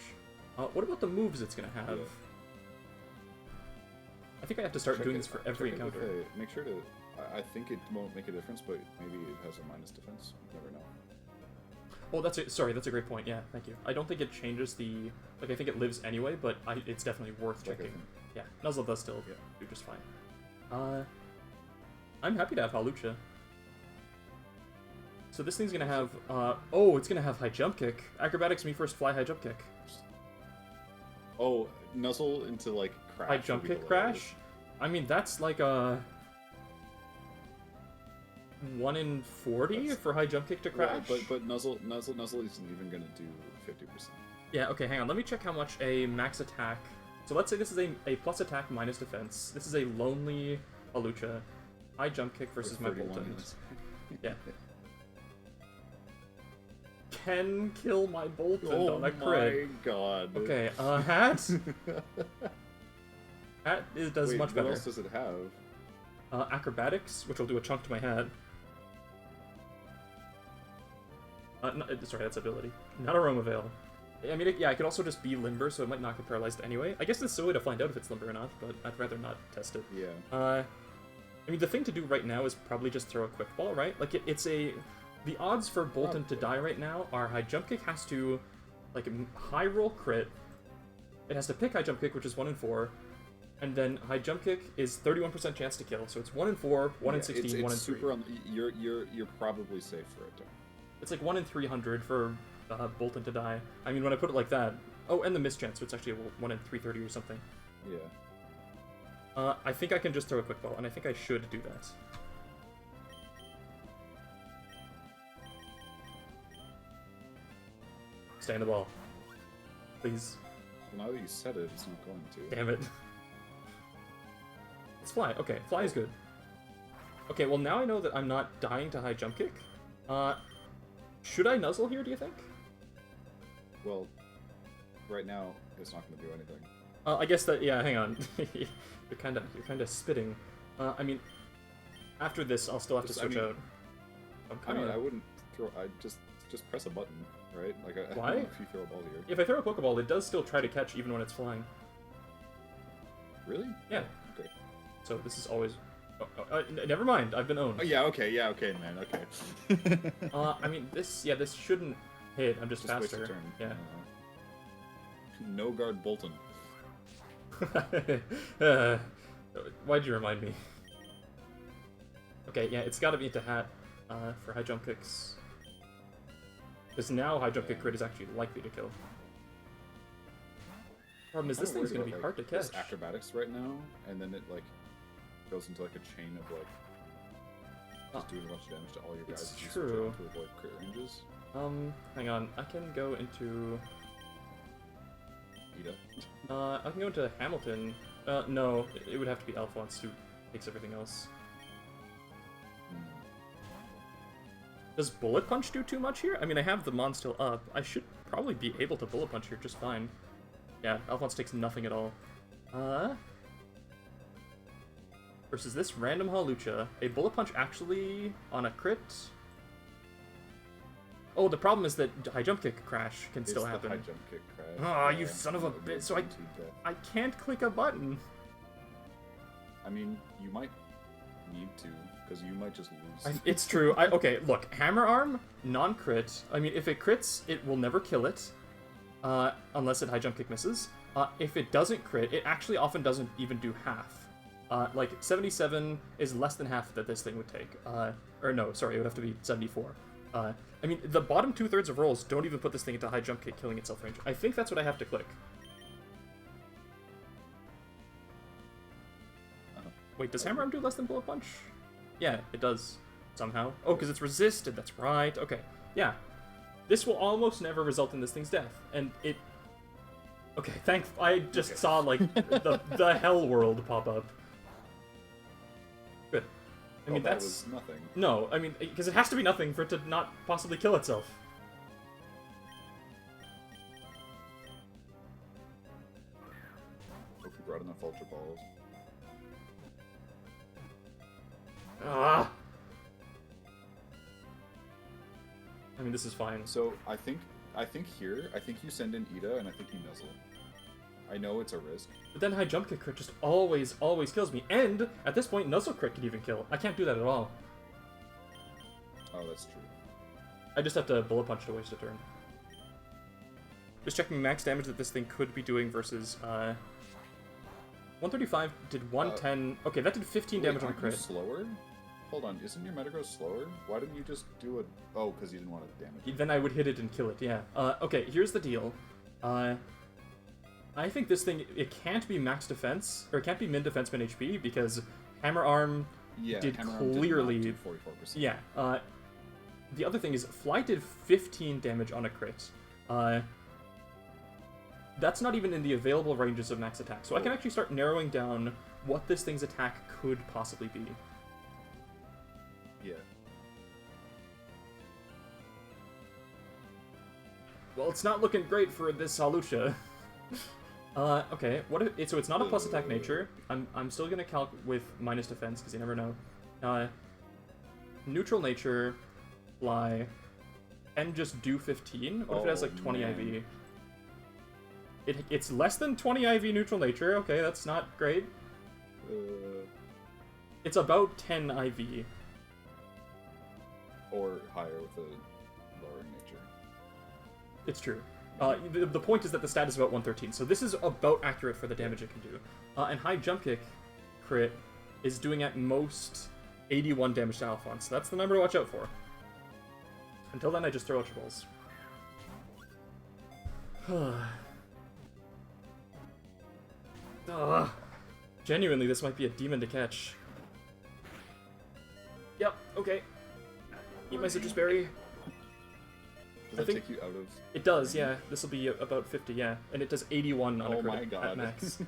[SPEAKER 1] What about the moves it's gonna have?
[SPEAKER 2] Yeah.
[SPEAKER 1] I think I have to start doing this for every encounter.
[SPEAKER 2] Make sure to... I think it won't make a difference, but maybe it has a minus defense. You never know.
[SPEAKER 1] Oh, that's it. Sorry, that's a great point. Yeah, thank you. I don't think it changes the... Like, I think it lives anyway, but it's definitely worth checking. Yeah, Nuzzle does still do just fine. I'm happy to have Hawlucha. So this thing's gonna have... oh, it's gonna have High Jump Kick. Acrobatics me first fly High Jump Kick.
[SPEAKER 2] Oh, Nuzzle into, like, Crash.
[SPEAKER 1] High Jump Kick Crash? I mean, that's like a... 1 in 40 for High Jump Kick to Crash?
[SPEAKER 2] Right, but Nuzzle isn't even gonna do 50%.
[SPEAKER 1] Yeah, okay, hang on. Let me check how much a max attack... So let's say this is a plus attack minus defense. This is a lonely Hawlucha. High Jump Kick versus my Boltund. Yeah. Can kill my Boltund on a crit.
[SPEAKER 2] Oh my god.
[SPEAKER 1] Okay, Hat? Hat does
[SPEAKER 2] Wait,
[SPEAKER 1] much better.
[SPEAKER 2] What else does it have?
[SPEAKER 1] Acrobatics, which will do a chunk to my hat. No, sorry, that's ability. Not Aroma Veil. I mean, yeah, I could also just be Limber, so it might not get paralyzed anyway. I guess there's a way to find out if it's Limber or not, but I'd rather not test it.
[SPEAKER 2] Yeah.
[SPEAKER 1] I mean, the thing to do right now is probably just throw a Quick Ball, right? Like, it's a... The odds for Boltund to die right now are High Jump Kick has to, like, high roll crit. It has to pick High Jump Kick, which is 1 in 4. And then High Jump Kick is 31% chance to kill, so it's 1 in 4, 1 in 16, 1 in 3.
[SPEAKER 2] You're probably safe for it.
[SPEAKER 1] It's like 1 in 300 for Boltund to die. I mean, when I put it like that... Oh, and the miss chance, so it's actually a 1 in 330 or something.
[SPEAKER 2] Yeah.
[SPEAKER 1] I think I can just throw a Quick Ball, and I think I should do that. Stay in the ball. Please.
[SPEAKER 2] Well, now that you said it, it's not going to.
[SPEAKER 1] Damn it. It's Fly. Okay, Fly is good. Okay, well now I know that I'm not dying to High Jump Kick. Should I Nuzzle here, do you think?
[SPEAKER 2] Well, right now, it's not going to do anything.
[SPEAKER 1] I guess that, yeah, hang on. you're kind of spitting. I mean, after this, I'll still have to switch out.
[SPEAKER 2] I mean, I wouldn't throw... I just press a button, right? Like, I
[SPEAKER 1] Why?
[SPEAKER 2] don't know if you throw a ball here.
[SPEAKER 1] If I throw a Pokeball, it does still try to catch even when it's flying.
[SPEAKER 2] Really?
[SPEAKER 1] Yeah.
[SPEAKER 2] Okay.
[SPEAKER 1] So this is always... never mind, I've been owned.
[SPEAKER 2] Oh, yeah, okay, man, okay.
[SPEAKER 1] I mean, this shouldn't hit, I'm just
[SPEAKER 2] waste a
[SPEAKER 1] faster.
[SPEAKER 2] turn.
[SPEAKER 1] Yeah.
[SPEAKER 2] No guard Boltund.
[SPEAKER 1] Why'd you remind me? Okay, yeah, it's gotta be into Hat. for high jump kicks. Because now high jump kick crit is actually likely to kill. Problem is, this thing's gonna be hard to catch.
[SPEAKER 2] This acrobatics right now, and then it like goes into like a chain of like just doing a bunch of damage to all your guys.
[SPEAKER 1] It's true.
[SPEAKER 2] To avoid crit ranges.
[SPEAKER 1] Hang on. I can go into.
[SPEAKER 2] Ida.
[SPEAKER 1] I can go into Hamilton. No, it would have to be Alphonse who takes everything else. Does Bullet Punch do too much here? I mean, I have the Mon still up. I should probably be able to Bullet Punch here just fine. Yeah, Alphonse takes nothing at all. Versus this random Hawlucha. A Bullet Punch actually on a crit? Oh, the problem is that high jump kick crash can still happen.
[SPEAKER 2] High jump kick crash.
[SPEAKER 1] Ah, you son of a bitch! So I can't click a button.
[SPEAKER 2] I mean, you might need to, because you might just lose.
[SPEAKER 1] It's true. Okay, look, Hammer Arm, non-crit. I mean, if it crits, it will never kill it, unless it high jump kick misses. If it doesn't crit, it actually often doesn't even do half. Like 77 is less than half that this thing would take. Or no, sorry, it would have to be 74. I mean, the bottom 2/3 of rolls don't even put this thing into high jump kick killing itself range. I think that's what I have to click. Wait, does Hammer Arm do less than Bullet Punch? Yeah, it does. Somehow. Oh, because it's resisted, that's right. Okay, yeah. This will almost never result in this thing's death. And it... Okay, I just saw, like, the hell world pop up. Good. I mean,
[SPEAKER 2] that was nothing.
[SPEAKER 1] No, I mean, because it has to be nothing for it to not possibly kill itself.
[SPEAKER 2] Hope you brought enough Ultra Balls.
[SPEAKER 1] Ah! I mean, this is fine.
[SPEAKER 2] So, I think you send in Ida, and I think you Nuzzle. I know it's a risk.
[SPEAKER 1] But then high jump kick crit just always kills me. And, at this point, Nuzzle crit can even kill. I can't do that at all.
[SPEAKER 2] Oh, that's true.
[SPEAKER 1] I just have to Bullet Punch to waste a turn. Just checking max damage that this thing could be doing versus, 135 did 110... okay, that did 15 damage on a crit.
[SPEAKER 2] You slower? Hold on, isn't your Metagross slower? Why didn't you just do it? Oh, because you didn't want to damage it.
[SPEAKER 1] Then I would hit it and kill it, yeah. Okay, here's the deal. I think this thing, it can't be max defense, or it can't be min defense, min HP, because Hammer Arm did clearly...
[SPEAKER 2] Did 44%.
[SPEAKER 1] Yeah, the other thing is, Fly did 15 damage on a crit. That's not even in the available ranges of max attack, so I can actually start narrowing down what this thing's attack could possibly be.
[SPEAKER 2] Yeah.
[SPEAKER 1] Well, it's not looking great for this Hawlucha. Okay, what if, so it's not a plus attack nature. I'm still gonna calc with minus defense, because you never know. Neutral nature, Fly, and just do 15? What if it has like 20 IV? It's less than 20 IV neutral nature, okay, that's not great. It's about 10 IV.
[SPEAKER 2] Or higher with a lower nature.
[SPEAKER 1] It's true. The point is that the stat is about 113, so this is about accurate for the damage it can do. And high jump kick crit is doing at most 81 damage to Alphonse, so that's the number to watch out for. Until then, I just throw Ultra Balls. Genuinely, this might be a demon to catch. Yep, okay. Eat my citrus berry.
[SPEAKER 2] Does that take you out of...
[SPEAKER 1] It does, yeah. This will be about 50, yeah. And it does 81 on a crit
[SPEAKER 2] my god.
[SPEAKER 1] at max.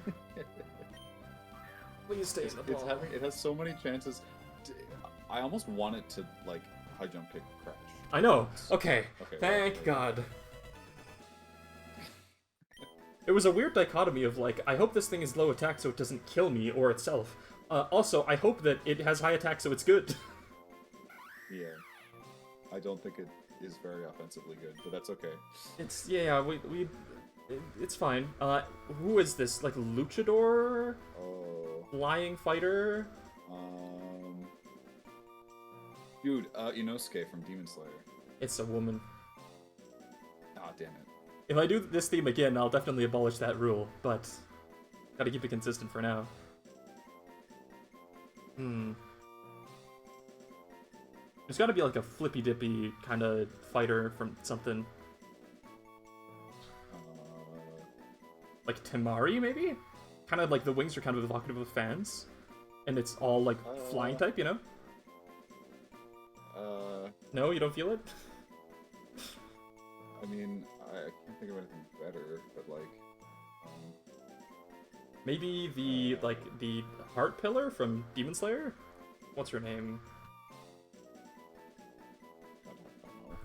[SPEAKER 1] Please stay in the ball.
[SPEAKER 2] It has so many chances. I almost want it to, like, high jump kick crash.
[SPEAKER 1] I know. Okay. Thank God. It was a weird dichotomy of, like, I hope this thing is low attack so it doesn't kill me or itself. Also, I hope that it has high attack so it's good.
[SPEAKER 2] Yeah. I don't think it is very offensively good, but that's okay.
[SPEAKER 1] It's, yeah, it's fine. Who is this? Like, Luchador?
[SPEAKER 2] Oh.
[SPEAKER 1] Flying fighter?
[SPEAKER 2] Dude, Inosuke from Demon Slayer.
[SPEAKER 1] It's a woman.
[SPEAKER 2] Ah, damn it.
[SPEAKER 1] If I do this theme again, I'll definitely abolish that rule, but gotta keep it consistent for now. There's got to be like a flippy dippy kind of fighter from something like Temari, maybe. Kind of like the wings are kind of evocative of fans, and it's all like flying type, you know? No, you don't feel it?
[SPEAKER 2] I mean, I can't think of anything better, but like,
[SPEAKER 1] maybe the heart pillar from Demon Slayer. What's her name?
[SPEAKER 2] I don't know.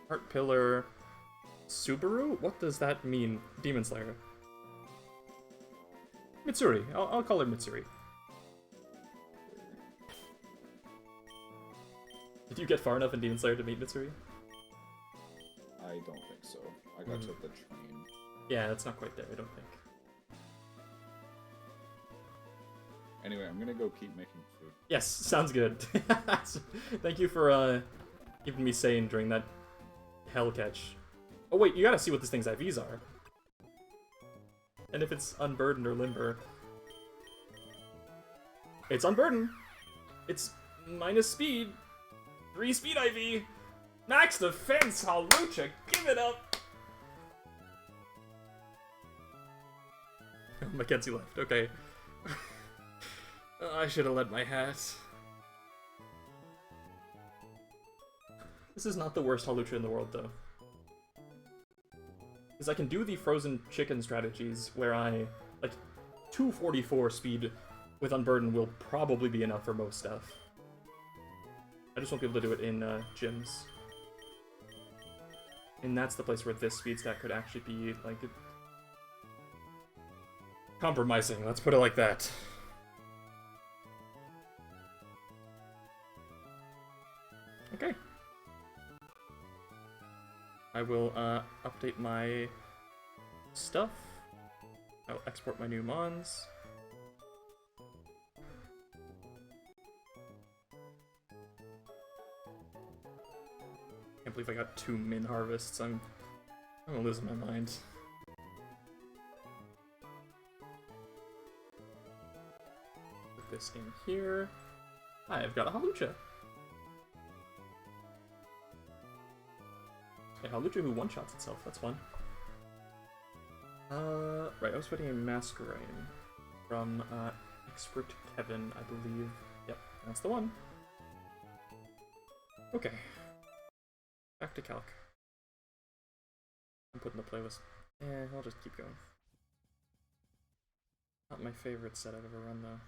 [SPEAKER 1] Heart pillar. Subaru? What does that mean? Demon Slayer. Mitsuri. I'll call her Mitsuri. Did you get far enough in Demon Slayer to meet Mitsuri?
[SPEAKER 2] I don't think so. I got to the train.
[SPEAKER 1] Yeah, that's not quite there, I don't think.
[SPEAKER 2] Anyway, I'm gonna go keep making food.
[SPEAKER 1] Yes, sounds good. Thank you for keeping me sane during that hell catch. Oh wait, you gotta see what this thing's IVs are. And if it's unburdened or limber. It's unburdened. It's minus speed. 3 speed IV. Max defense, Hawlucha, give it up. Mackenzie left, okay. I should have led my hat. This is not the worst Hawlucha in the world, though. Because I can do the frozen chicken strategies where I, like, 244 speed with Unburden will probably be enough for most stuff. I just won't be able to do it in gyms. And that's the place where this speed stack could actually be, like, compromising, let's put it like that. Okay. I will update my stuff. I'll export my new mons. Can't believe I got 2 min harvests. I'm losing my mind. Put this in here. I've got a Hawlucha. A Hawlucha who one-shots itself, that's fun. Right, I was putting a Masquerain from Expert Kevin, I believe. Yep, that's the one. Okay. Back to Calc. I'm putting the playlist. I'll just keep going. Not my favorite set I've ever run, though.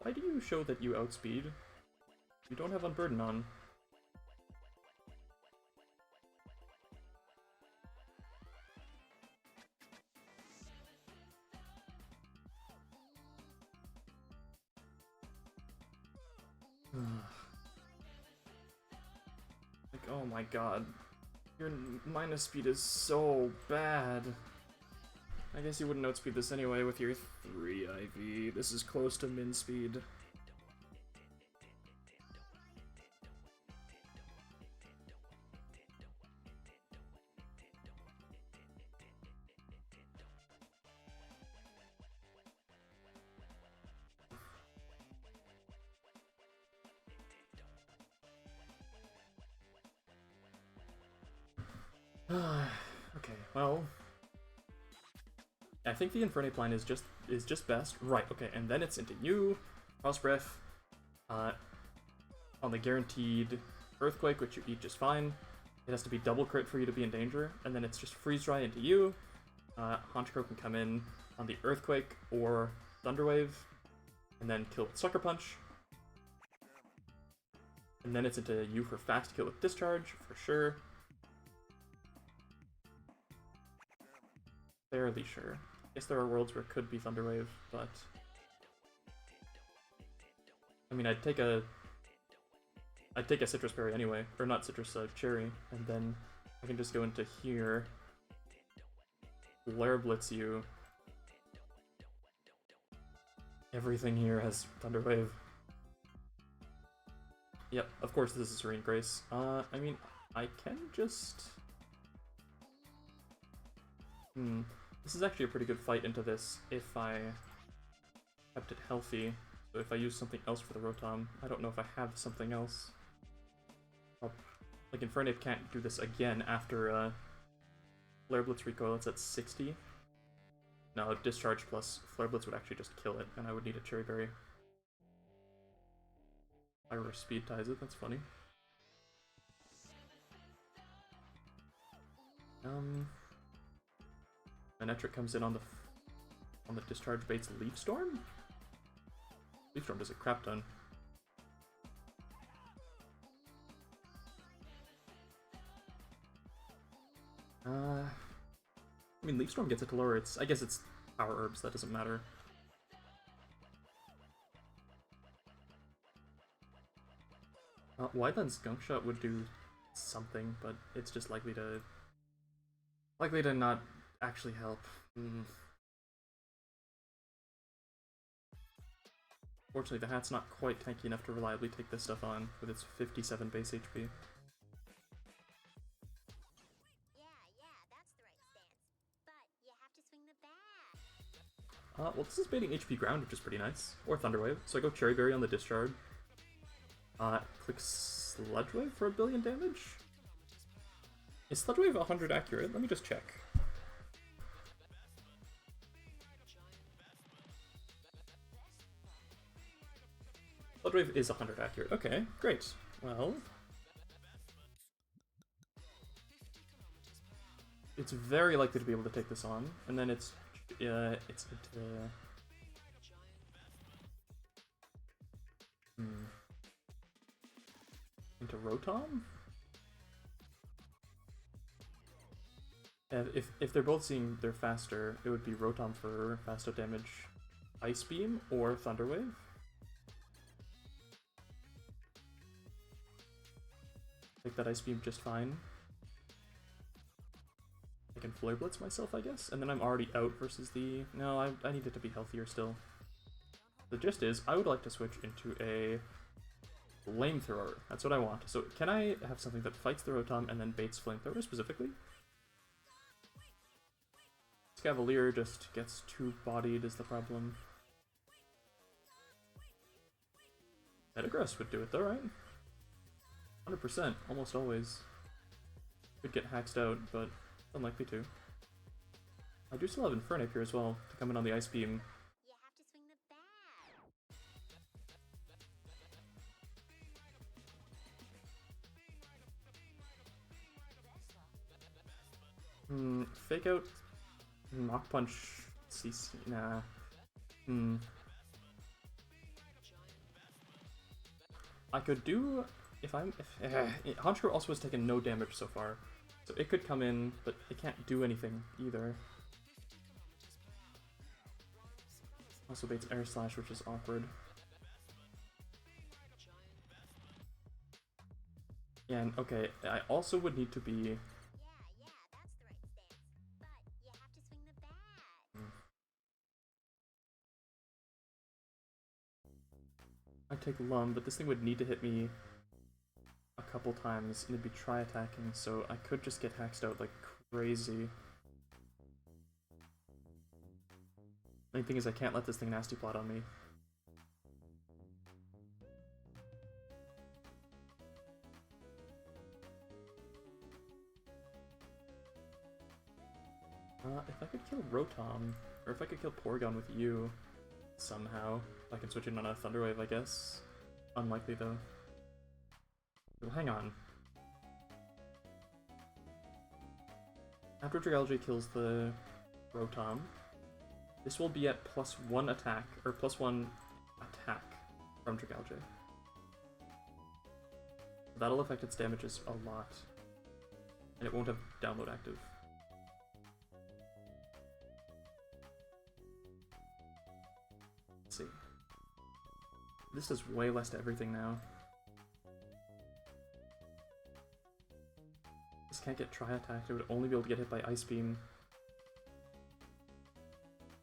[SPEAKER 1] Why do you show that you outspeed? You don't have Unburden on. Like, oh my god. Your minus speed is so bad. I guess you wouldn't outspeed this anyway with your 3 IV. This is close to min speed. Okay, well, I think the Infernape line is just best. Right, okay, and then it's into you, Cross Breath, on the guaranteed Earthquake, which you eat just fine. It has to be double crit for you to be in danger, and then it's just Freeze Dry into you. Honchkrow can come in on the Earthquake or Thunderwave, and then kill with Sucker Punch. And then it's into you for fast kill with Discharge, for sure. Fairly sure. Guess there are worlds where it could be Thunderwave, but I mean, I'd take a Citrus Berry anyway, or not Citrus, Cherry, and then I can just go into here, Flare Blitz you. Everything here has Thunderwave. Yep, of course this is Serene Grace. I mean, I can just... This is actually a pretty good fight into this if I kept it healthy. So if I use something else for the Rotom, I don't know if I have something else. Like, Infernape can't do this again after Flare Blitz recoil, it's at 60. No, Discharge plus Flare Blitz would actually just kill it, and I would need a Cherry Berry. I reverse speed ties it, that's funny. Manectric comes in on the Discharge baits Leaf Storm? Leaf Storm does a crap ton. I mean, Leaf Storm gets it to lower its... I guess it's Power Herbs, that doesn't matter. Wideland's Gunk Shot would do something, but it's just likely to not actually help. Fortunately, the hat's not quite tanky enough to reliably take this stuff on with its 57 base HP. Well, this is baiting HP Ground, which is pretty nice. Or Thunder Wave. So I go Cherry Berry on the Discharge. Click Sludge Wave for 1 billion damage? Is Sludge Wave 100 accurate? Let me just check. Sludge Wave is 100 accurate. Okay, great. Well... it's very likely to be able to take this on, and then it's into Rotom? If they're both seeing they're faster, it would be Rotom for faster damage, Ice Beam, or Thunder Wave. Take that Ice Beam just fine. I can Flare Blitz myself, I guess, and then I'm already out versus the... No, I need it to be healthier still. The gist is, I would like to switch into a Flamethrower. That's what I want. So can I have something that fights the Rotom and then baits Flamethrower specifically? Scavalier just gets too bodied is the problem. Metagross would do it though, right? 100%, almost always. Could get haxed out, but unlikely to. I do still have Infernape here as well, to come in on the Ice Beam.
[SPEAKER 3] You have to swing the
[SPEAKER 1] bat. Fake out Mach Punch CC, nah. I could do, Honchkrow also has taken no damage so far, so it could come in, but it can't do anything either. Also baits Air Slash, which is awkward. Yeah, and okay, I also would need to be...
[SPEAKER 3] that's the right stance. But you have to swing the bat.
[SPEAKER 1] I take Lum, but this thing would need to hit me a couple times, and it'd be tri-attacking, so I could just get haxed out like crazy. Main thing is I can't let this thing nasty plot on me. If I could kill Rotom, or if I could kill Porygon with you, somehow, I can switch in on a Thunder Wave, I guess. Unlikely though. Well, hang on. After Dragalge kills the Rotom, this will be at +1 attack, or +1 attack from Dragalge. That'll affect its damages a lot. And it won't have download active. Let's see. This does way less to everything now. This can't get tri-attacked, it would only be able to get hit by Ice Beam.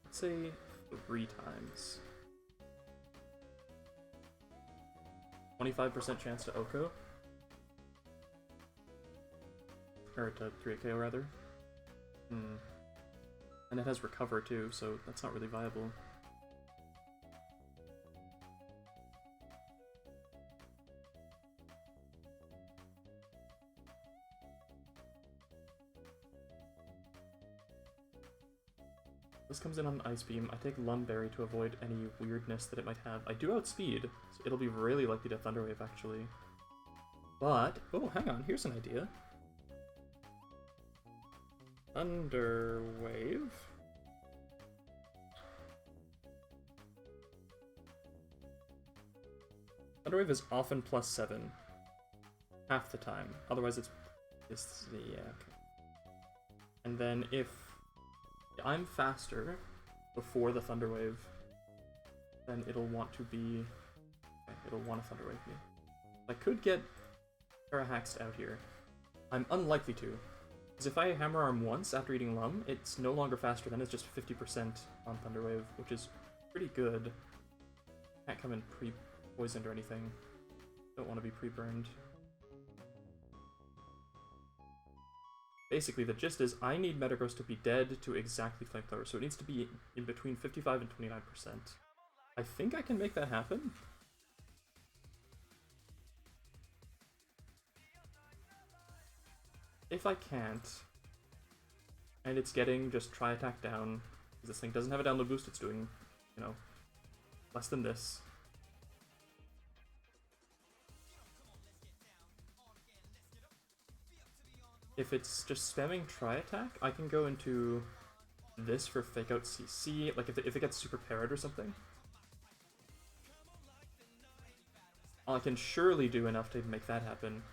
[SPEAKER 1] Let's say 3 times. 25% chance to Oko. Or to 3KO rather. And it has Recover too, so that's not really viable. This comes in on Ice Beam. I take Lumberry to avoid any weirdness that it might have. I do outspeed, so it'll be really likely to Thunder Wave actually. But, oh, hang on, here's an idea. Thunder Wave. Thunder Wave is often +7. Half the time. Otherwise it's yeah, okay. And then if I'm faster before the Thunder Wave, then it'll want to be... Okay, it'll want to Thunder Wave me. I could get Parahaxed out here. I'm unlikely to. Because if I Hammer Arm once after eating Lum, it's no longer faster, then it's just 50% on Thunder Wave, which is pretty good. Can't come in pre-poisoned or anything. Don't want to be pre-burned. Basically, the gist is I need Metagross to be dead to exactly Flamethrower, so it needs to be in between 55 and 29%. I think I can make that happen. If I can't, and it's getting just Tri-Attack down, because this thing doesn't have a download boost, it's doing, you know, less than this. If it's just spamming Tri-Attack, I can go into this for Fake Out CC, like if it gets super parried or something. I can surely do enough to make that happen.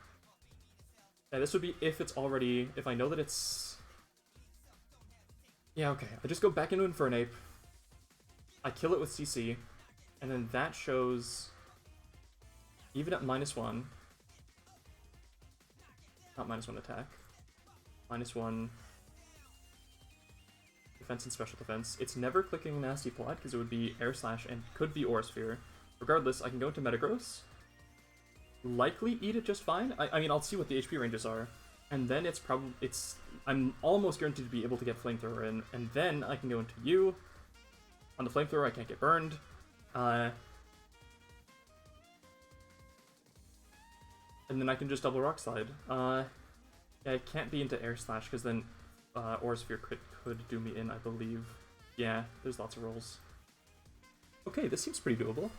[SPEAKER 1] Yeah, this would be if it's already... if I know that it's... Yeah, okay. I just go back into Infernape, I kill it with CC, and then that shows... even at -1... not -1 attack. -1 defense and special defense. It's never clicking Nasty Plot because it would be Air Slash and could be Aura Sphere. Regardless, I can go into Metagross, likely eat it just fine. I mean, I'll see what the HP ranges are, and then it's probably I'm almost guaranteed to be able to get Flamethrower in, and then I can go into you. On the Flamethrower, I can't get burned. And then I can just double Rock Slide. Yeah, it can't be into Air Slash, because then Aura Sphere crit could do me in, I believe. Yeah, there's lots of rolls. Okay, this seems pretty doable.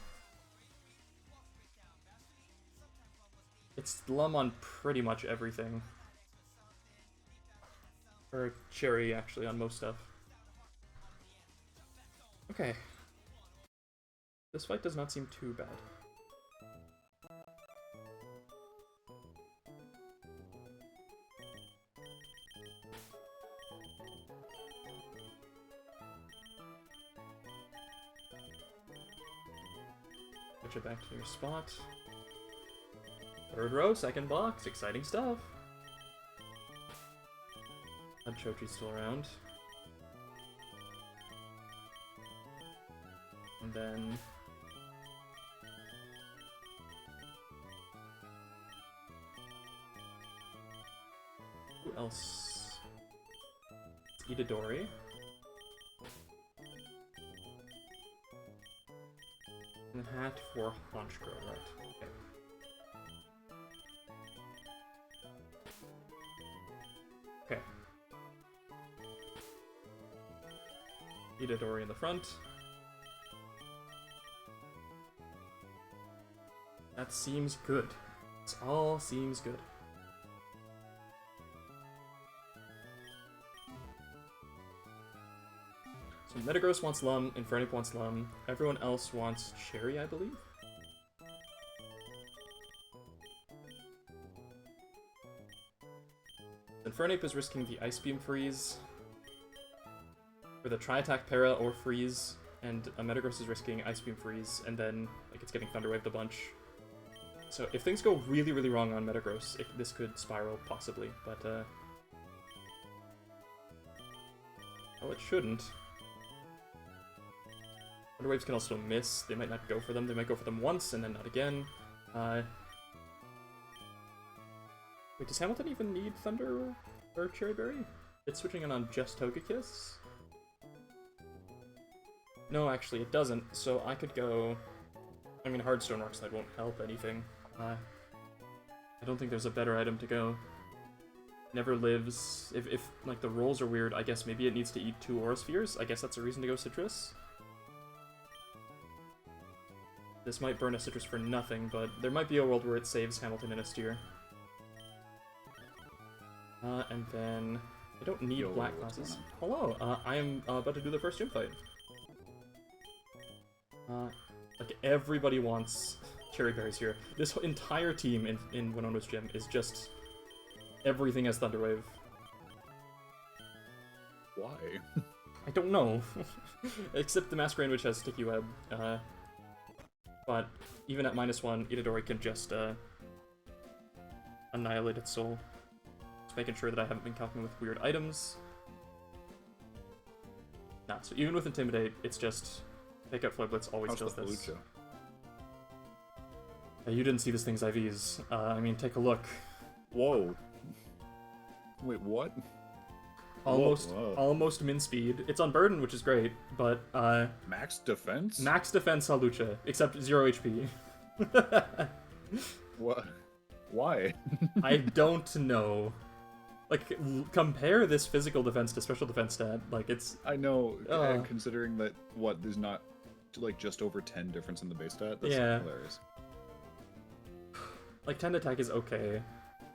[SPEAKER 1] It's Lum on pretty much everything. Or Cherry, actually, on most stuff. Okay. This fight does not seem too bad. Switch it back to your spot. Third row, second box, exciting stuff. Chochi's still around. And then... who else? Itadori. And hat for Honchkrow, right? Okay. Okay. Itadori in the front. That seems good. This all seems good. So Metagross wants Lum, Infernape wants Lum, everyone else wants Cherry, I believe? Infernape is risking the Ice Beam Freeze for the Tri-Attack Para or Freeze, and Metagross is risking Ice Beam Freeze, and then like it's getting Thunder Waved a bunch. So if things go really, really wrong on Metagross, this could spiral, possibly, but well, it shouldn't. Thunder Waves can also miss, they might not go for them, they might go for them once and then not again. Uh, wait, does Hamilton even need Thunder or Cherry Berry? It's switching in on just Togekiss? No, actually, it doesn't, so I could go... I mean, Hardstone Rock Slide won't help anything. I don't think there's a better item to go. Never lives. If like, the rolls are weird, I guess maybe it needs to eat 2 Aura Spheres. I guess that's a reason to go Citrus. This might burn a Citrus for nothing, but there might be a world where it saves Hamilton in a steer. And then... I don't need
[SPEAKER 2] Yo,
[SPEAKER 1] black
[SPEAKER 2] what's
[SPEAKER 1] classes.
[SPEAKER 2] going
[SPEAKER 1] Hello, I am about to do the first gym fight. Like, everybody wants Cherry Berries here. This entire team in Winona's gym is just... everything as Thunderwave.
[SPEAKER 2] Why?
[SPEAKER 1] I don't know. Except the Masquerain, which has Sticky Web. But even at -1, Itadori can just annihilate its soul. Just making sure that I haven't been calculating with weird items. Nah, so even with Intimidate, it's just pick up Flare Blitz always
[SPEAKER 2] How's
[SPEAKER 1] kills
[SPEAKER 2] the
[SPEAKER 1] this.
[SPEAKER 2] Lucha?
[SPEAKER 1] You didn't see this thing's IVs. I mean, take a look.
[SPEAKER 2] Whoa. Wait, what?
[SPEAKER 1] Almost min speed. It's on Burden, which is great, but
[SPEAKER 2] Max defense?
[SPEAKER 1] max defense Halucha, except 0 HP.
[SPEAKER 2] What? Why?
[SPEAKER 1] I don't know. Like, compare this physical defense to special defense stat. Like, it's...
[SPEAKER 2] I know,
[SPEAKER 1] Oh.
[SPEAKER 2] considering that, there's not, like, just over 10 difference in the base stat? That's
[SPEAKER 1] Yeah.
[SPEAKER 2] hilarious.
[SPEAKER 1] Like, 10 attack is okay.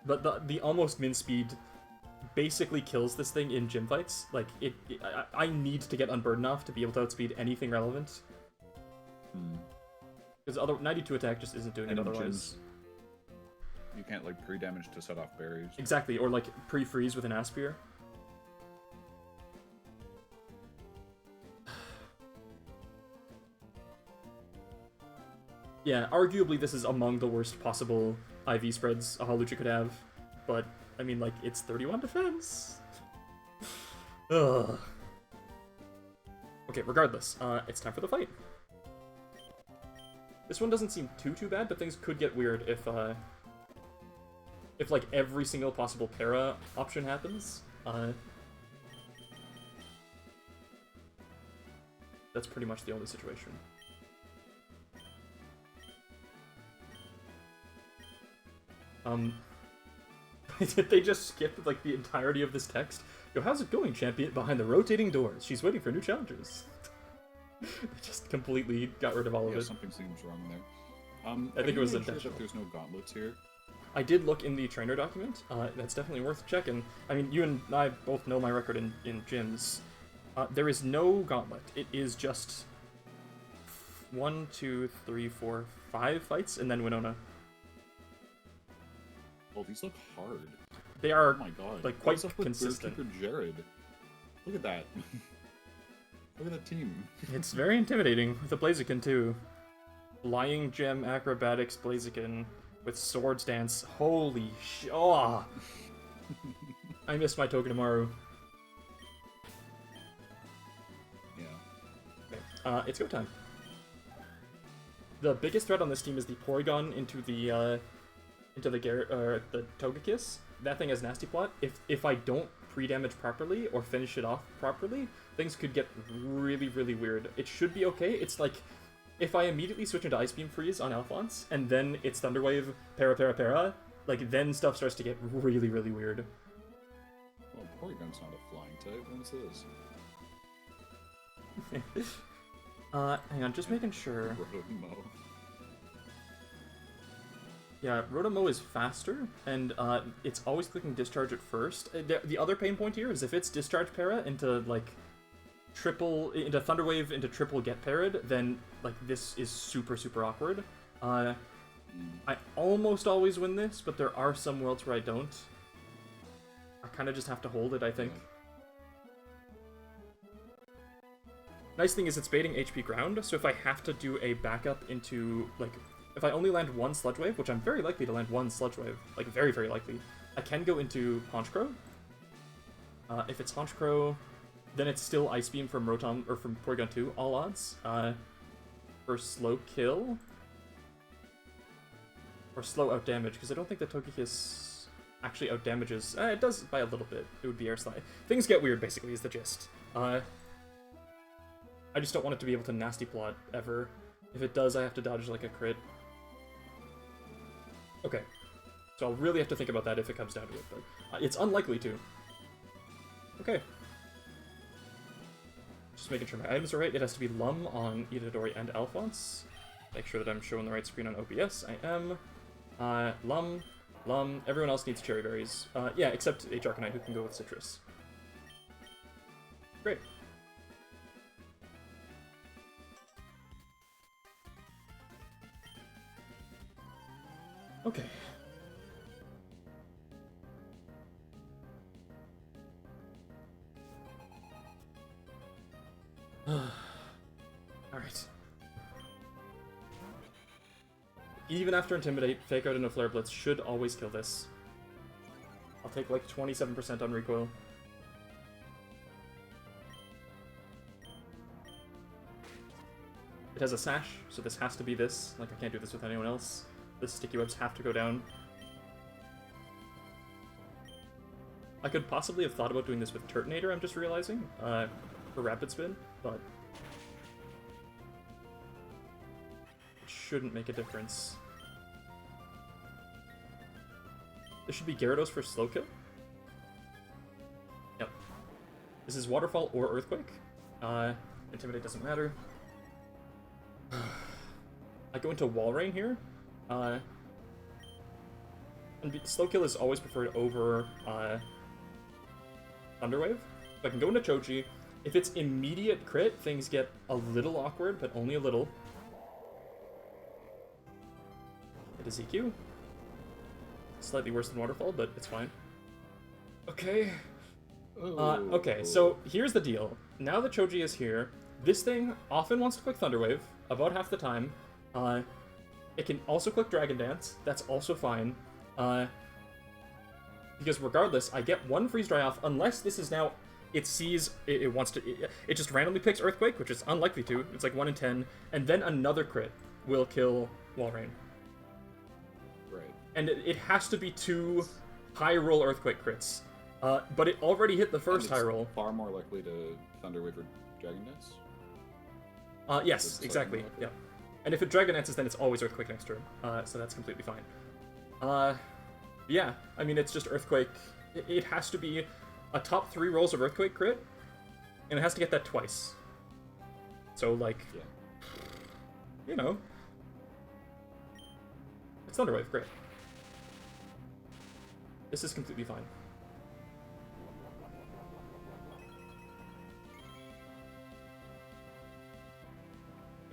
[SPEAKER 1] But the almost min speed basically kills this thing in gym fights. Like, I need to get Unburden off to be able to outspeed anything relevant.
[SPEAKER 2] Hmm.
[SPEAKER 1] Because 92 attack just isn't doing
[SPEAKER 2] And
[SPEAKER 1] it
[SPEAKER 2] in
[SPEAKER 1] otherwise.
[SPEAKER 2] gyms, you can't, like, pre-damage to set off berries.
[SPEAKER 1] Exactly, or like pre-freeze with an Aspire. Yeah, arguably this is among the worst possible IV spreads a Hawlucha could have, but I mean, like, it's 31 defense. Ugh. Okay, regardless, it's time for the fight. This one doesn't seem too bad, but things could get weird if like every single possible para option happens. That's pretty much the only situation. They just skipped like the entirety of this text. Yo, how's it going, champion? Behind the rotating doors. She's waiting for new challengers. They just completely got rid of all of
[SPEAKER 2] Yeah,
[SPEAKER 1] it.
[SPEAKER 2] something seems wrong there.
[SPEAKER 1] I think it was
[SPEAKER 2] made sure
[SPEAKER 1] intentional.
[SPEAKER 2] that there's no gauntlets here.
[SPEAKER 1] I did look in the trainer document. That's definitely worth checking. I mean, you and I both know my record in gyms. There is no gauntlet. It is just 1, 2, 3, 4, 5 fights, and then Winona.
[SPEAKER 2] Oh, these look hard.
[SPEAKER 1] They are
[SPEAKER 2] Oh my god.
[SPEAKER 1] like quite
[SPEAKER 2] What's up with
[SPEAKER 1] consistent.
[SPEAKER 2] Bearkeeper Jared? Look at that. Look at that team.
[SPEAKER 1] It's very intimidating with the Blaziken too. Flying Gem Acrobatics Blaziken with Swords Dance. Holy sh! Oh! I missed my Togedemaru.
[SPEAKER 2] Yeah.
[SPEAKER 1] It's go time. The biggest threat on this team is the Porygon into the Togekiss. That thing has Nasty Plot. If I don't pre-damage properly or finish it off properly, things could get really, really weird. It should be okay. It's like, if I immediately switch into Ice Beam Freeze on Alphonse, and then it's Thunderwave, para, like, then stuff starts to get really, really weird.
[SPEAKER 2] Well, Porygon's not a flying type. What's this?
[SPEAKER 1] Hang on, just making sure.
[SPEAKER 2] Rotomo.
[SPEAKER 1] Yeah, Rotomo is faster, and it's always clicking Discharge at first. The other pain point here is if it's Discharge para into, like, into Thunderwave into triple get parried, then, like, this is super, super awkward. I almost always win this, but there are some worlds where I don't. I kind of just have to hold it, I think. Nice thing is it's baiting HP ground, so if I have to do a backup into, like, if I only land one Sludge Wave, which I'm very likely to land one Sludge Wave, like very, very likely, I can go into Honchkrow. If it's Honchkrow, then it's still Ice Beam from Rotom, or from Porygon 2, all odds. For slow kill. Or slow out damage, because I don't think the Togekiss actually out damages. It does by a little bit. It would be Air Slide. Things get weird, basically, is the gist. I just don't want it to be able to nasty plot ever. If it does, I have to dodge like a crit. Okay. So I'll really have to think about that if it comes down to it, but it's unlikely to. Okay. Just making sure my items are right. It has to be Lum on Itadori and Alphonse. Make sure that I'm showing the right screen on OBS. I am. Lum. Everyone else needs cherry berries. Yeah, except H. Arcanine, who can go with citrus. Great. Okay. Alright. Even after Intimidate, Fake Out and a Flare Blitz should always kill this. I'll take like 27% on recoil. It has a Sash, so this has to be this. Like, I can't do this with anyone else. The sticky webs have to go down. I could possibly have thought about doing this with Turtonator, I'm just realizing, for Rapid Spin, but it shouldn't make a difference. This should be Gyarados for slow kill. Yep. This is Waterfall or Earthquake. Intimidate doesn't matter. I go into Walrein here. And slow kill is always preferred over Thunderwave. So I can go into Choji. If it's immediate crit, things get a little awkward, but only a little. It is EQ. Slightly worse than Waterfall, but it's fine. Okay. Okay, so here's the deal. Now that Choji is here, this thing often wants to click Thunderwave, about half the time. It can also click Dragon Dance, that's also fine. Because regardless, I get one Freeze Dry off, unless this is now, it sees, it wants to, it just randomly picks Earthquake, which is unlikely to, it's like 1 in 10, and then another crit will kill Walrein.
[SPEAKER 2] Right.
[SPEAKER 1] And it has to be 2 high roll Earthquake crits. But it already hit the first high roll.
[SPEAKER 2] Far more likely to Thunderwave or Dragon Dance?
[SPEAKER 1] Yes, exactly, yeah. And if it Dragon Dances, then it's always Earthquake next turn, so that's completely fine. Yeah, I mean, it's just Earthquake. It has to be a top 3 rolls of Earthquake crit, and it has to get that twice. So, like,
[SPEAKER 2] Yeah.
[SPEAKER 1] you know, it's Thunderwave, great. This is completely fine.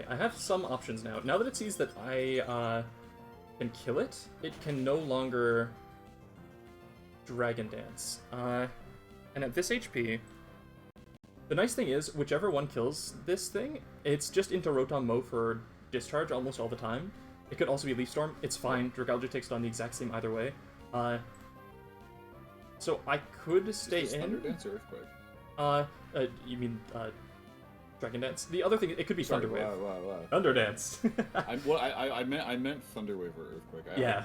[SPEAKER 1] I have some options now. Now that it sees that I can kill it, it can no longer Dragon Dance. And at this HP, the nice thing is, whichever one kills this thing, it's just into Rotom Mow for Discharge almost all the time. It could also be Leaf Storm. It's fine. Dragalge takes it on the exact same either way. So I could stay
[SPEAKER 2] Is this
[SPEAKER 1] in.
[SPEAKER 2] Thunder Dance or Earthquake?
[SPEAKER 1] You mean Dragon Dance? The other thing, it could be
[SPEAKER 2] Sorry,
[SPEAKER 1] Thunderwave.
[SPEAKER 2] wow.
[SPEAKER 1] Thunder Dance.
[SPEAKER 2] I meant Thunderwave or Earthquake.
[SPEAKER 1] Yeah.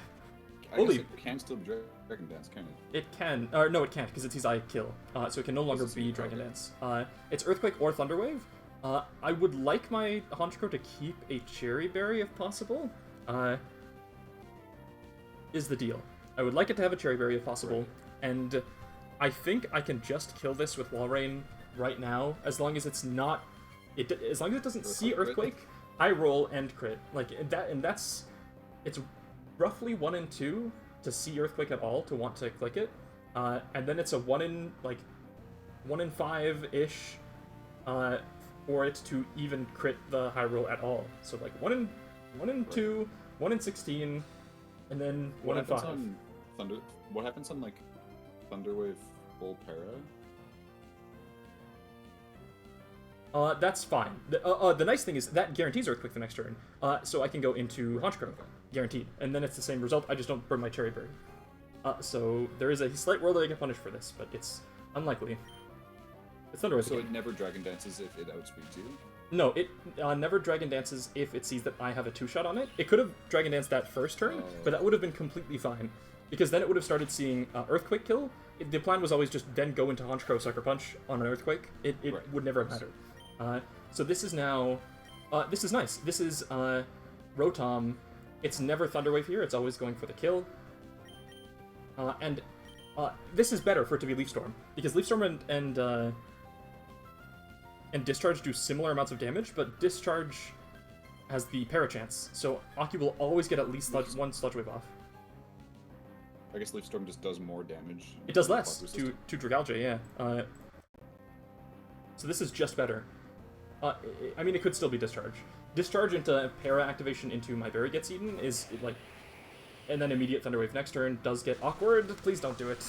[SPEAKER 2] I
[SPEAKER 1] Holy-
[SPEAKER 2] guess it can still be Dragon Dance, can it?
[SPEAKER 1] It can. Or no, it can't, because it's his I kill. So it can no longer
[SPEAKER 2] it's
[SPEAKER 1] be
[SPEAKER 2] okay.
[SPEAKER 1] Dragon Dance. It's Earthquake or Thunderwave. I would like my Honchkrow to keep a Cherry Berry if possible. Is the deal. I would like it to have a Cherry Berry if possible.
[SPEAKER 2] Right.
[SPEAKER 1] And I think I can just kill this with Walrein right now, as long as it's not... as long as it doesn't see
[SPEAKER 2] Earthquake
[SPEAKER 1] Earthquake, I roll and crit. Like, and that's... It's roughly 1 in 2 to see Earthquake at all, to want to click it. And then it's a 1 in 5-ish for it to even crit the high roll at all. So like 1 in 2, 1 in 16, and then 1 in 5.
[SPEAKER 2] What happens on like Thunderwave full para?
[SPEAKER 1] That's fine. The nice thing is that guarantees Earthquake the next turn, so I can go into Honchkrow, guaranteed, and then it's the same result. I just don't burn my Cherry Berry. So there is a slight world that I get punished for this, but it's unlikely. It's Thunderwave
[SPEAKER 2] So
[SPEAKER 1] again.
[SPEAKER 2] it never Dragon Dances if it outspeeds you?
[SPEAKER 1] No, it never Dragon Dances if it sees that I have a 2-shot on it. It could have Dragon Danced that first turn, but that would have been completely fine. Because then it would have started seeing Earthquake kill. The plan was always just then go into Honchkrow Sucker Punch on an Earthquake. It
[SPEAKER 2] Right.
[SPEAKER 1] would never have mattered. So this is now... this is nice. This is Rotom. It's never Thunderwave here. It's always going for the kill. And this is better for it to be Leaf Storm. Because Leaf Storm and Discharge do similar amounts of damage, but Discharge has the Parachance. So Aki will always get at least one Sludge Wave off.
[SPEAKER 2] I guess Leaf Storm just does more damage.
[SPEAKER 1] It does
[SPEAKER 2] than
[SPEAKER 1] less
[SPEAKER 2] Park
[SPEAKER 1] to
[SPEAKER 2] Resistant.
[SPEAKER 1] Dragalge, yeah. So this is just better. I mean, it could still be Discharge. Discharge into Para activation into my Berry gets eaten is, like... And then immediate Thunderwave next turn does get awkward. Please don't do it.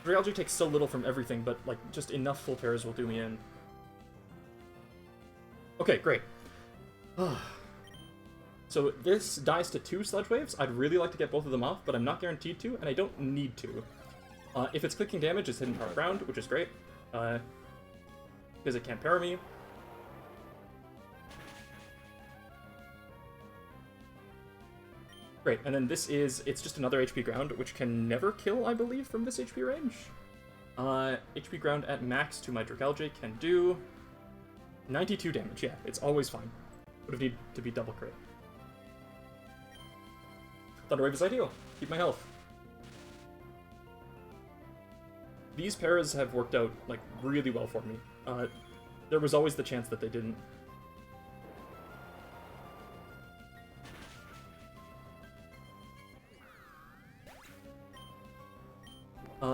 [SPEAKER 1] Dragalge takes so little from everything, but, like, just enough full pairs will do me in. Okay, great. So this dies to 2 Sludge Waves. I'd really like to get both of them off, but I'm not guaranteed to, and I don't need to. If it's clicking damage, it's hidden power ground, which is great. Because it can't para me. Great, and then this is, it's just another HP ground, which can never kill, I believe, from this HP range. HP ground at max to my Dragalge can do 92 damage, yeah, it's always fine. Would have need to be double crit. Thunderwave is ideal. Keep my health. These paras have worked out, like, really well for me. There was always the chance that they didn't.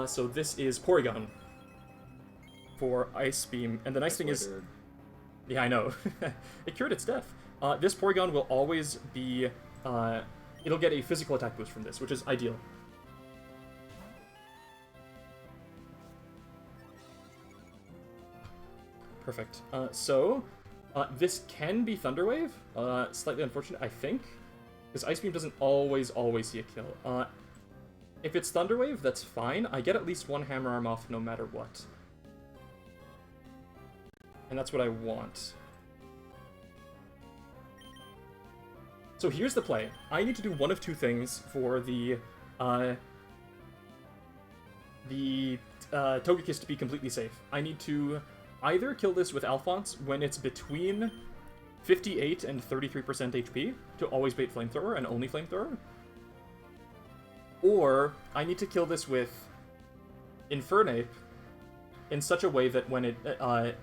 [SPEAKER 1] So this is Porygon for Ice Beam, and the nice thing is... Yeah, I know. It cured its death. This Porygon will always be... it'll get a physical attack boost from this, which is ideal. Perfect. This can be Thunderwave. Slightly unfortunate, I think. Because Ice Beam doesn't always see a kill. If it's Thunderwave, that's fine. I get at least one Hammer Arm off no matter what. And that's what I want. So here's the play. I need to do one of two things for the Togekiss to be completely safe. I need to either kill this with Alphonse when it's between 58 and 33% HP to always bait Flamethrower and only Flamethrower. Or I need to kill this with Infernape in such a way that when it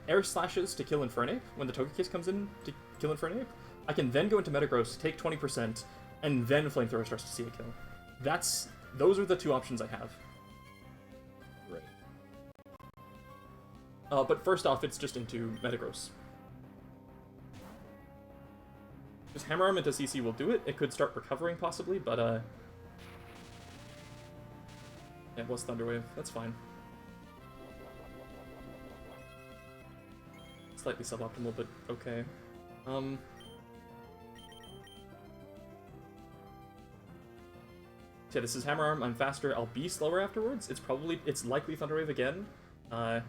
[SPEAKER 1] air slashes to kill Infernape, when the Togekiss comes in to kill Infernape, I can then go into Metagross, take 20%, and then Flamethrower starts to see a kill. Those are the two options I have.
[SPEAKER 2] Right.
[SPEAKER 1] But first off, it's just into Metagross. Just Hammer Arm into CC will do it. It could start recovering possibly, but yeah, it was Thunderwave. That's fine. Slightly suboptimal, but okay. Yeah, this is Hammer Arm. I'm faster. I'll be slower afterwards. It's likely Thunderwave again. I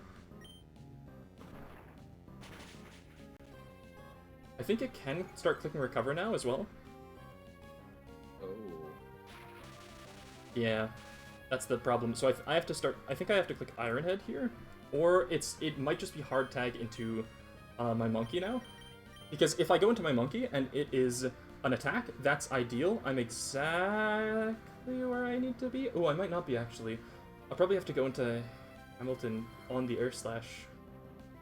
[SPEAKER 1] think it can start clicking Recover now as well.
[SPEAKER 2] Oh.
[SPEAKER 1] Yeah, that's the problem. So I have to start. I think I have to click Iron Head here, or it might just be hard tag into my monkey now, because if I go into my monkey and it is an attack, that's ideal. I'm exactly where I need to be. Oh, I might not be actually. I'll probably have to go into Hamilton on the Air Slash.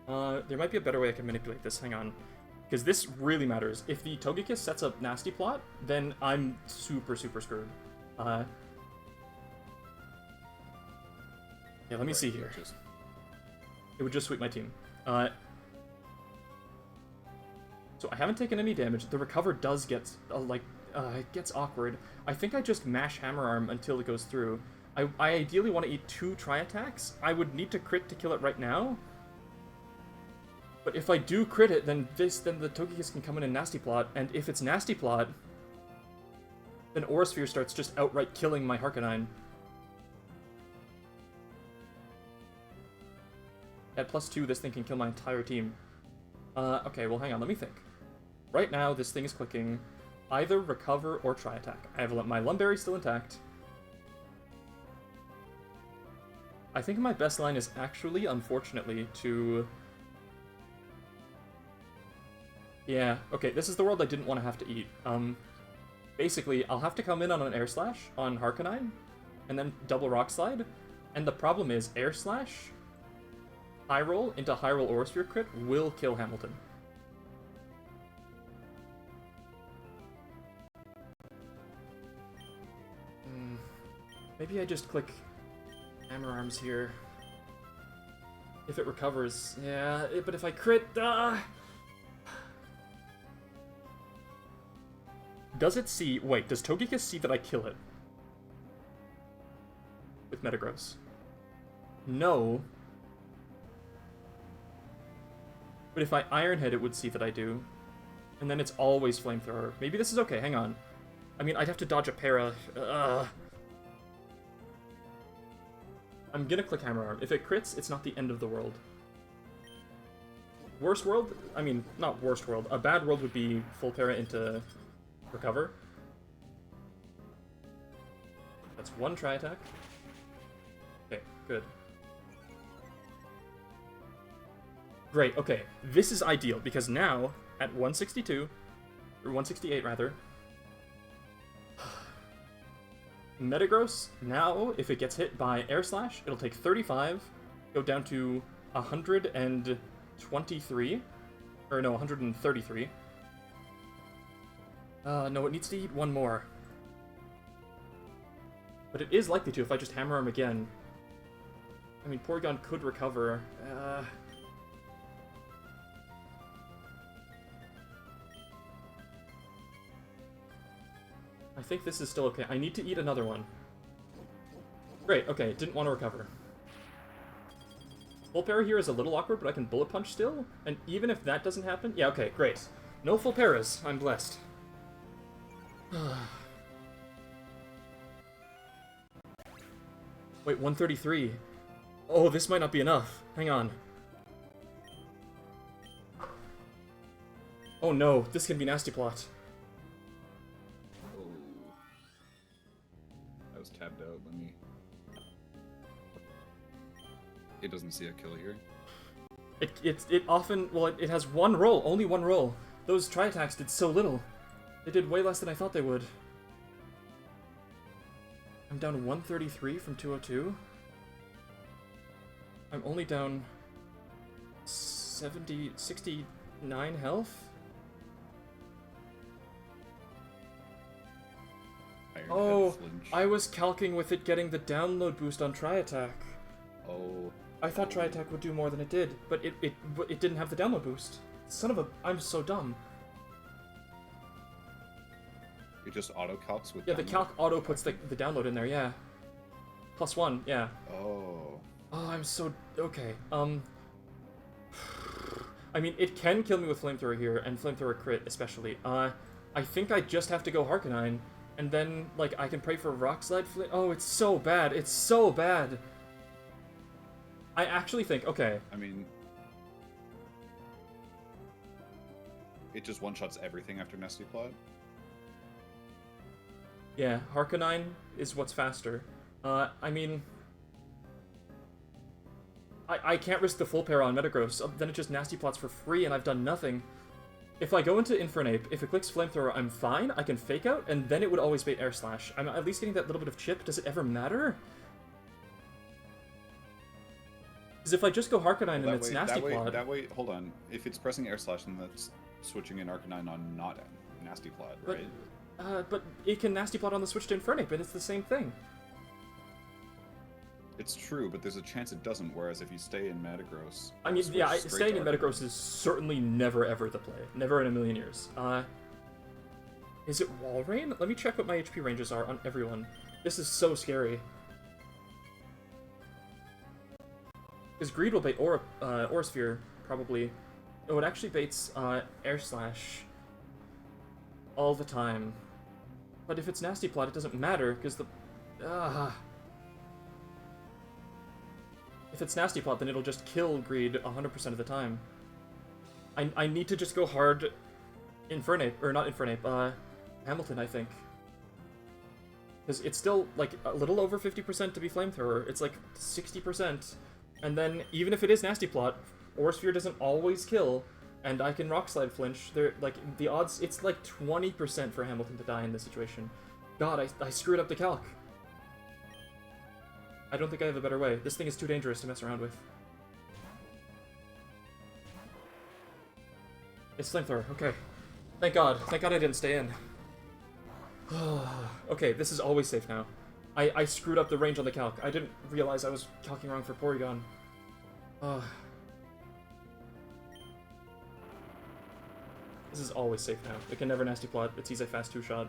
[SPEAKER 1] There might be a better way I can manipulate this. Hang on. Because this really matters. If the Togekiss sets up Nasty Plot, then I'm super screwed. Yeah, let me see here. It would just sweep my team. So I haven't taken any damage. The Recover does get, it gets awkward. I think I just mash Hammer Arm until it goes through. I ideally want to eat 2 Tri-Attacks. I would need to crit to kill it right now. But if I do crit it, then the Togekiss can come in and Nasty Plot, and if it's Nasty Plot, then Aura Sphere starts just outright killing my Harkonine. At +2, this thing can kill my entire team. Okay, well, hang on, let me think. Right now, this thing is clicking either recover or try attack. I have my Lumberry still intact. I think my best line is actually, unfortunately, to... Yeah, okay, this is the world I didn't want to have to eat. Basically, I'll have to come in on an Air Slash on Harkonine, and then double Rock Slide, and the problem is Air Slash, High Roll into High Roll Aura Sphere crit will kill Hamilton. Maybe I just click Hammer Arms here. If it recovers, yeah, but if I crit, Does it see... Wait, does Togekiss see that I kill it? With Metagross? No. But if I Iron Head, it would see that I do. And then it's always Flamethrower. Maybe this is okay, hang on. I mean, I'd have to dodge a para. I'm gonna click Hammer Arm. If it crits, it's not the end of the world. Worst world? I mean, not worst world. A bad world would be full para into recover. That's one try attack. Okay, good. Great, okay. This is ideal, because now, at 162, or 168 rather, Metagross, now, if it gets hit by Air Slash, it'll take 35, go down to 123, or no, 133. No, it needs to eat one more. But it is likely to if I just Hammer Arm again. I mean, Porygon could recover. I think this is still okay. I need to eat another one. Great, okay, didn't want to recover. Full para here is a little awkward, but I can Bullet Punch still? And even if that doesn't happen... Yeah, okay, great. No full paras. I'm blessed. Wait, 133. Oh, this might not be enough. Hang on. Oh no, this can be Nasty Plot.
[SPEAKER 2] Oh. I was tabbed out, let me... It doesn't see a kill here.
[SPEAKER 1] It often... Well, it has one roll. Only one roll. Those Tri-Attacks did so little. They did way less than I thought they would. I'm down 133 from 202. I'm only down 69 health. Oh, I was calcing with it getting the download boost on Tri-Attack.
[SPEAKER 2] Oh.
[SPEAKER 1] I thought Tri-Attack would do more than it did, but it didn't have the download boost. Son of a... I'm so dumb.
[SPEAKER 2] It just auto-calcs with
[SPEAKER 1] Yeah, the calc auto puts the download in there, yeah. +1, yeah.
[SPEAKER 2] Oh.
[SPEAKER 1] Oh, I'm so... Okay, I mean, it can kill me with Flamethrower here, and Flamethrower crit, especially. I think I just have to go Harkonine, and then, like, I can pray for Rock Slide Flame... Oh, it's so bad. It's so bad. I actually think... Okay.
[SPEAKER 2] I mean... It just one-shots everything after Nasty Plot?
[SPEAKER 1] Yeah, Harkonine is what's faster. I mean... I can't risk the full para on Metagross, then it just Nasty Plots for free and I've done nothing. If I go into Infernape, if it clicks Flamethrower, I'm fine, I can Fake Out, and then it would always bait Air Slash. I'm at least getting that little bit of chip. Does it ever matter? Because if I just go Harkonine and it's Nasty Plot...
[SPEAKER 2] That way, hold on. If it's pressing Air Slash, then that's switching in Arcanine on not Nasty Plot, right?
[SPEAKER 1] But it can Nasty Plot on the switch to Infernape, and it's the same thing.
[SPEAKER 2] It's true, but there's a chance it doesn't, whereas if you stay in Metagross...
[SPEAKER 1] I mean, yeah, staying in Metagross is certainly never ever the play. Never in a million years. Is it Walrein? Let me check what my HP ranges are on everyone. This is so scary. Because Greed will bait Aura Sphere, probably. Oh, it actually baits Air Slash all the time. But if it's Nasty Plot, it doesn't matter, because the... If it's Nasty Plot, then it'll just kill Greed 100% of the time. I need to just go hard Infernape, or not Infernape, Hamilton, I think. Because it's still, like, a little over 50% to be Flamethrower. It's, like, 60%. And then, even if it is Nasty Plot, Aura Sphere doesn't always kill, and I can Rock Slide flinch. They're, like, the odds, it's, like, 20% for Hamilton to die in this situation. God, I screwed up the calc. I don't think I have a better way. This thing is too dangerous to mess around with. It's Flamethrower, okay. Thank God. Thank God I didn't stay in. Okay, this is always safe now. I screwed up the range on the calc. I didn't realize I was calcing wrong for Porygon. This is always safe now. It can never Nasty Plot. It sees a fast 2-shot.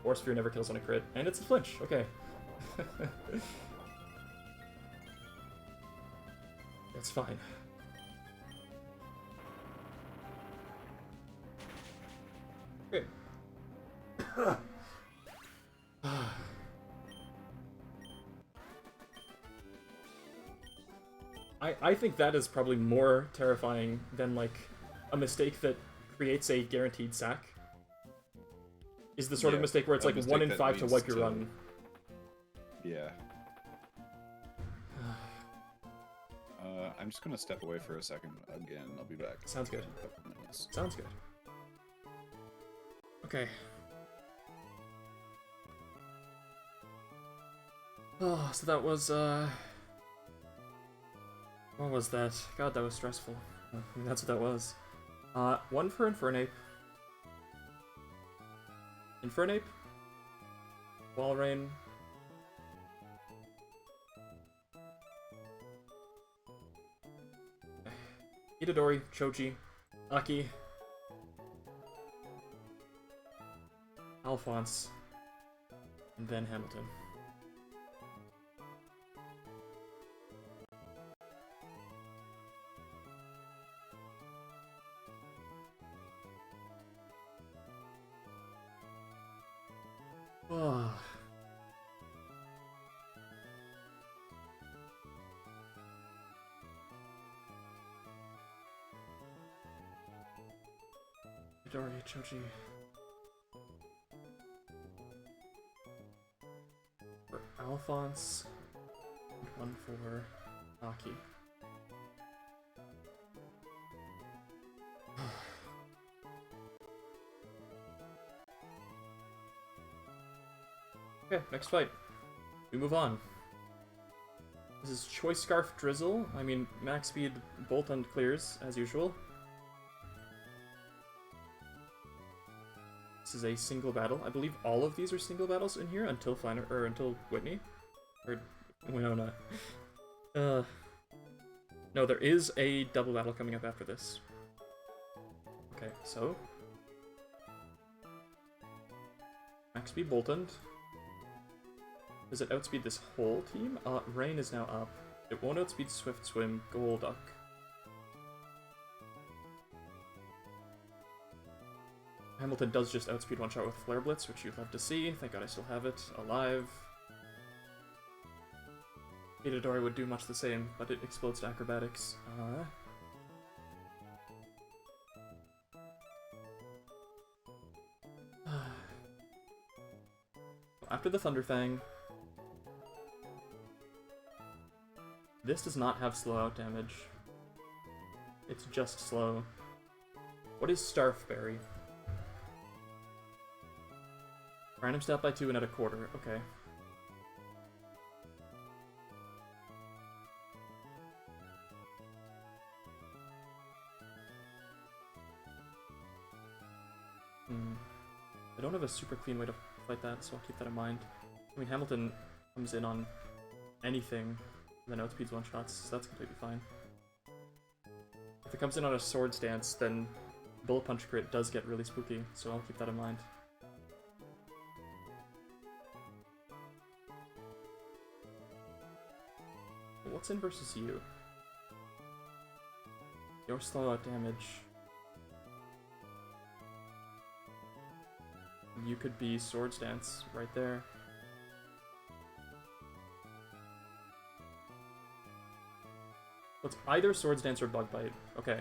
[SPEAKER 1] Aura Sphere never kills on a crit. And it's a flinch. Okay. That's fine. Great. I think that is probably more terrifying than, like, a mistake that creates a guaranteed sack. Is the sort of mistake where it's like 1 in 5 to wipe your run.
[SPEAKER 2] Yeah. I'm just gonna step away for a second again. I'll be back.
[SPEAKER 1] Sounds good.
[SPEAKER 2] In a couple minutes.
[SPEAKER 1] Sounds good. Okay. Oh, so that was, what was that? God, that was stressful. I mean, that's what that was. 1 for Infernape. Infernape. Walrein. Itadori, Choji, Aki, Alphonse, and then Hamilton. Oh. Itadori, Choji. For Alphonse. And 1 for Aki. Okay, next fight. We move on. This is Choice Scarf Drizzle. I mean, max speed Boltund clears, as usual. This is a single battle. I believe all of these are single battles in here until until Whitney. Or Winona. No, there is a double battle coming up after this. Okay, so. Max speed Boltund. Does it outspeed this whole team? Rain is now up. It won't outspeed Swift Swim, Golduck. Hamilton does just outspeed one shot with Flare Blitz, which you'd love to see. Thank God I still have it alive. Itadori would do much the same, but it explodes to Acrobatics. After the Thunder Fang, this does not have slow out damage. It's just slow. What is Starfberry? Random stat by 2 and at a quarter. Okay. I don't have a super clean way to fight that, so I'll keep that in mind. I mean, Hamilton comes in on anything, and then outspeeds one shots, so that's completely fine. If it comes in on a Swords Dance, then Bullet Punch crit does get really spooky, so I'll keep that in mind. What's in versus you? Your slow out damage. You could be Swords Dance right there. What's either Swords Dance or Bug Bite? Okay.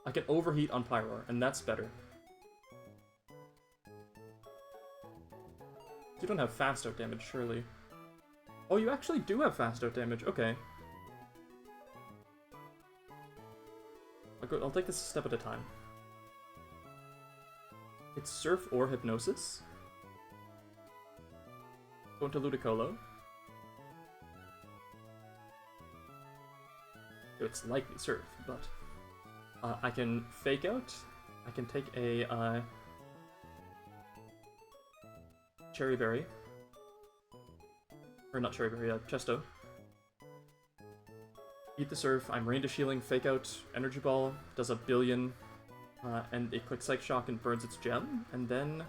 [SPEAKER 1] I can overheat on Pyroar, and that's better. You don't have fast out damage, surely. Oh, you actually do have fast out damage. Okay. I'll take this a step at a time. It's Surf or Hypnosis. Go into Ludicolo. It's likely Surf, but I can Fake Out. I can take a Cherry Berry. Or not Cherry Berry, Chesto. Eat the Surf, I'm Rain to Shielding, Fake Out, Energy Ball, does a billion, and it clicks Psych Shock and burns its gem, and then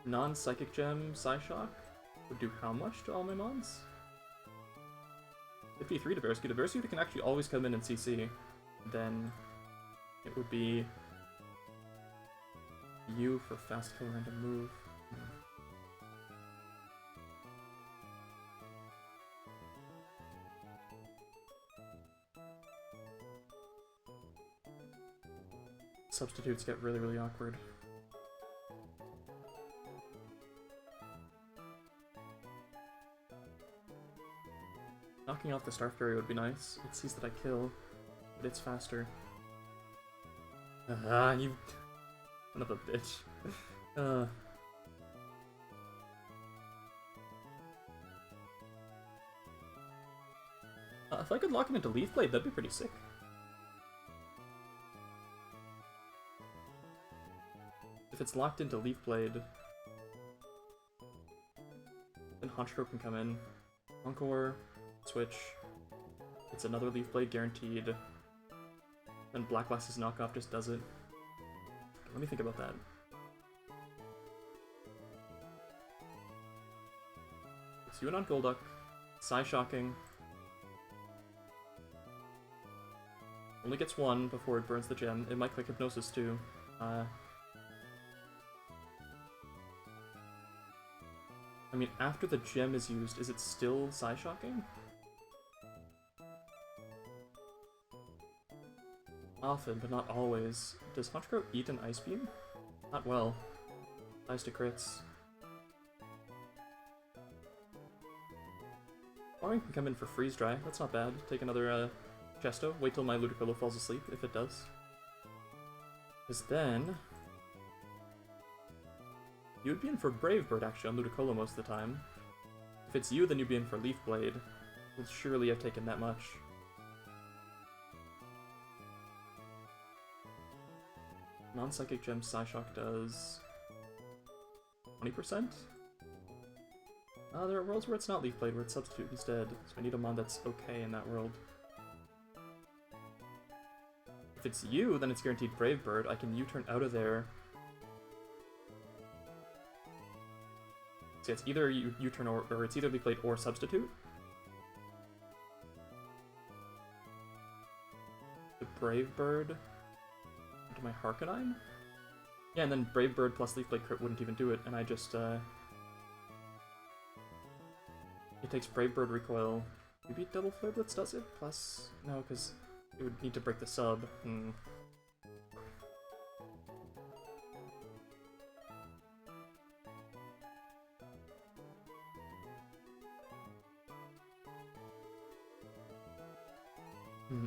[SPEAKER 1] non-Psychic Gem Psyshock would do how much to all my mons? 53 to Bearsuit. Bearsuit can actually always come in and CC. Then it would be you for Fast Kill Random Move. Substitutes get really, really awkward. Knocking off the Starf Fairy would be nice. It sees that I kill, but it's faster. Ah, you son of a bitch. If I could lock it into Leaf Blade, that'd be pretty sick. If it's locked into Leaf Blade, then Honchkrow can come in. Encore, switch. It's another Leaf Blade guaranteed. Then Black Glasses knockoff just does it. Let me think about that. It's Yuan on Golduck, Psyshocking. Only gets one before it burns the gem. It might click Hypnosis too. I mean, after the gem is used, is it still Psyshocking? Often, but not always. Does Honchkrow eat an Ice Beam? Not well. Dies to crits. Flooring can come in for Freeze Dry. That's not bad. Take another Chesto. Wait till my Ludicolo falls asleep, if it does. Because then you'd be in for Brave Bird, actually, on Ludicolo most of the time. If it's you, then you'd be in for Leaf Blade. Will surely have taken that much. Non-Psychic Gem Psyshock does 20%? There are worlds where it's not Leaf Blade, where it's Substitute instead, so I need a mon that's okay in that world. If it's you, then it's guaranteed Brave Bird. I can U-turn out of there. So it's either U-turn or it's either Leaf Blade or Substitute. The Brave Bird into my Harkonine? Yeah, and then Brave Bird plus Leaf Blade crit wouldn't even do it, and I just, it takes Brave Bird recoil. Maybe Double Flare Blitz does it? Plus, no, because it would need to break the sub.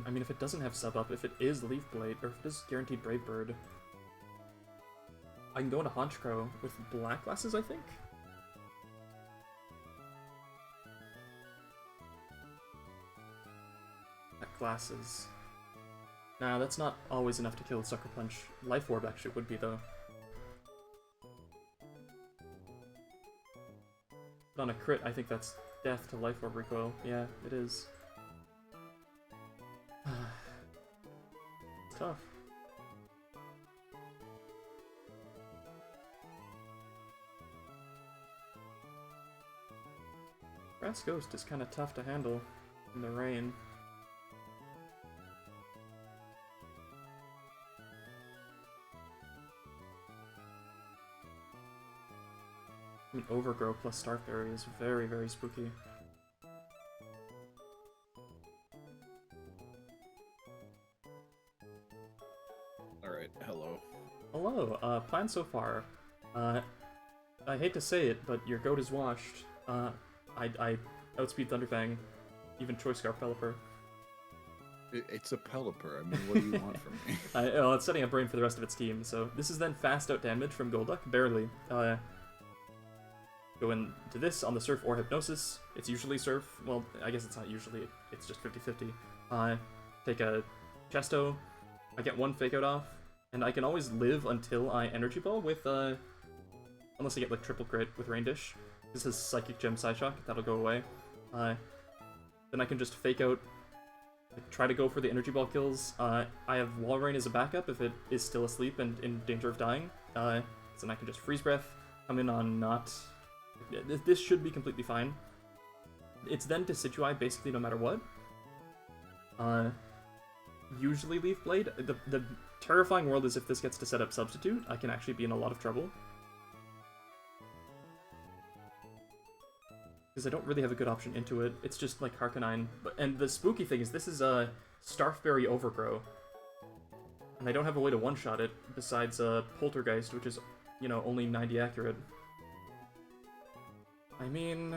[SPEAKER 1] I mean, if it doesn't have sub up, if it is Leaf Blade, or if it is guaranteed Brave Bird, I can go into Honchkrow with Black Glasses, I think? Glasses. Nah, that's not always enough to kill with Sucker Punch. Life Orb actually would be, though. But on a crit, I think that's death to Life Orb recoil. Yeah, it is. It's tough. Grass Ghost is kind of tough to handle in the rain. I mean, Overgrow plus Starf Fairy is very, very spooky. plan so far. I hate to say it, but your goat is washed. I outspeed Thunderfang, even Choice Scarf Pelipper.
[SPEAKER 2] It's a Pelipper. I mean, what do you want from me?
[SPEAKER 1] Well, it's setting up brain for the rest of its team, so this is then fast out damage from Golduck, barely. Go into this on the Surf or Hypnosis. It's usually Surf. Well, I guess it's not usually, it's just 50-50. Take a Chesto, I get one Fake Out off, and I can always live until I Energy Ball with, unless I get like triple crit with Rain Dish. This is Psychic Gem Psyshock, that'll go away. Then I can just Fake Out, like, try to go for the Energy Ball kills. I have Walrein as a backup if it is still asleep and in danger of dying. So then I can just Freeze Breath, come in on not... This should be completely fine. It's then Decidueye basically no matter what. Usually Leaf Blade. The terrifying world is if this gets to set up Substitute, I can actually be in a lot of trouble. Because I don't really have a good option into it. It's just like Harkonine. And the spooky thing is this is a Starfberry Overgrow. And I don't have a way to one-shot it besides Poltergeist, which is, you know, only 90 accurate. I mean,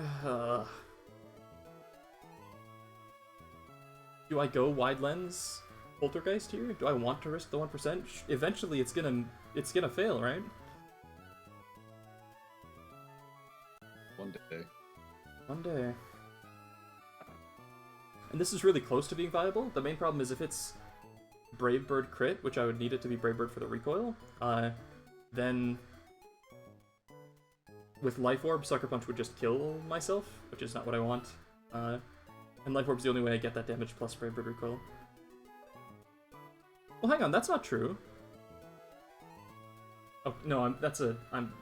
[SPEAKER 1] do I go Wide Lens Poltergeist here? Do I want to risk the 1%? Eventually it's gonna fail, right?
[SPEAKER 2] One day.
[SPEAKER 1] One day. And this is really close to being viable. The main problem is if it's Brave Bird crit, which I would need it to be Brave Bird for the recoil, then with Life Orb, Sucker Punch would just kill myself, which is not what I want. And Life Orb's the only way I get that damage plus Brave Bird recoil. Well, hang on, that's not true. Oh, no, I'm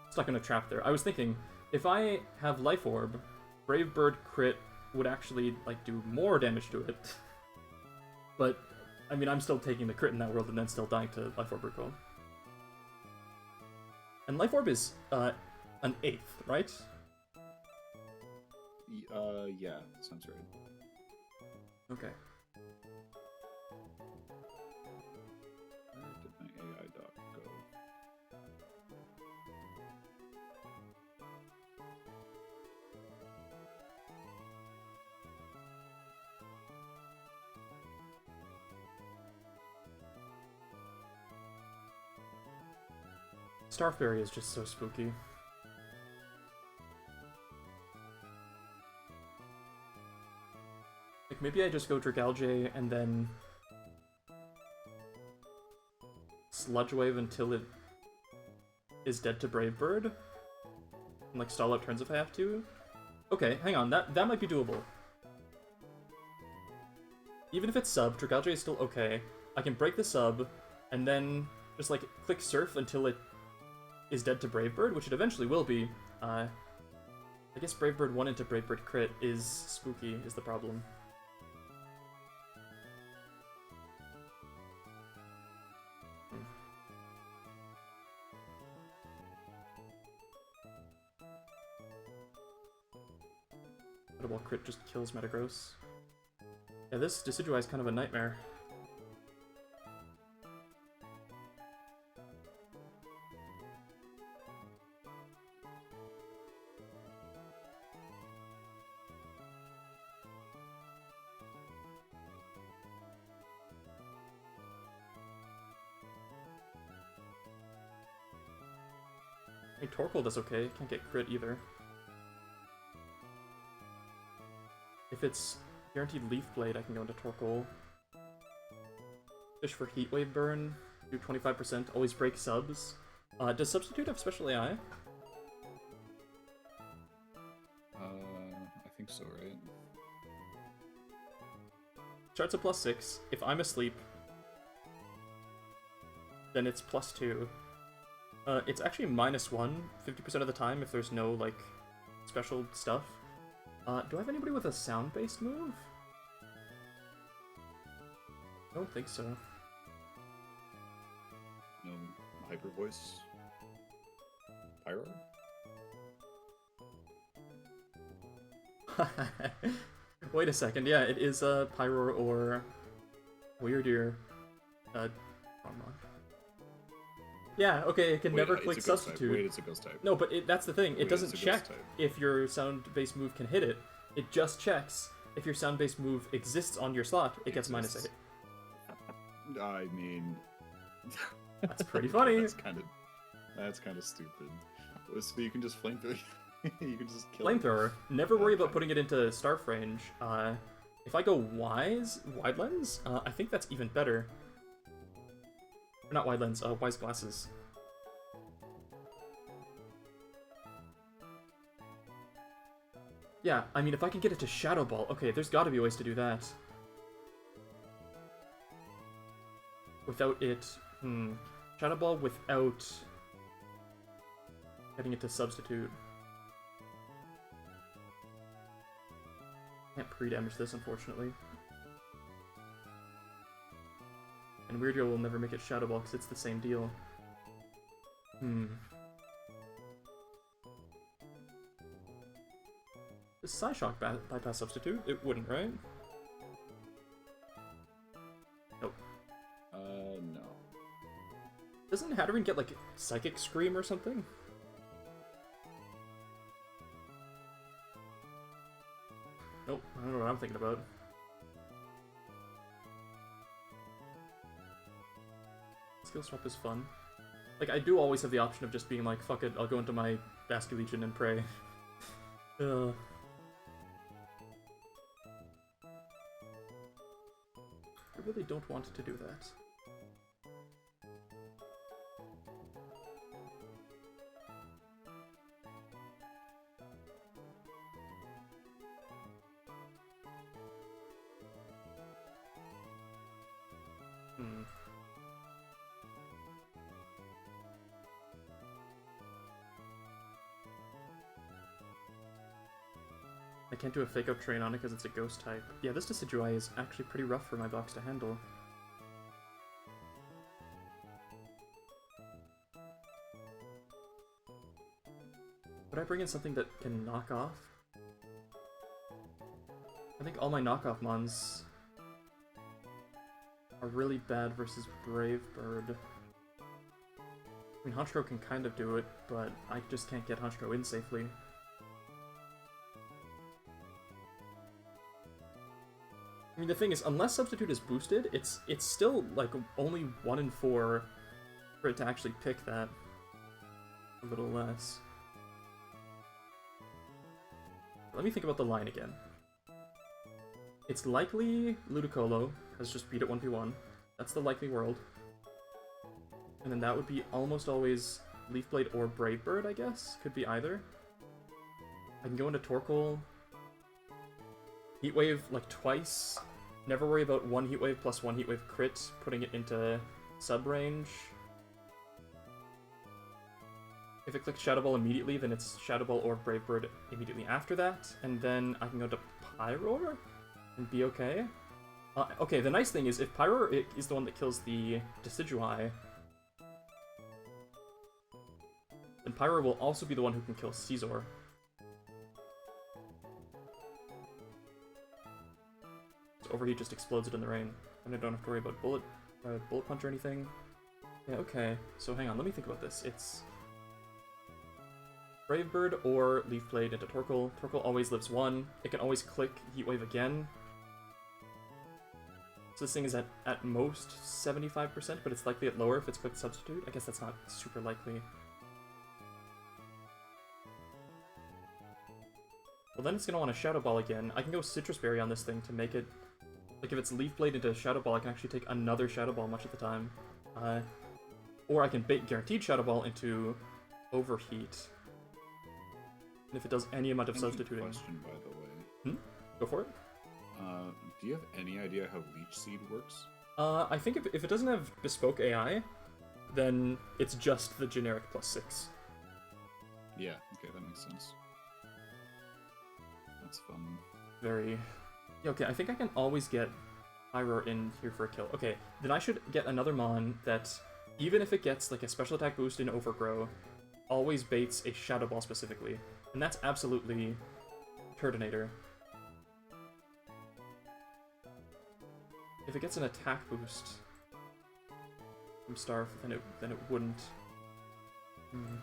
[SPEAKER 1] stuck in a trap there. I was thinking, if I have Life Orb, Brave Bird crit would actually, like, do more damage to it. But, I mean, I'm still taking the crit in that world and then still dying to Life Orb recoil. And Life Orb is, an 8th, right?
[SPEAKER 2] Yeah, that sounds right.
[SPEAKER 1] Okay.
[SPEAKER 2] Where did my AI doc go?
[SPEAKER 1] Starfberry is just so spooky. Like, maybe I just go Dragalge and then Sludge Wave until it is dead to Brave Bird? And, like, stall out turns if I have to? Okay, hang on, that might be doable. Even if it's sub, Dragalge is still okay. I can break the sub, and then just, like, click Surf until it is dead to Brave Bird, which it eventually will be. I guess Brave Bird 1 into Brave Bird crit is spooky, is the problem. Critical crit just kills Metagross. Yeah, this Decidueye is kind of a nightmare. I think Torkoal does okay, can't get crit either. If it's guaranteed Leaf Blade, I can go into Torkoal. Fish for Heat Wave Burn, do 25%, always break subs. Does Substitute have special AI?
[SPEAKER 2] I think so, right?
[SPEAKER 1] Starts at +6. If I'm asleep, then it's +2. It's actually -1, 50% of the time if there's no, like, special stuff. Do I have anybody with a sound-based move? I don't think so.
[SPEAKER 2] No Hyper Voice. Pyro?
[SPEAKER 1] Wait a second, yeah, it is Pyro or Weird Ear. Wrong one. Yeah, okay, it can
[SPEAKER 2] Wait,
[SPEAKER 1] never
[SPEAKER 2] it's
[SPEAKER 1] click
[SPEAKER 2] a ghost
[SPEAKER 1] substitute.
[SPEAKER 2] Type. Wait, it's a ghost type.
[SPEAKER 1] No, but that's the thing. It
[SPEAKER 2] Wait,
[SPEAKER 1] doesn't
[SPEAKER 2] it's a
[SPEAKER 1] check
[SPEAKER 2] ghost type.
[SPEAKER 1] if your sound-based move can hit it. It just checks if your sound-based move exists on your slot. It gets minus
[SPEAKER 2] Exists.
[SPEAKER 1] 8.
[SPEAKER 2] I mean,
[SPEAKER 1] That's pretty funny.
[SPEAKER 2] That's kind of stupid. So you can just flamethrower. You can just kill.
[SPEAKER 1] Flamethrower. Never worry about
[SPEAKER 2] Okay.
[SPEAKER 1] putting it into Starf range. If I go wide lens, I think that's even better. Or not wide lens, wise glasses. Yeah, I mean, if I can get it to Shadow Ball, okay, there's got to be ways to do that. Without it, Shadow Ball without getting it to substitute. Can't pre-damage this, unfortunately. And Weirdo will never make it Shadow Ball because it's the same deal. Does Psyshock bypass substitute? It wouldn't, right? Nope.
[SPEAKER 2] No.
[SPEAKER 1] Doesn't Hatterene get, like, Psychic Scream or something? Nope, I don't know what I'm thinking about. Skill swap is fun. Like, I do always have the option of just being like, fuck it, I'll go into my Basculegion and pray. Ugh. I really don't want to do that. I can't do a fake out train on it because it's a ghost type. Yeah, this Decidueye is actually pretty rough for my box to handle. Would I bring in something that can knock off? I think all my knockoff mons are really bad versus Brave Bird. I mean, Honchkrow can kind of do it, but I just can't get Honchkrow in safely. I mean, the thing is, unless Substitute is boosted, it's still, like, only 1 in 4 for it to actually pick that. A little less. Let me think about the line again. It's likely Ludicolo has just beat it 1v1. That's the likely world. And then that would be almost always Leaf Blade or Brave Bird, I guess? Could be either. I can go into Torkoal. Heatwave, like, twice. Never worry about 1 Heatwave plus 1 Heatwave crit, putting it into sub-range. If it clicks Shadow Ball immediately, then it's Shadow Ball or Brave Bird immediately after that. And then I can go to Pyroar and be okay. Okay, the nice thing is, if Pyroar is the one that kills the Decidueye, then Pyroar will also be the one who can kill Caesar. Overheat just explodes it in the rain, and I don't have to worry about bullet punch or anything. Yeah, okay. So hang on, let me think about this. It's Brave Bird or Leaf Blade into Torkoal. Torkoal always lives 1. It can always click Heatwave again. So this thing is at most 75%, but it's likely at lower if it's clicked Substitute. I guess that's not super likely. Well, then it's going to want a Shadow Ball again. I can go Citrus Berry on this thing to make it... Like, if it's Leaf Blade into Shadow Ball, I can actually take another Shadow Ball much of the time. Or I can bait Guaranteed Shadow Ball into Overheat. And if it does any amount of substituting...
[SPEAKER 2] Question, by the way.
[SPEAKER 1] Go for it.
[SPEAKER 2] Do you have any idea how Leech Seed works?
[SPEAKER 1] I think if it doesn't have Bespoke AI, then it's just the generic +6.
[SPEAKER 2] Yeah, okay, that makes sense. That's fun.
[SPEAKER 1] Very... Yeah, okay, I think I can always get Pyroar in here for a kill. Okay, then I should get another Mon that, even if it gets like a special attack boost in Overgrow, always baits a Shadow Ball specifically. And that's absolutely Turtonator. If it gets an attack boost from Starf, then it wouldn't. Hmm.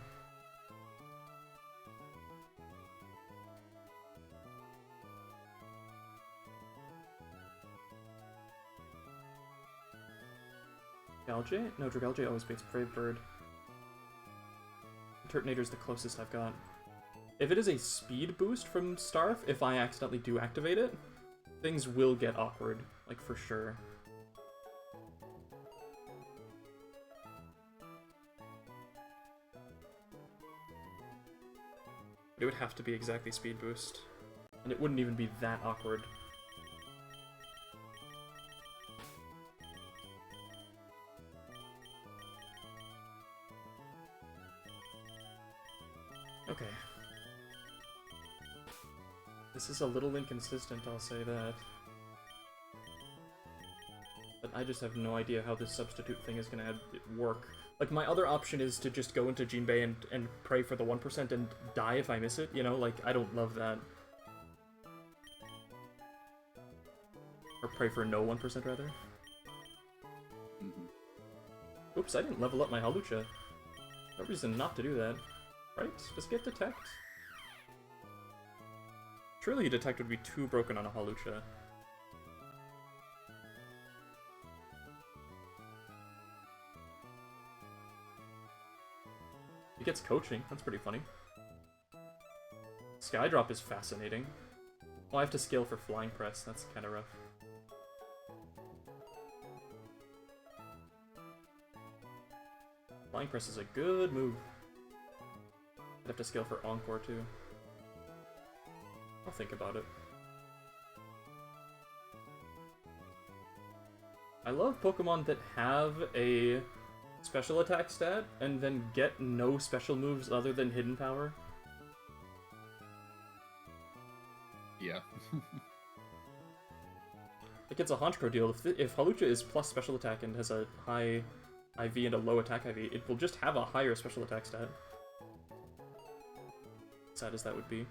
[SPEAKER 1] Dragalge? No, Dragalge always beats Brave Bird. Turtonator's the closest I've got. If it is a speed boost from Starf, if I accidentally do activate it, things will get awkward, like for sure. It would have to be exactly speed boost. And it wouldn't even be that awkward. Okay. This is a little inconsistent, I'll say that. But I just have no idea how this substitute thing is gonna work. Like, my other option is to just go into Jinbei and pray for the 1% and die if I miss it, you know? Like, I don't love that. Or pray for no 1%, rather. Oops, I didn't level up my Halucha. No reason not to do that. Right? Just get Detect. Surely Detect would be too broken on a Halucha. He gets coaching, that's pretty funny. Skydrop is fascinating. Oh, I have to scale for Flying Press, that's kinda rough. Flying Press is a good move. I'd have to scale for Encore too. I'll think about it. I love Pokemon that have a special attack stat and then get no special moves other than Hidden Power.
[SPEAKER 2] Yeah.
[SPEAKER 1] Like, it's a Honchkrow deal. If Halucha is plus special attack and has a high IV and a low attack IV, it will just have a higher special attack stat. Sad as that would be.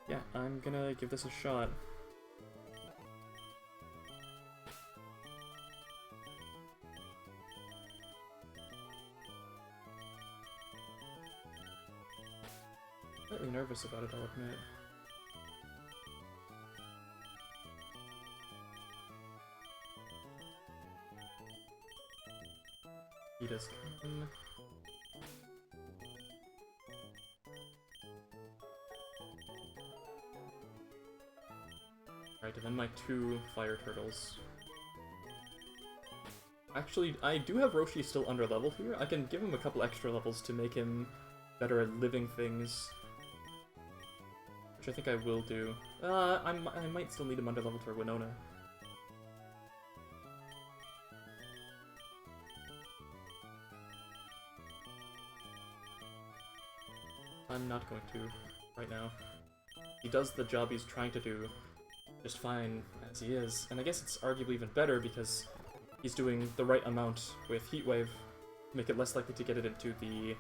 [SPEAKER 1] Yeah, I'm gonna give this a shot. Slightly nervous about it, I'll admit. He does come. Alright, and then my 2 fire turtles. Actually, I do have Roshi still under leveled here. I can give him a couple extra levels to make him better at living things. Which I think I will do. I might still need him under leveled for Winona. I'm not going to right now. He does the job he's trying to do just fine as he is, and I guess it's arguably even better because he's doing the right amount with Heat Wave to make it less likely to get it into the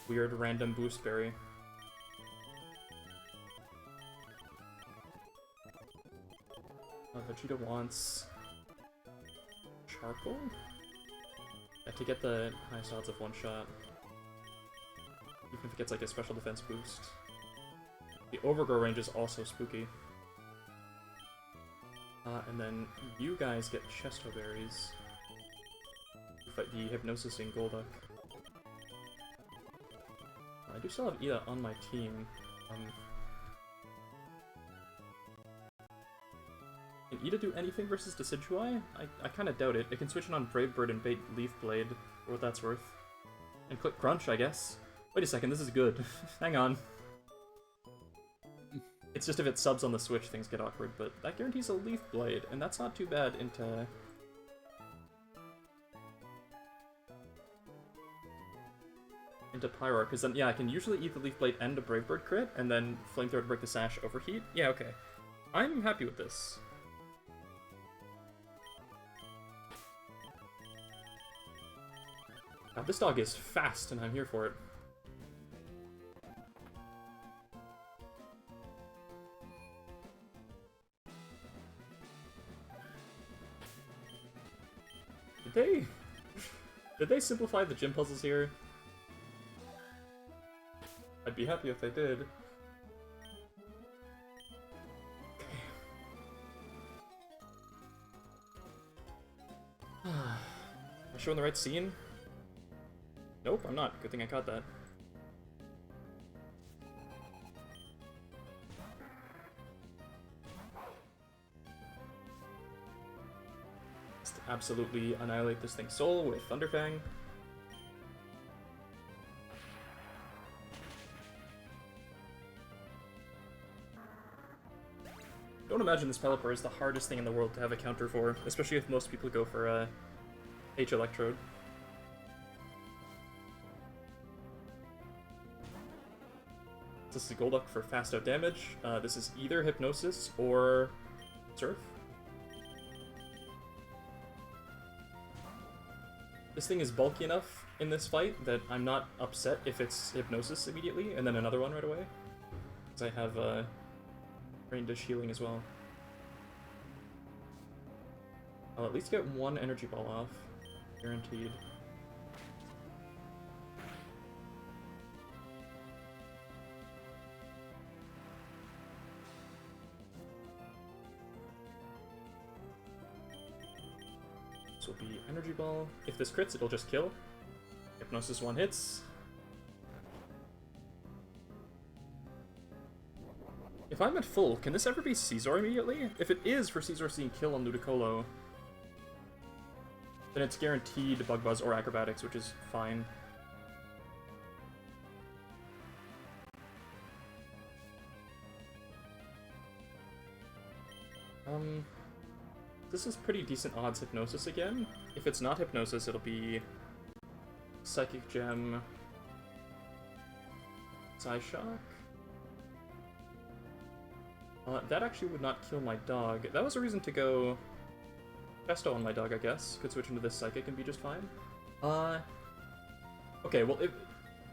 [SPEAKER 1] weird random boost berry. Vegeta wants Charcoal? Yeah, to get the highest odds of one shot. Even if it gets like a special defense boost. The Overgrow range is also spooky. And then you guys get Chesto Berries. You fight the Hypnosis in Golduck. I do still have Ida on my team. Can Ida do anything versus Decidueye? I kind of doubt it. It can switch it on Brave Bird and bait Leaf Blade, for what that's worth. And click Crunch, I guess. Wait a second, this is good. Hang on. It's just if it subs on the Switch, things get awkward, but that guarantees a Leaf Blade, and that's not too bad into... Pyroar, because then, yeah, I can usually eat the Leaf Blade and a Brave Bird crit, and then Flamethrower to break the Sash Overheat. Yeah, okay. I'm happy with this. This dog is fast, and I'm here for it. Did they simplify the gym puzzles here? I'd be happy if they did. Am I showing the right scene? Nope, I'm not. Good thing I caught that. Just absolutely annihilate this thing's soul with Thunderfang. Don't imagine this Pelipper is the hardest thing in the world to have a counter for, especially if most people go for H-Electrode. This is Golduck for fast out damage. This is either Hypnosis or Surf. This thing is bulky enough in this fight that I'm not upset if it's Hypnosis immediately, and then another one right away. Because I have Rain Dish healing as well. I'll at least get one Energy Ball off. Guaranteed. This will be Energy Ball. If this crits, it'll just kill. Hypnosis 1 hits. If I'm at full, can this ever be Caesar immediately? If it is for Caesar seeing kill on Ludicolo, then it's guaranteed Bug Buzz or Acrobatics, which is fine. This is pretty decent odds Hypnosis again. If it's not Hypnosis, it'll be Psychic Gem, Psyshock. That actually would not kill my dog. That was a reason to go Festo on my dog, I guess. Could switch into this Psychic and be just fine. Okay, well,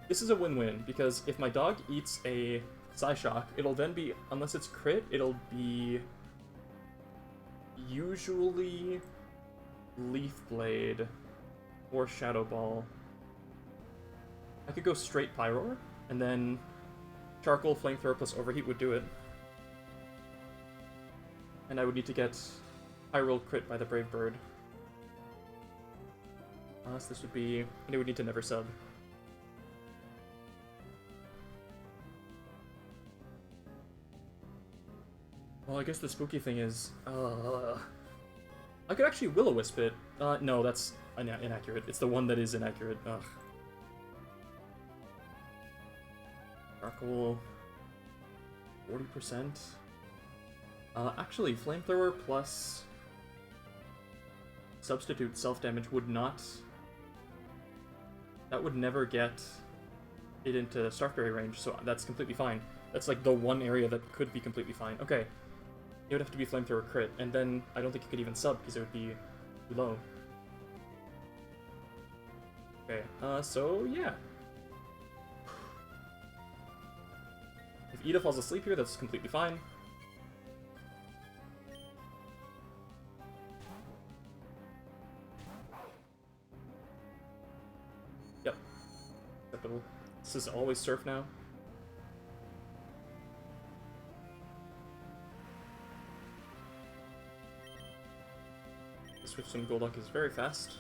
[SPEAKER 1] this is a win-win, because if my dog eats a Psyshock, it'll then be, unless it's crit, it'll be usually Leaf Blade or Shadow Ball. I could go straight Pyroar, and then Charcoal, Flamethrower plus Overheat would do it. And I would need to get Pyroar crit by the Brave Bird. So this would be... and it would need to never sub. Well, I guess the spooky thing is... I could actually Will-O-Wisp it. No, that's inaccurate. It's the one that is inaccurate. Ugh. Charcoal... 40%? Actually, Flamethrower plus Substitute self-damage would not... that would never get it into Starfberry range, so that's completely fine. That's like the one area that could be completely fine. Okay. It would have to be Flamethrower crit, and then I don't think it could even sub, because it would be too low. Okay, so yeah. If Ida falls asleep here, that's completely fine. Yep. Acceptable. This is always Surf now. Switch some Golduck is very fast.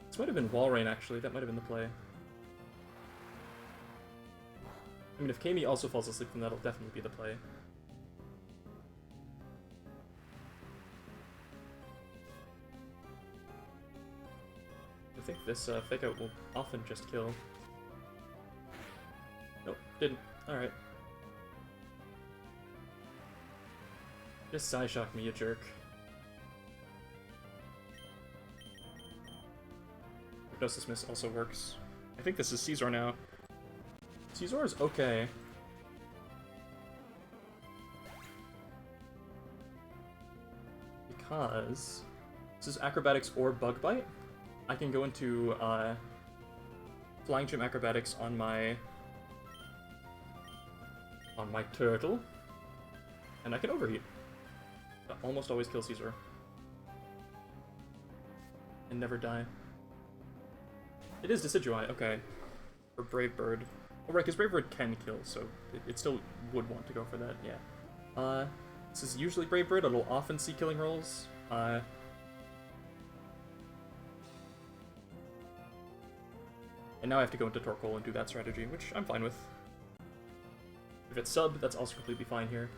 [SPEAKER 1] This might have been Walrein, actually. That might have been the play. I mean, if Kami also falls asleep, then that'll definitely be the play. I think this Fake Out will often just kill. Nope, didn't. Alright. Just Psyshock me, you jerk. Hypnosis Miss also works. I think this is Caesar now. Caesar is okay. Because this is Acrobatics or Bug Bite. I can go into Flying Gym Acrobatics on my turtle, and I can Overheat. That almost always kills Caesar. and never die. It is Decidueye, okay. Or Brave Bird. Oh, right, because Brave Bird can kill, so it still would want to go for that, yeah. This is usually Brave Bird, it'll often see killing rolls. And now I have to go into Torkoal and do that strategy, which I'm fine with. If it's sub, that's also completely fine here.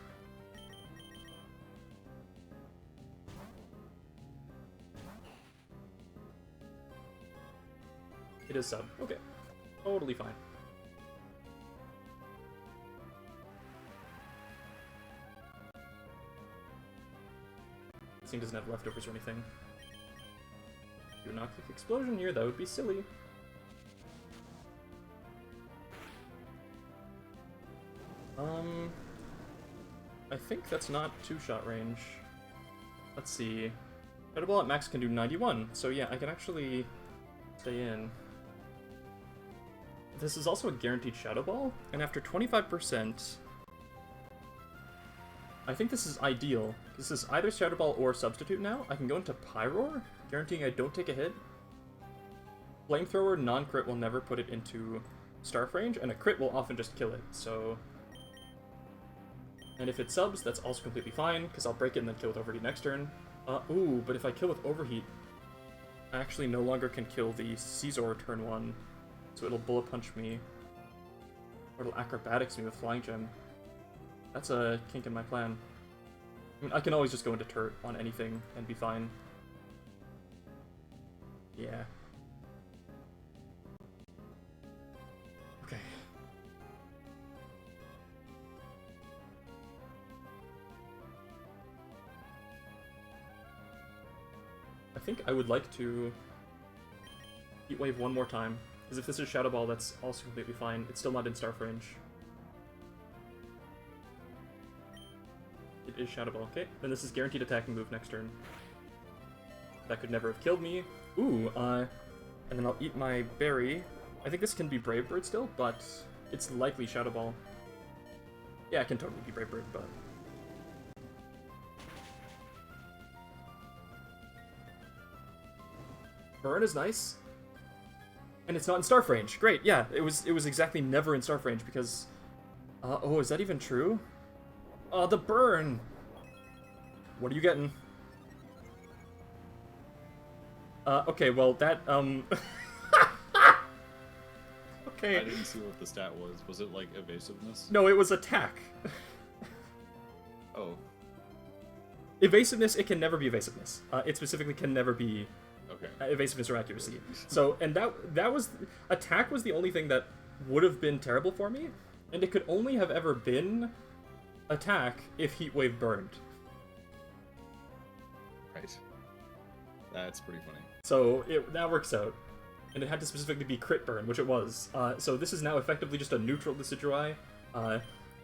[SPEAKER 1] It is sub. Okay. Totally fine. This thing doesn't have leftovers or anything. Do not click explosion here, that would be silly. I think that's not two-shot range. Let's see. Shadow Ball at max can do 91, so yeah, I can actually stay in. This is also a guaranteed Shadow Ball, and after 25%, I think this is ideal. This is either Shadow Ball or Substitute now. I can go into Pyroar, guaranteeing I don't take a hit. Flamethrower, non-crit will never put it into Starf range, and a crit will often just kill it, so... And if it subs, that's also completely fine, because I'll break it and then kill with Overheat next turn. Ooh, but if I kill with Overheat, I actually no longer can kill the Caesar turn 1, so it'll Bullet Punch me, or it'll Acrobatics me with Flying Gem. That's a kink in my plan. I mean, I can always just go into Turret on anything and be fine. Yeah. Okay. I think I would like to Heat Wave one more time, because if this is Shadow Ball, that's also completely fine. It's still not in Starf range. It is Shadow Ball, okay. Then this is guaranteed attacking move next turn. That could never have killed me. Ooh, and then I'll eat my berry. I think this can be Brave Bird still, but it's likely Shadow Ball. Yeah, it can totally be Brave Bird, but... Burn is nice. And it's not in Starf range. Great, yeah, it was exactly never in Starf range because... oh, is that even true? The burn! What are you getting? Okay, well, that, Okay.
[SPEAKER 2] I didn't see what the stat was. Was it, like, evasiveness?
[SPEAKER 1] No, it was attack.
[SPEAKER 2] Oh.
[SPEAKER 1] Evasiveness, it can never be evasiveness. It specifically can never be
[SPEAKER 2] Okay.
[SPEAKER 1] evasiveness or accuracy. So, and that was... Attack was the only thing that would have been terrible for me, and it could only have ever been attack if Heat Wave burned.
[SPEAKER 2] Right. That's pretty funny.
[SPEAKER 1] So, that works out. And it had to specifically be crit burn, which it was. So this is now effectively just a neutral Decidueye.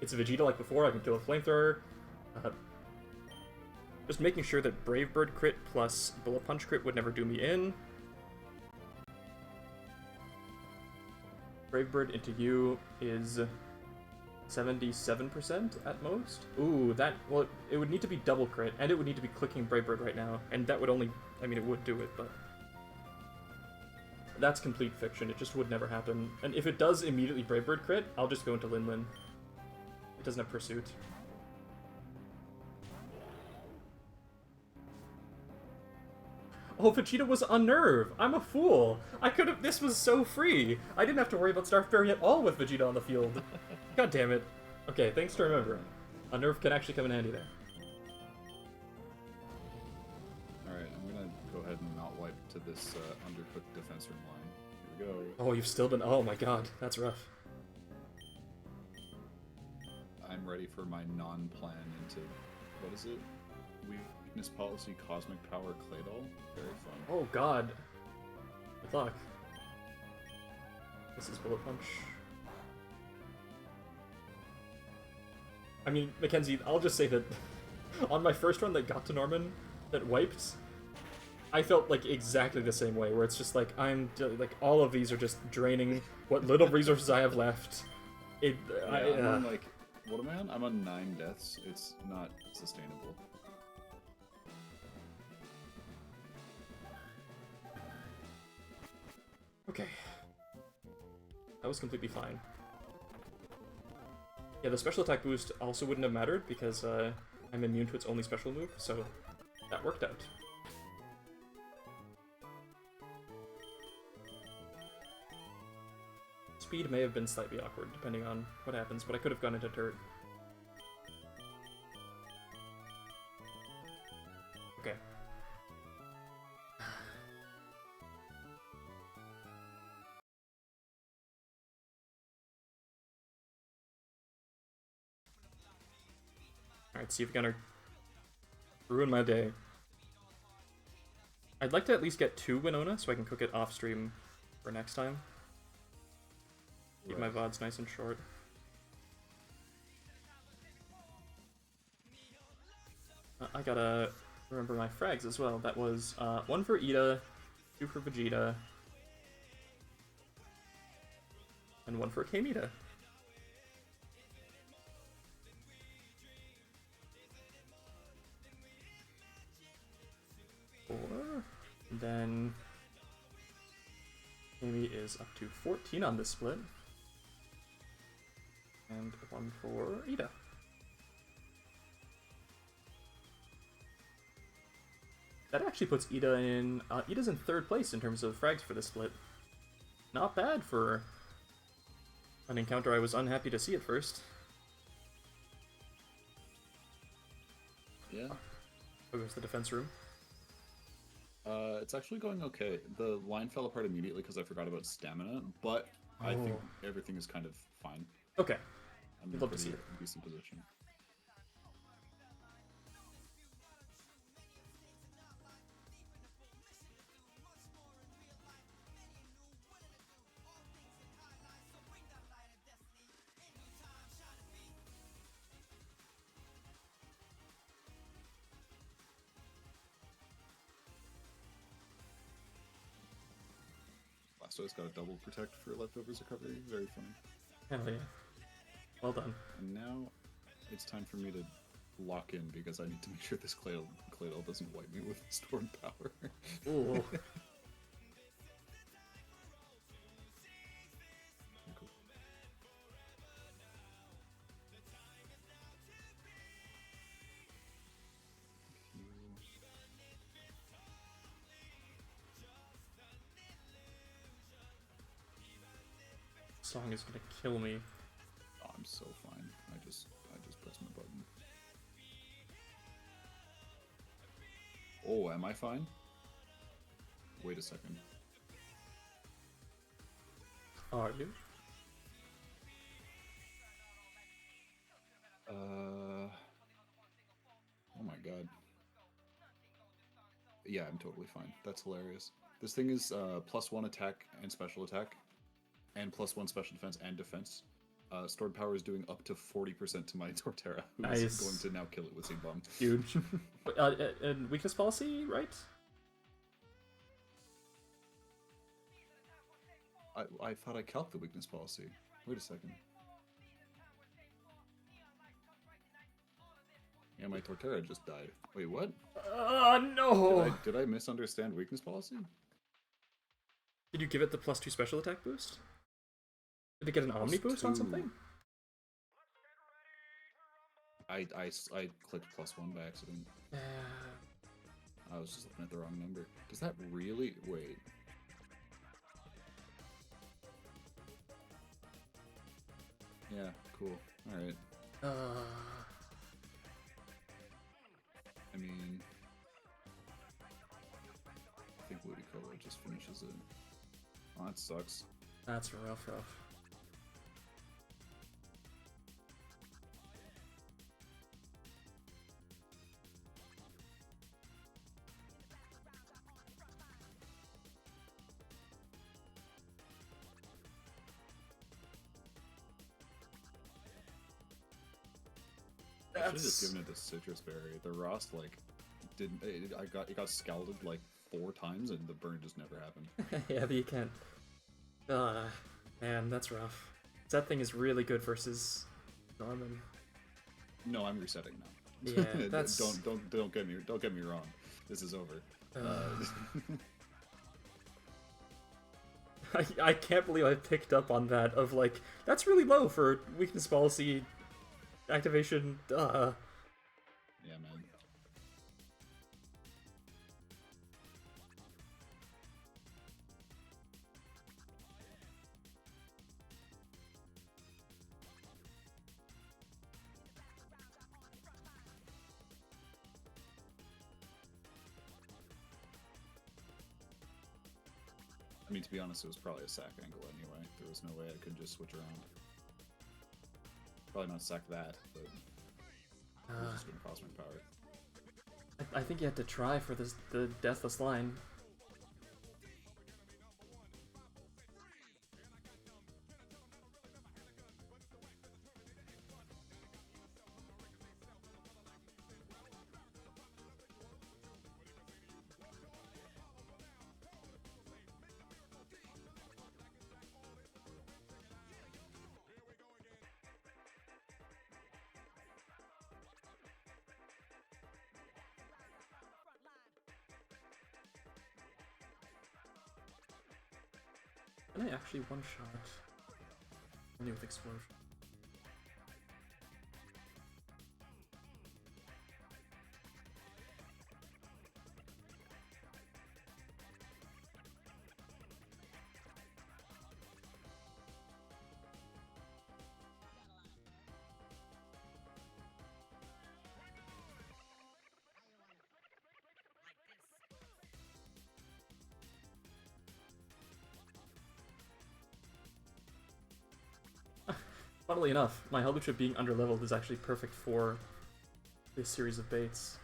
[SPEAKER 1] It's a Vegeta like before, I can kill with Flamethrower. Just making sure that Brave Bird crit plus Bullet Punch crit would never do me in. Brave Bird into you is 77% at most. Ooh, well, it would need to be double crit, and it would need to be clicking Brave Bird right now. And that would only, I mean, it would do it, but... That's complete fiction, it just would never happen. And if it does immediately Brave Bird crit, I'll just go into Lin Lin. It doesn't have Pursuit. Oh, Vegeta was Unnerve! I'm a fool! I could've- this was so free! I didn't have to worry about Starf Berry at all with Vegeta on the field. God damn it. Okay, thanks for remembering. Unnerve can actually come in handy there.
[SPEAKER 2] Alright, I'm gonna go ahead and not wipe to this undercooked defense room line. Here we go.
[SPEAKER 1] Oh, you've still been- oh my god, that's rough.
[SPEAKER 2] I'm ready for my non-plan into... what is it? Weakness Policy Cosmic Power Claydol? Very fun.
[SPEAKER 1] Oh god. Good luck. This is Bullet Punch. I mean, Mackenzie, I'll just say that on my first run that got to Norman, that wiped, I felt like exactly the same way, where it's just like, like, all of these are just draining what little resources I have left. I'm
[SPEAKER 2] on like, what am I on? I'm on 9 deaths. It's not sustainable.
[SPEAKER 1] Okay. That was completely fine. Yeah, the special attack boost also wouldn't have mattered because I'm immune to its only special move, so that worked out. Speed may have been slightly awkward, depending on what happens, but I could have gone into turret. Okay. Alright, Steve Gunner. Ruin my day. I'd like to at least get 2 Winona so I can cook it off stream for next time. Keep my VODs nice and short. I gotta remember my frags as well. That was 1 for Ida, 2 for Vegeta, and 1 for Kamita. And then Amy is up to 14 on this split. And 1 for Ida. That actually puts Ida in... Ida's in 3rd place in terms of frags for this split. Not bad for an encounter I was unhappy to see at first.
[SPEAKER 2] Yeah.
[SPEAKER 1] Oh, goes the defense room.
[SPEAKER 2] It's actually going okay. The line fell apart immediately because I forgot about stamina, but I think everything is kind of fine.
[SPEAKER 1] Okay.
[SPEAKER 2] I'm
[SPEAKER 1] We'd
[SPEAKER 2] in
[SPEAKER 1] love
[SPEAKER 2] a
[SPEAKER 1] to see
[SPEAKER 2] pretty
[SPEAKER 1] it.
[SPEAKER 2] decent position. Blastoise got a double protect for leftovers recovery. Very funny.
[SPEAKER 1] Hell yeah. Well done.
[SPEAKER 2] And now it's time for me to lock in because I need to make sure this Claydol doesn't wipe me with stored power.
[SPEAKER 1] Ooh.
[SPEAKER 2] Cool.
[SPEAKER 1] This song is gonna kill me.
[SPEAKER 2] Oh, I'm so fine. I just press my button. Oh, am I fine? Wait a second.
[SPEAKER 1] Are you?
[SPEAKER 2] Oh my god. Yeah, I'm totally fine. That's hilarious. This thing is +1 attack and special attack, and +1 special defense and defense. Stored power is doing up to 40% to my Torterra, who is
[SPEAKER 1] Nice.
[SPEAKER 2] going to now kill it with Seed Bomb.
[SPEAKER 1] Huge. And weakness policy, right?
[SPEAKER 2] I thought I calced the weakness policy. Wait a second. Yeah, my Torterra just died. Wait, what?
[SPEAKER 1] No!
[SPEAKER 2] Did I misunderstand weakness policy?
[SPEAKER 1] Did you give it the +2 special attack boost? Did it get an Omni boost on
[SPEAKER 2] +2.
[SPEAKER 1] something?
[SPEAKER 2] I clicked +1 by accident. I was just looking at the wrong number. Does that really... Wait. Yeah, cool. Alright. I mean... I think Ludicolo just finishes it. Oh, that sucks.
[SPEAKER 1] That's rough.
[SPEAKER 2] I should have just given it to Citrus Berry. The Rost, like, didn't... It got scalded, like, 4 times, and the burn just never happened.
[SPEAKER 1] Yeah, but you can't. Man, that's rough. That thing is really good versus Norman.
[SPEAKER 2] No, I'm resetting now.
[SPEAKER 1] Yeah, that's...
[SPEAKER 2] don't get me wrong. This is over.
[SPEAKER 1] I can't believe I picked up on that of like, that's really low for weakness policy activation.
[SPEAKER 2] Yeah, man. I mean, to be honest, it was probably a sack angle anyway. There was no way I could just switch around. Probably not sack that, but it was just gonna cosmic power.
[SPEAKER 1] I think you had to try for the deathless line. Can I actually one-shot only with explosion? Funnily enough, my Hellbutcher being underleveled is actually perfect for this series of baits.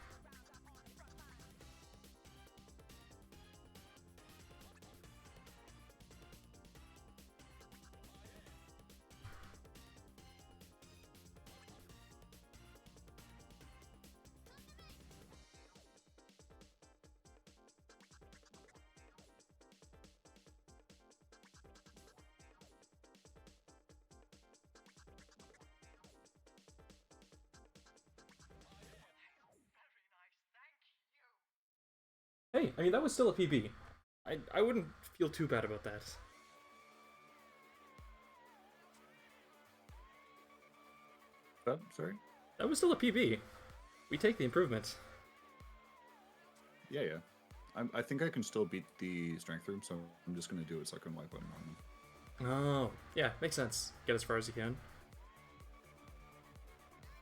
[SPEAKER 1] Hey, I mean, that was still a PB. I wouldn't feel too bad about that.
[SPEAKER 2] Oh, sorry?
[SPEAKER 1] That was still a PB. We take the improvement.
[SPEAKER 2] Yeah, yeah. I think I can still beat the strength room, so I'm just gonna do it so I can wipe them on them.
[SPEAKER 1] Oh, yeah, makes sense. Get as far as you can.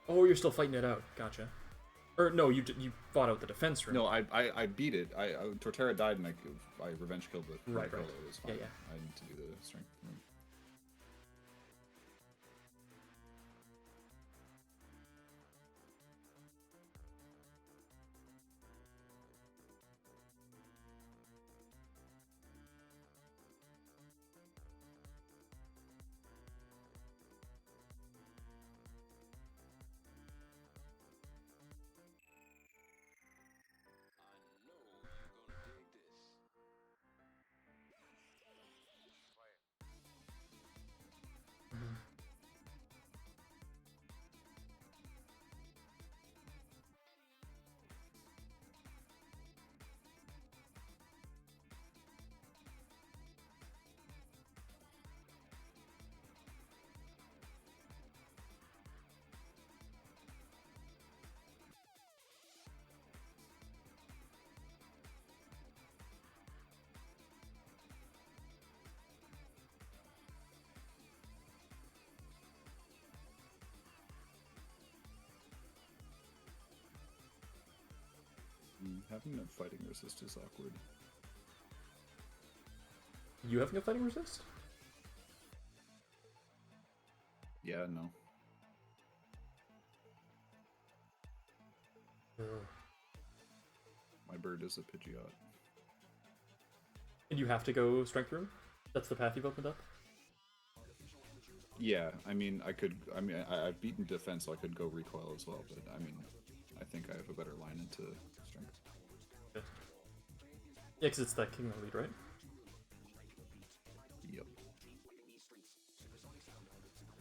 [SPEAKER 1] Oh, you're still fighting it out. Gotcha. Or no, you fought out the defense room.
[SPEAKER 2] No, I beat it. Torterra died and I revenge killed with
[SPEAKER 1] Right,
[SPEAKER 2] Piccolo.
[SPEAKER 1] right.
[SPEAKER 2] It was fine.
[SPEAKER 1] Yeah, yeah.
[SPEAKER 2] I need to do the strength room. Having no fighting resist is awkward.
[SPEAKER 1] You having a fighting resist?
[SPEAKER 2] Yeah, no.
[SPEAKER 1] Oh.
[SPEAKER 2] My bird is a Pidgeot.
[SPEAKER 1] And you have to go strength room? That's the path you've opened up?
[SPEAKER 2] Yeah, I mean, I've beaten defense, so I could go recoil as well, but I mean, I think I have a better line into strength.
[SPEAKER 1] Good. Yeah, because it's that King lead, right?
[SPEAKER 2] Yep.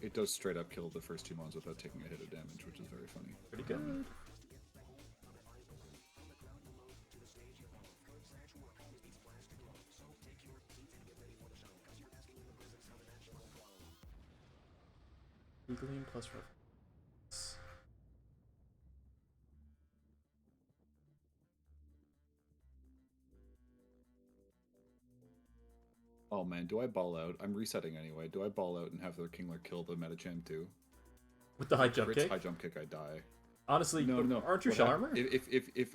[SPEAKER 2] It does straight up kill the first two mons without taking a hit of damage, which is very funny.
[SPEAKER 1] Pretty good. Gleam plus Rev.
[SPEAKER 2] Oh man, do I ball out? I'm resetting anyway. Do I ball out and have their Kingler kill the Medicham too?
[SPEAKER 1] With the high jump
[SPEAKER 2] Crits
[SPEAKER 1] kick?
[SPEAKER 2] high jump kick, I die.
[SPEAKER 1] Honestly,
[SPEAKER 2] No.
[SPEAKER 1] aren't you
[SPEAKER 2] What
[SPEAKER 1] shell
[SPEAKER 2] hap-
[SPEAKER 1] armor?
[SPEAKER 2] If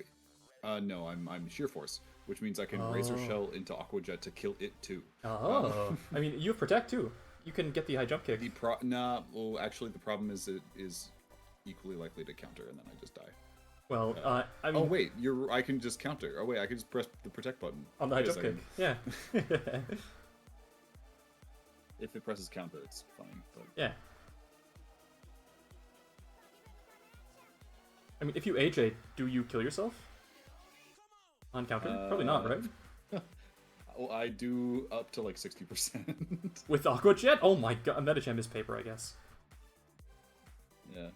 [SPEAKER 2] no, I'm sheer force, which means I can Razor
[SPEAKER 1] Oh.
[SPEAKER 2] Shell into Aqua Jet to kill it too.
[SPEAKER 1] Oh. I mean, you have protect too. You can get the high jump kick.
[SPEAKER 2] Well, actually, the problem is it is equally likely to counter, and then I just die.
[SPEAKER 1] Well, I mean,
[SPEAKER 2] Oh wait, I can just counter. Oh wait, I can just press the protect button
[SPEAKER 1] on the high
[SPEAKER 2] Wait a
[SPEAKER 1] jump kick.
[SPEAKER 2] second.
[SPEAKER 1] Yeah.
[SPEAKER 2] If it presses counter, it's funny. But
[SPEAKER 1] Yeah. I mean, if you AJ, do you kill yourself? On counter? Probably not, right?
[SPEAKER 2] well, I do up to like 60%.
[SPEAKER 1] With Aqua Jet? Oh my god, Metagem is paper, I guess.
[SPEAKER 2] Yeah.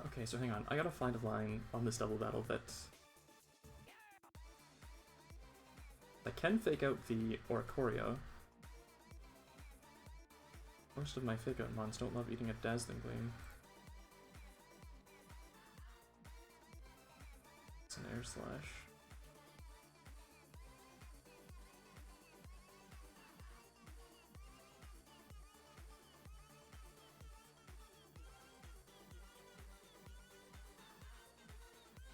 [SPEAKER 1] Okay, so hang on. I gotta find a line on this double battle that... I can fake out the Oricorio. Most of my fake out mons don't love eating a Dazzling Gleam. It's an Air Slash.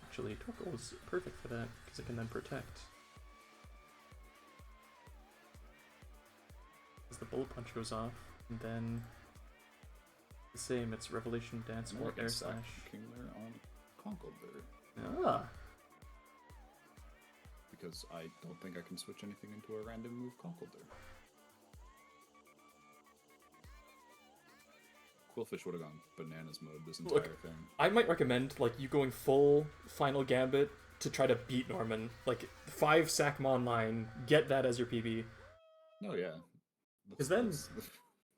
[SPEAKER 1] Actually, Torkoal is perfect for that, because it can then protect. As the Bullet Punch goes off, and then... The same, it's Revelation Dance or Air Slash.
[SPEAKER 2] Kingler on Conkeldurr.
[SPEAKER 1] Ah!
[SPEAKER 2] Because I don't think I can switch anything into a random move Conkeldurr. Quillfish would have gone bananas mode this entire thing.
[SPEAKER 1] I might recommend, like, you going full Final Gambit to try to beat Norman. Like, 5 Sackmon line, get that as your PB.
[SPEAKER 2] Oh yeah.
[SPEAKER 1] 'Cause then-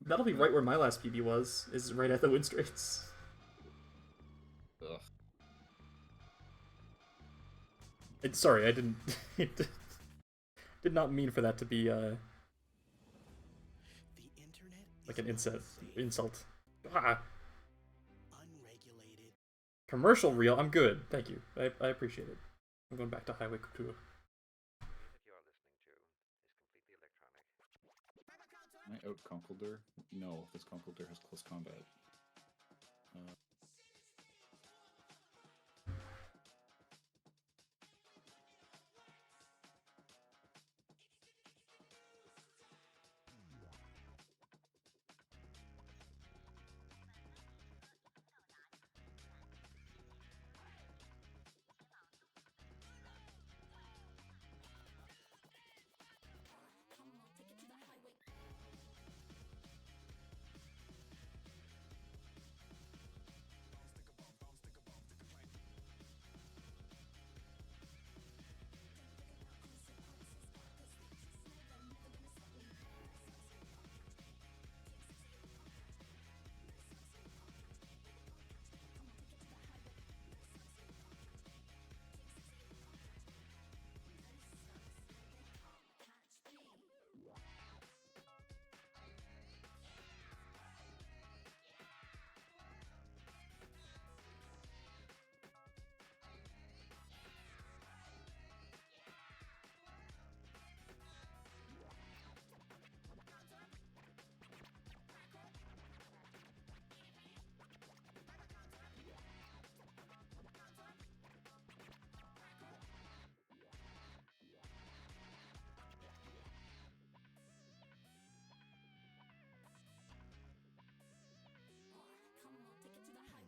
[SPEAKER 1] That'll be right where my last PB was, is right at the win straits.
[SPEAKER 2] Ugh.
[SPEAKER 1] Sorry, I didn't... did not mean for that to be,
[SPEAKER 4] The internet
[SPEAKER 1] like
[SPEAKER 4] is
[SPEAKER 1] an
[SPEAKER 4] not
[SPEAKER 1] insult.
[SPEAKER 4] safe,
[SPEAKER 1] Ah,
[SPEAKER 4] unregulated.
[SPEAKER 1] commercial reel, I'm good. Thank you. I appreciate it. I'm going back to Highway Couture.
[SPEAKER 5] music you are listening to is completely electronic.
[SPEAKER 2] Can I out Conkeldurr? No, this Conkeldurr has close combat.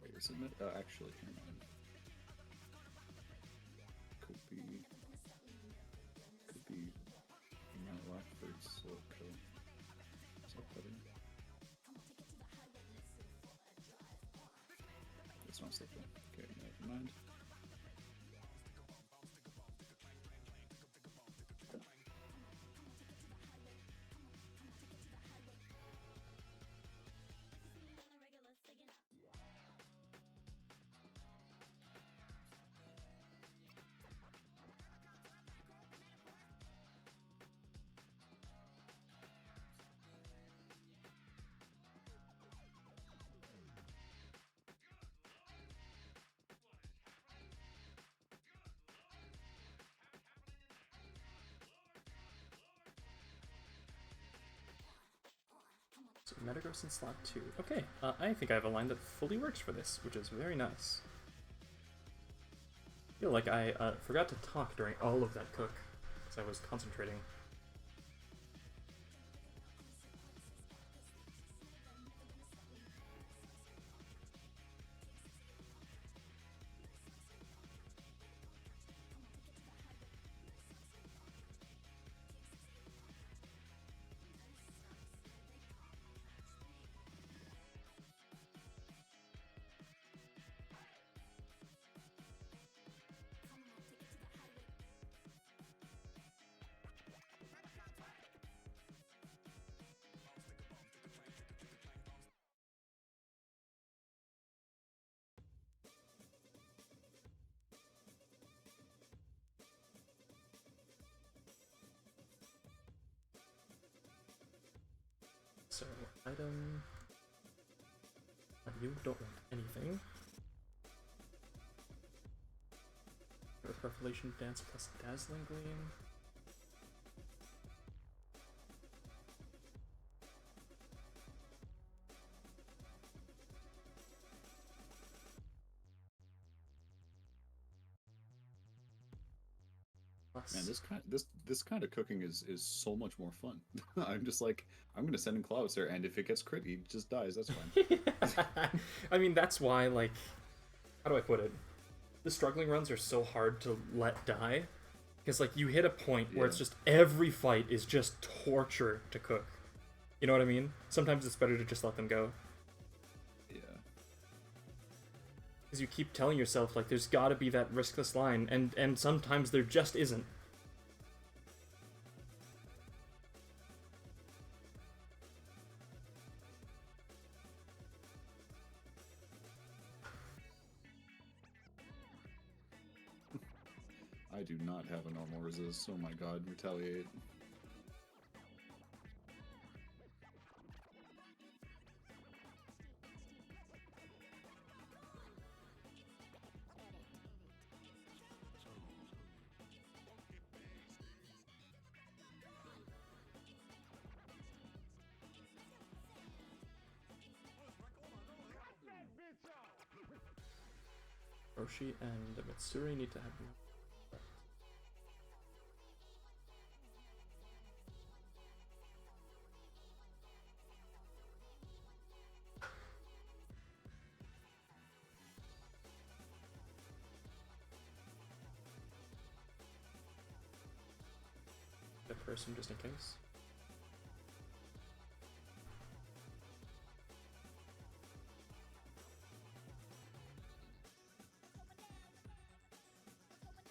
[SPEAKER 2] Wait, is it? Actually, hang on. Could be Marowak for Silco. Is that better? It's not Silco. Okay, never mind.
[SPEAKER 1] Metagross in slot 2. Okay, I think I have a line that fully works for this, which is very nice. I feel like I forgot to talk during all of that cook, because I was concentrating. So, item... You don't want anything. With Revelation Dance plus Dazzling Gleam. Plus...
[SPEAKER 2] Man, this kind of cooking is so much more fun. I'm just like, I'm gonna send in Cloudster, and if it gets crit, he just dies. That's fine.
[SPEAKER 1] I mean, that's why, like, how do I put it? The struggling runs are so hard to let die, because, like, you hit a point where it's just every fight is just torture to cook. You know what I mean? Sometimes it's better to just let them go.
[SPEAKER 2] Yeah.
[SPEAKER 1] Because you keep telling yourself, like, there's gotta be that riskless line, and sometimes there just isn't.
[SPEAKER 2] I do not have a normal resist. Oh my god, retaliate.
[SPEAKER 1] Roshi and Mitsuri need to have... that person just in case.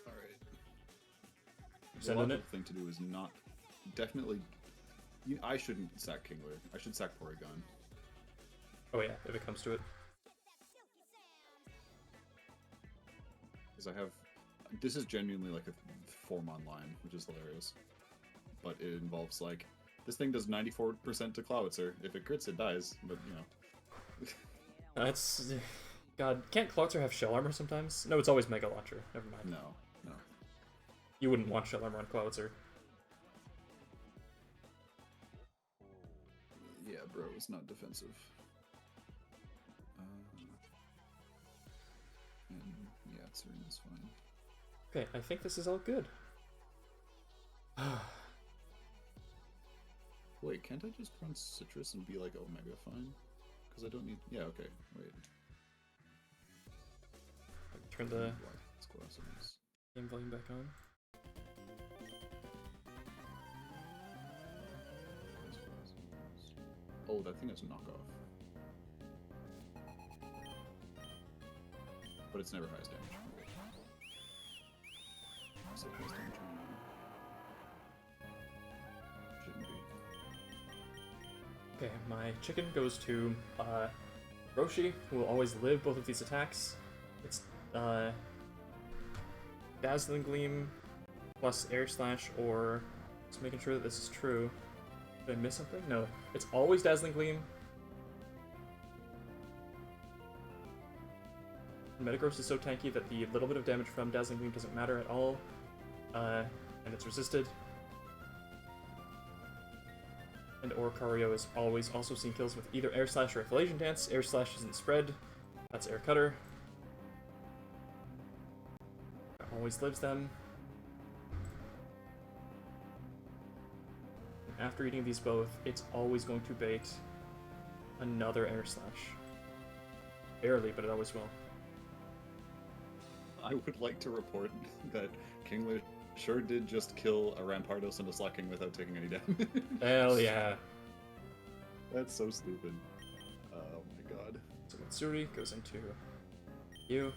[SPEAKER 2] Alright. The
[SPEAKER 1] Send in
[SPEAKER 2] logical
[SPEAKER 1] it.
[SPEAKER 2] thing to do is not... Definitely... I shouldn't sack Kingler. I should sack Porygon.
[SPEAKER 1] Oh yeah, if it comes to it.
[SPEAKER 2] Because I have... This is genuinely like a Formon line, which is hilarious. But it involves, like... This thing does 94% to Cloudster. If it crits, it dies. But, you know...
[SPEAKER 1] That's... God, can't Cloudster have Shell Armor sometimes? No, it's always Mega Launcher. Never mind.
[SPEAKER 2] No. No.
[SPEAKER 1] You wouldn't want Shell Armor on Cloudster.
[SPEAKER 2] Yeah, bro, it's not defensive. And yeah, Serena's fine.
[SPEAKER 1] Okay, I think this is all good.
[SPEAKER 2] Wait, can't I just run Citrus and be like Omega fine? Because I don't need... Yeah, okay, wait.
[SPEAKER 1] Turn the
[SPEAKER 2] It's Colossus.
[SPEAKER 1] game volume back on.
[SPEAKER 2] Oh, that thing is a knockoff. But it's never highest damage. So highest damage on shouldn't be.
[SPEAKER 1] Okay, my chicken goes to Roshi, who will always live both of these attacks. It's Dazzling Gleam plus Air Slash, or just making sure that this is true. Did I miss something? No. It's always Dazzling Gleam. Metagross is so tanky that the little bit of damage from Dazzling Gleam doesn't matter at all. And it's resisted. And Oricorio is always also seeing kills with either Air Slash or Revelation Dance. Air Slash isn't spread. That's Air Cutter. Always lives them. And after eating these both, it's always going to bait another Air Slash. Barely, but it always will.
[SPEAKER 2] I would like to report that Kingler sure did just kill a Rampardos and a Slacking without taking any damage.
[SPEAKER 1] Hell yeah.
[SPEAKER 2] That's so stupid. Oh my god.
[SPEAKER 1] So Matsuri goes into you.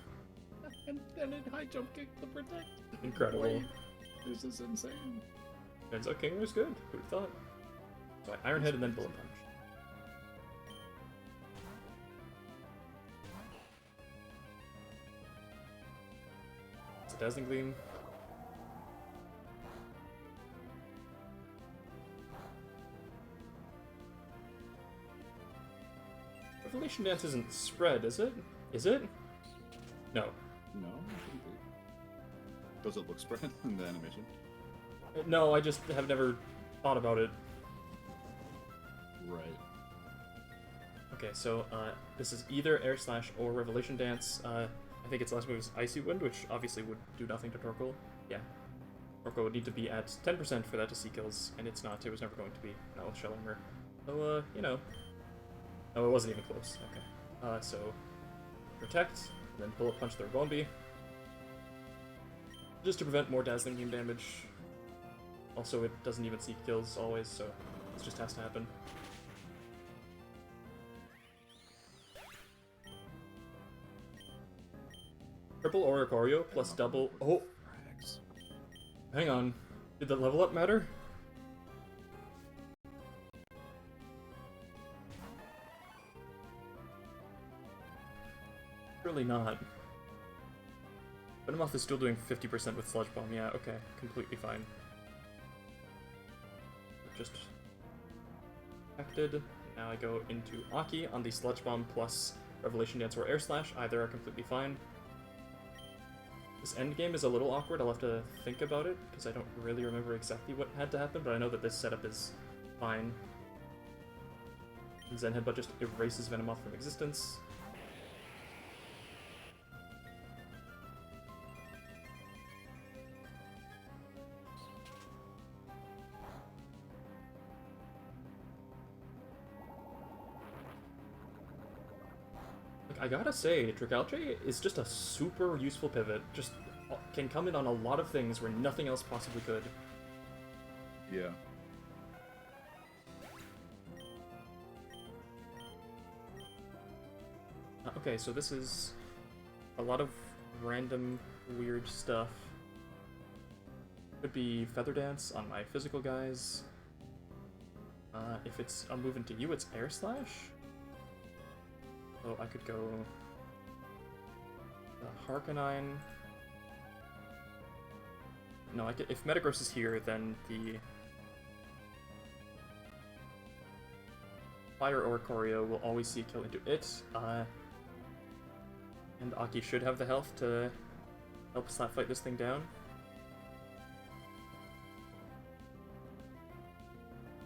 [SPEAKER 2] And then it high jump kicked the protect.
[SPEAKER 1] Incredible.
[SPEAKER 2] Wait, this is insane.
[SPEAKER 1] Turns out Kingler's good. Who'd have thought? So I Iron Head and then Bullet Punch. It's a Dazzling Gleam. Revelation Dance isn't spread, is it? Is it? No.
[SPEAKER 2] No, it shouldn't be. Does it look spread in the animation?
[SPEAKER 1] No, I just have never thought about it.
[SPEAKER 2] Right.
[SPEAKER 1] Okay, so this is either Air Slash or Revelation Dance. I think its last move is Icy Wind, which obviously would do nothing to Torkoal. Yeah. Torkoal would need to be at 10% for that to see kills, and it's not. It was never going to be. Not with Shell Armor. So, you know. Oh, it wasn't even close. Okay. So, Protect, and then Bullet Punch their Bombi. Just to prevent more Dazzling Beam damage. Also, it doesn't even see kills always, so it just has to happen. Triple Oricorio plus double. Oh,
[SPEAKER 2] Rags.
[SPEAKER 1] hang on. Did the level up matter? Surely not. Venomoth is still doing 50% with Sludge Bomb. Yeah, okay. Completely fine. Just affected. Now I go into Aki on the Sludge Bomb plus Revelation Dance or Air Slash. Either are completely fine. This endgame is a little awkward. I'll have to think about it, because I don't really remember exactly what had to happen, but I know that this setup is fine. Zen Headbutt just erases Venomoth from existence. I gotta say, Dragalge is just a super useful pivot. Just can come in on a lot of things where nothing else possibly could.
[SPEAKER 2] Yeah.
[SPEAKER 1] Okay, so this is a lot of random weird stuff. Could be Feather Dance on my physical guys. If it's a move into you, it's Air Slash. So I could go Harkonine. No, I could, if Metagross is here, then the Fire Oricorio will always see a kill into it. And Aki should have the health to help slap fight this thing down.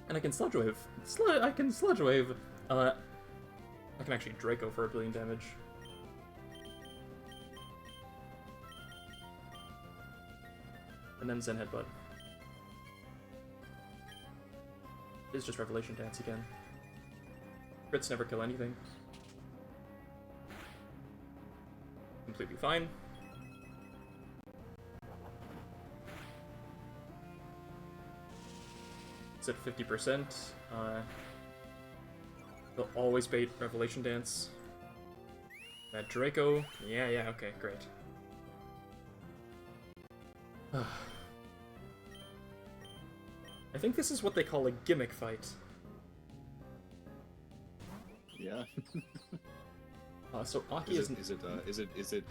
[SPEAKER 1] And I can Sludge Wave. I can Sludge Wave. I can actually Draco for 1 billion damage. And then Zen Headbutt. It's just Revelation Dance again. Crits never kill anything. Completely fine. It's at 50%. They'll always bait Revelation Dance. That Draco. Yeah, okay, great. I think this is what they call a gimmick fight.
[SPEAKER 2] Yeah.
[SPEAKER 1] So Aki
[SPEAKER 2] Is
[SPEAKER 1] isn't.
[SPEAKER 2] it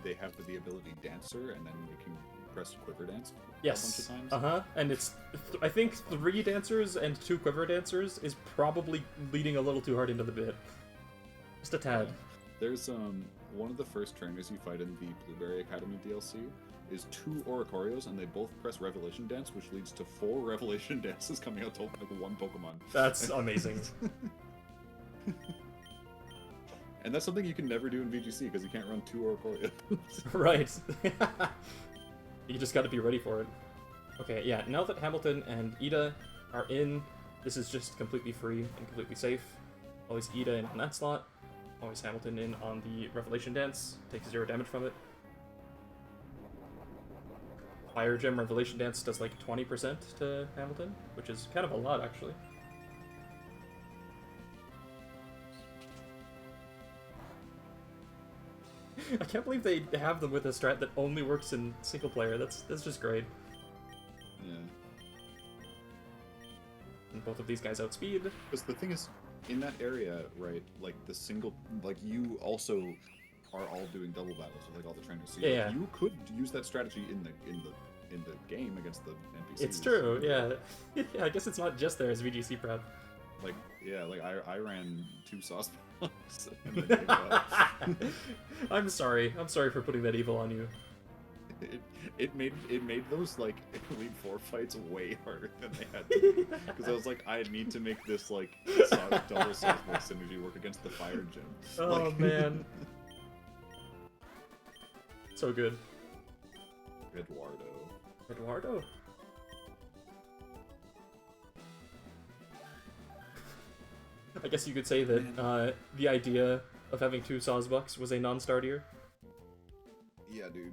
[SPEAKER 2] they have the ability Dancer and then you can press Quiver Dance
[SPEAKER 1] Yes.
[SPEAKER 2] a bunch of times?
[SPEAKER 1] And it's. I think 3 dancers and 2 quiver dancers is probably leading a little too hard into the bit. Just a tad.
[SPEAKER 2] There's one of the first trainers you fight in the Blueberry Academy DLC is 2 Oricorios, and they both press Revelation Dance, which leads to 4 Revelation Dances coming out to like 1 Pokemon.
[SPEAKER 1] That's amazing.
[SPEAKER 2] And that's something you can never do in VGC because you can't run 2 Oricorios.
[SPEAKER 1] Right. You just got to be ready for it. Okay, yeah, now that Hamilton and Ida are in, this is just completely free and completely safe. Always Ida in on that slot. Always Hamilton in on the Revelation Dance. Takes 0 damage from it. Fire Gem Revelation Dance does like 20% to Hamilton, which is kind of a lot, actually. I can't believe they have them with a strat that only works in single player. That's just great.
[SPEAKER 2] Yeah.
[SPEAKER 1] And both of these guys outspeed.
[SPEAKER 2] Because the thing is, in that area, right, like the single, like you also are all doing double battles with like all the trainers. So
[SPEAKER 1] Yeah.
[SPEAKER 2] you could use that strategy in the game against the NPCs.
[SPEAKER 1] It's true, yeah. Yeah, I guess it's not just there as VGC prep.
[SPEAKER 2] Like, yeah, like I ran 2 sauce bombs and then gave up.
[SPEAKER 1] I'm sorry for putting that evil on you.
[SPEAKER 2] It made those like Elite Four fights way harder than they had to be. Because I was like, I need to make this like double Southwell synergy work against the Fire Gym.
[SPEAKER 1] Oh
[SPEAKER 2] Like-
[SPEAKER 1] man. So good. Eduardo. I guess you could say that the idea of having 2 Sawsbucks was a non-starter.
[SPEAKER 2] Yeah, dude.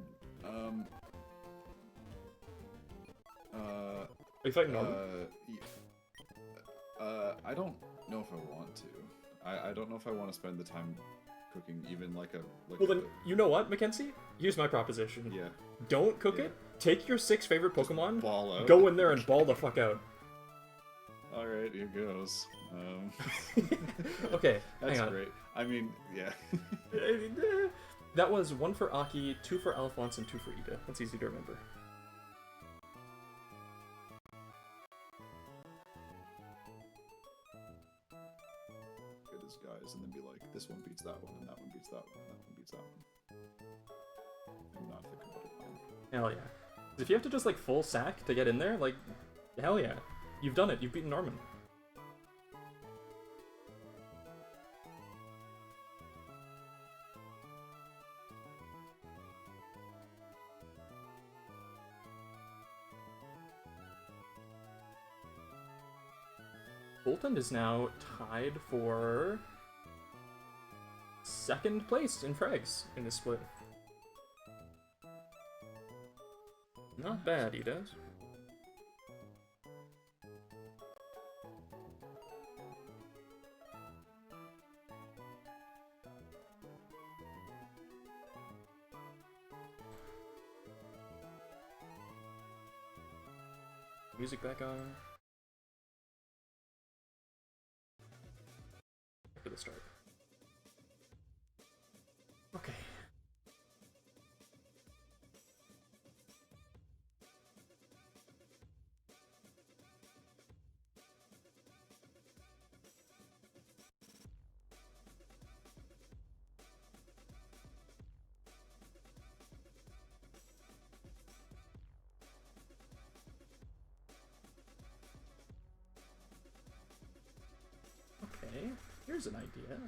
[SPEAKER 1] Are you fighting Norman?
[SPEAKER 2] I don't know if I want to. I don't know if I want to spend the time cooking even like a.
[SPEAKER 1] Well then, you know what, Mackenzie? Here's my proposition.
[SPEAKER 2] Yeah.
[SPEAKER 1] Don't cook
[SPEAKER 2] Yeah.
[SPEAKER 1] it. Take your 6 favorite Pokemon,
[SPEAKER 2] Ball out.
[SPEAKER 1] go in there and ball the fuck out.
[SPEAKER 2] All right, here goes.
[SPEAKER 1] Okay,
[SPEAKER 2] That's
[SPEAKER 1] hang on.
[SPEAKER 2] great. I mean, yeah.
[SPEAKER 1] That was 1 for Aki, 2 for Alphonse, and 2 for Ida. That's easy to remember.
[SPEAKER 2] Good as guys, and then be like, this one beats that one, and that one beats that one, and that one beats that one. And not think about it.
[SPEAKER 1] Hell yeah. 'Cause if you have to just like full sack to get in there, like, hell yeah. You've done it. You've beaten Norman. Bolton is now tied for 2nd place in frags in this split. Not bad, Ida. Music back on. For the start. Okay. Okay, here's an idea.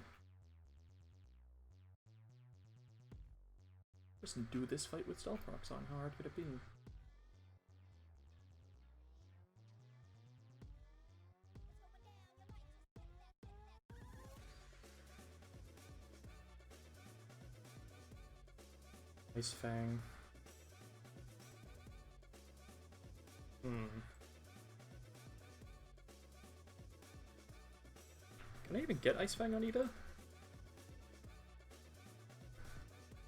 [SPEAKER 1] Just do this fight with Stealth Rocks on. How hard could it be? Ice Fang. Can I even get Ice Fang on Ida? I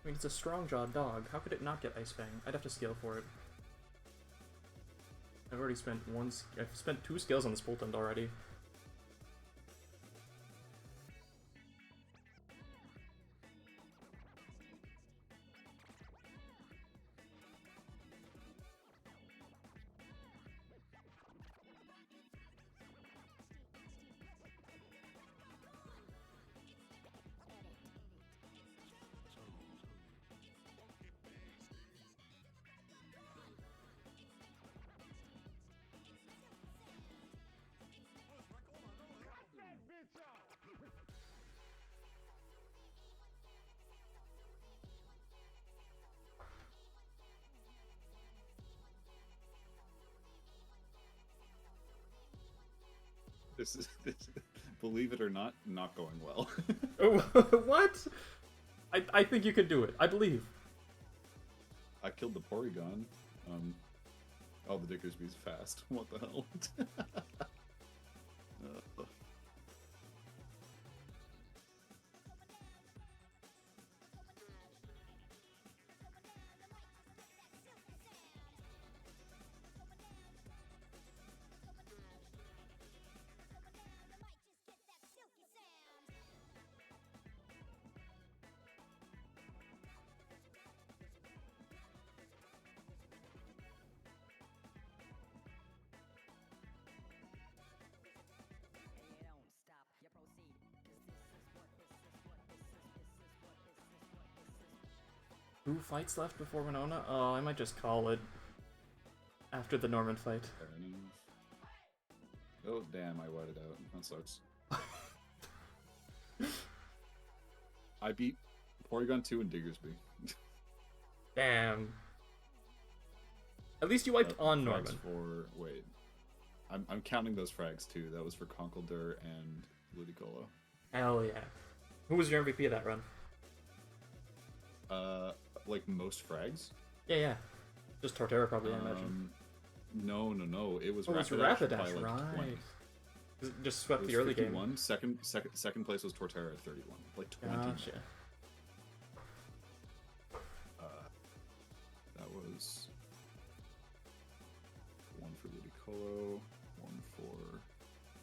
[SPEAKER 1] mean, it's a strong-jawed dog. How could it not get Ice Fang? I'd have to scale for it. I've already spent I've spent 2 scales on this Boltund already.
[SPEAKER 2] This is, believe it or not going well.
[SPEAKER 1] Oh, what? I think you can do it. I believe.
[SPEAKER 2] I killed the Porygon. Oh, the Diggersby's fast. What the hell?
[SPEAKER 1] Two fights left before Winona? Oh, I might just call it after the Norman fight.
[SPEAKER 2] Fair enough. Oh, damn, I whited out. That sucks. I beat Porygon 2 and Diggersby.
[SPEAKER 1] Damn. At least you wiped on
[SPEAKER 2] Frags
[SPEAKER 1] Norman.
[SPEAKER 2] For wait, I'm counting those frags too. That was for Conkeldurr and Ludicolo.
[SPEAKER 1] Hell yeah. Who was your MVP of that run?
[SPEAKER 2] Like most frags.
[SPEAKER 1] Yeah. Just Torterra probably, I imagine.
[SPEAKER 2] No. It was
[SPEAKER 1] Oh, it's
[SPEAKER 2] Rapidash
[SPEAKER 1] Rapidash,
[SPEAKER 2] by like
[SPEAKER 1] right.
[SPEAKER 2] 20.
[SPEAKER 1] It just swept
[SPEAKER 2] It was
[SPEAKER 1] the early
[SPEAKER 2] 51.
[SPEAKER 1] game.
[SPEAKER 2] Second place was Torterra at 31. Like 20.
[SPEAKER 1] Gotcha.
[SPEAKER 2] That was one for Ludicolo, one for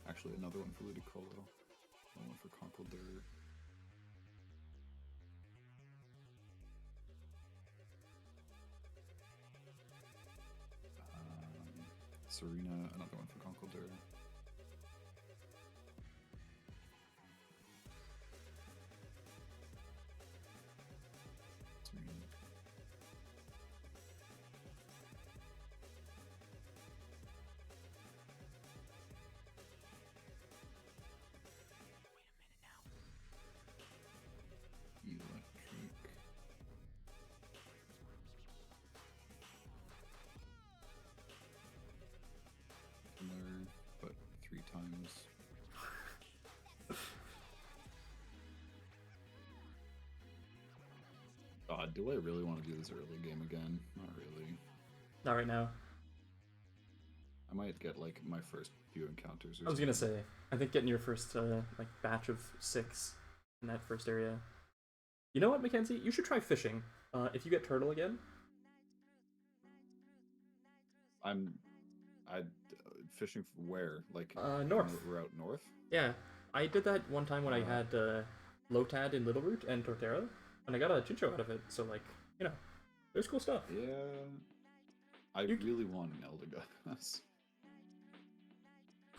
[SPEAKER 2] actually another one for Ludicolo, one for Conkeldurr. Serena, another one for Conkeldurr. Serena. Electric. Similar, but 3 times. God, do I really want to do this early game again? Not really.
[SPEAKER 1] Not right now.
[SPEAKER 2] I might get like my first few encounters. Or
[SPEAKER 1] I was gonna
[SPEAKER 2] something.
[SPEAKER 1] say, I think getting your first like batch of 6 in that first area. You know what, Mackenzie? You should try fishing. If you get turtle again.
[SPEAKER 2] I fishing where? Like
[SPEAKER 1] North.
[SPEAKER 2] We're out north.
[SPEAKER 1] Yeah, I did that one time when I had Lotad in Little Root and Torterra, and I got a Chincho out of it. So like, you know, there's cool stuff.
[SPEAKER 2] Yeah, I really want an Eldegoss.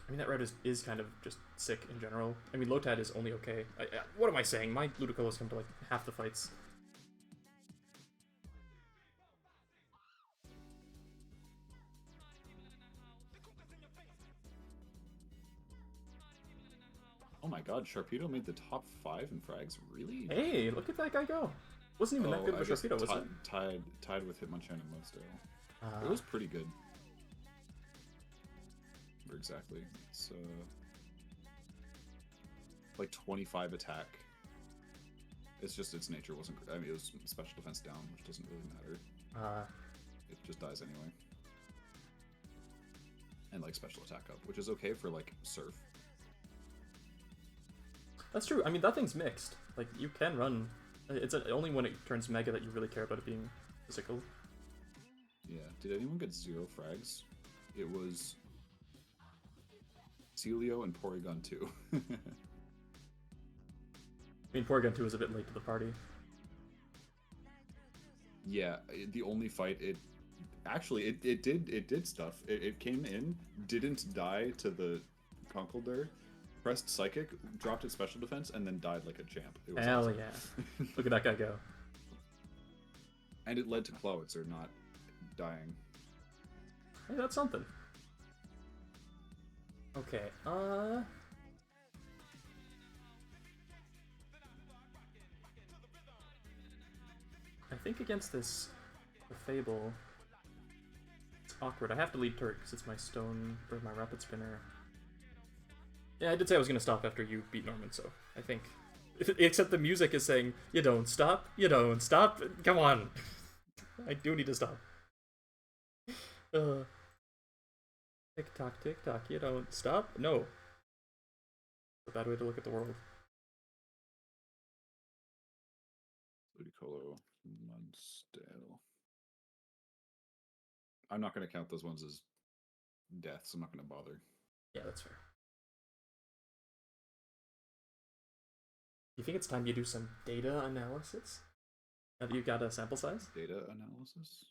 [SPEAKER 1] I mean, that route is kind of just sick in general. I mean, Lotad is only okay. What am I saying? My Ludicolo's come to like half the fights.
[SPEAKER 2] Oh my God, Sharpedo made the top 5 in frags. Really?
[SPEAKER 1] Hey, look at that guy go. Wasn't even that good of a
[SPEAKER 2] I guess
[SPEAKER 1] Sharpedo, was it?
[SPEAKER 2] Tied with Hitmonchan and Mudsdale.
[SPEAKER 1] Ah.
[SPEAKER 2] It was pretty good. Exactly. It's like 25 attack. It's just its nature wasn't. I mean, it was special defense down, which doesn't really matter. It just dies anyway. And like special attack up, which is okay for like Surf.
[SPEAKER 1] That's true. I mean, that thing's mixed. Like, you can run. It's only when it turns Mega that you really care about it being physical.
[SPEAKER 2] Yeah. Did anyone get 0 frags? It was Celio and Porygon 2.
[SPEAKER 1] I mean, Porygon 2 was a bit late to the party.
[SPEAKER 2] Yeah, the only fight it did stuff. It came in, didn't die to the Conkeldurr, pressed Psychic, dropped its special defense, and then died like a champ. It was
[SPEAKER 1] Hell
[SPEAKER 2] awesome.
[SPEAKER 1] yeah. Look at that guy go.
[SPEAKER 2] And it led to Clawitzer not dying.
[SPEAKER 1] Hey, that's something. Okay, I think against this Fable, it's awkward. I have to lead Turret because it's my stone or my Rapid Spinner. Yeah, I did say I was gonna stop after you beat Norman, so I think. Except the music is saying, "You don't stop. You don't stop. Come on." I do need to stop. Tick tock, tick tock. You don't stop. No. It's a bad way to look at the world.
[SPEAKER 2] Ludicolo, Munsdale. I'm not going to count those ones as deaths. I'm not going to bother.
[SPEAKER 1] Yeah, that's fair. You think it's time you do some data analysis? Now that you've got a sample size?
[SPEAKER 2] Data analysis?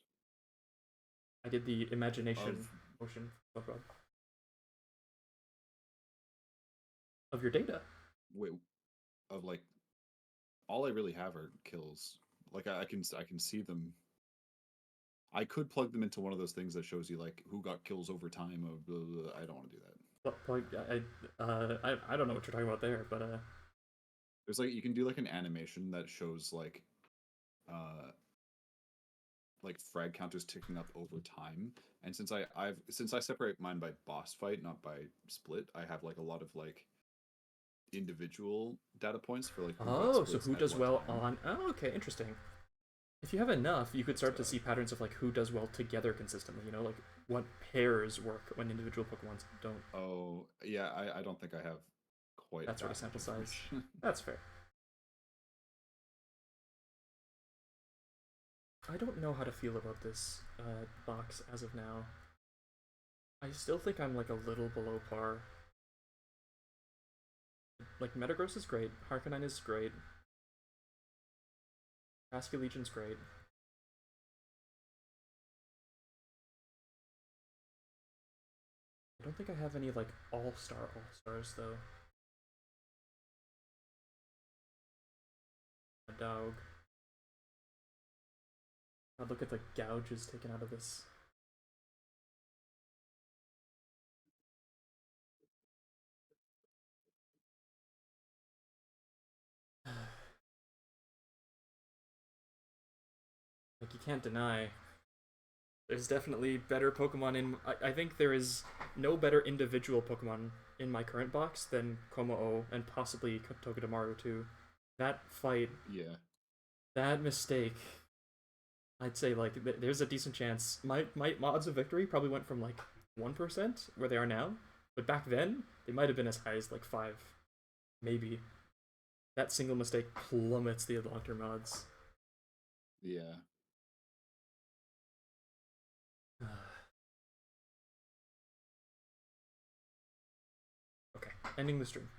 [SPEAKER 1] I did the imagination
[SPEAKER 2] Of-
[SPEAKER 1] motion of your data.
[SPEAKER 2] Wait, of like, all I really have are kills. Like I can see them. I could plug them into one of those things that shows you like who got kills over time. Of blah, blah, blah. I don't want to do that.
[SPEAKER 1] I don't know what you're talking about there, but
[SPEAKER 2] There's like you can do like an animation that shows like frag counters ticking up over time. And since I separate mine by boss fight, not by split, I have like a lot of like individual data points for like who got
[SPEAKER 1] so
[SPEAKER 2] splits
[SPEAKER 1] who
[SPEAKER 2] at
[SPEAKER 1] does
[SPEAKER 2] what
[SPEAKER 1] well
[SPEAKER 2] time.
[SPEAKER 1] on? Oh, okay, interesting. If you have enough, you could start to
[SPEAKER 2] So-
[SPEAKER 1] see patterns of like who does well together consistently. You know, like what pairs work when individual Pokemons don't.
[SPEAKER 2] Oh yeah, I don't think I have quite
[SPEAKER 1] That sort of
[SPEAKER 2] much
[SPEAKER 1] sample size.
[SPEAKER 2] information.
[SPEAKER 1] That's fair. I don't know how to feel about this box as of now. I still think I'm like a little below par. Like Metagross is great, Harkonine is great, Casca Legion's great. I don't think I have any like all-stars though. A dog. God, look at the gouges taken out of this. Like you can't deny. There's definitely better Pokemon in. I think there is no better individual Pokemon in my current box than Komo-o and possibly Togedemaru too. That fight,
[SPEAKER 2] Yeah.
[SPEAKER 1] that mistake, I'd say like there's a decent chance. My odds of victory probably went from like 1% where they are now, but back then they might have been as high as like 5, maybe. That single mistake plummets the long-term odds.
[SPEAKER 2] Yeah.
[SPEAKER 1] Okay, ending the stream.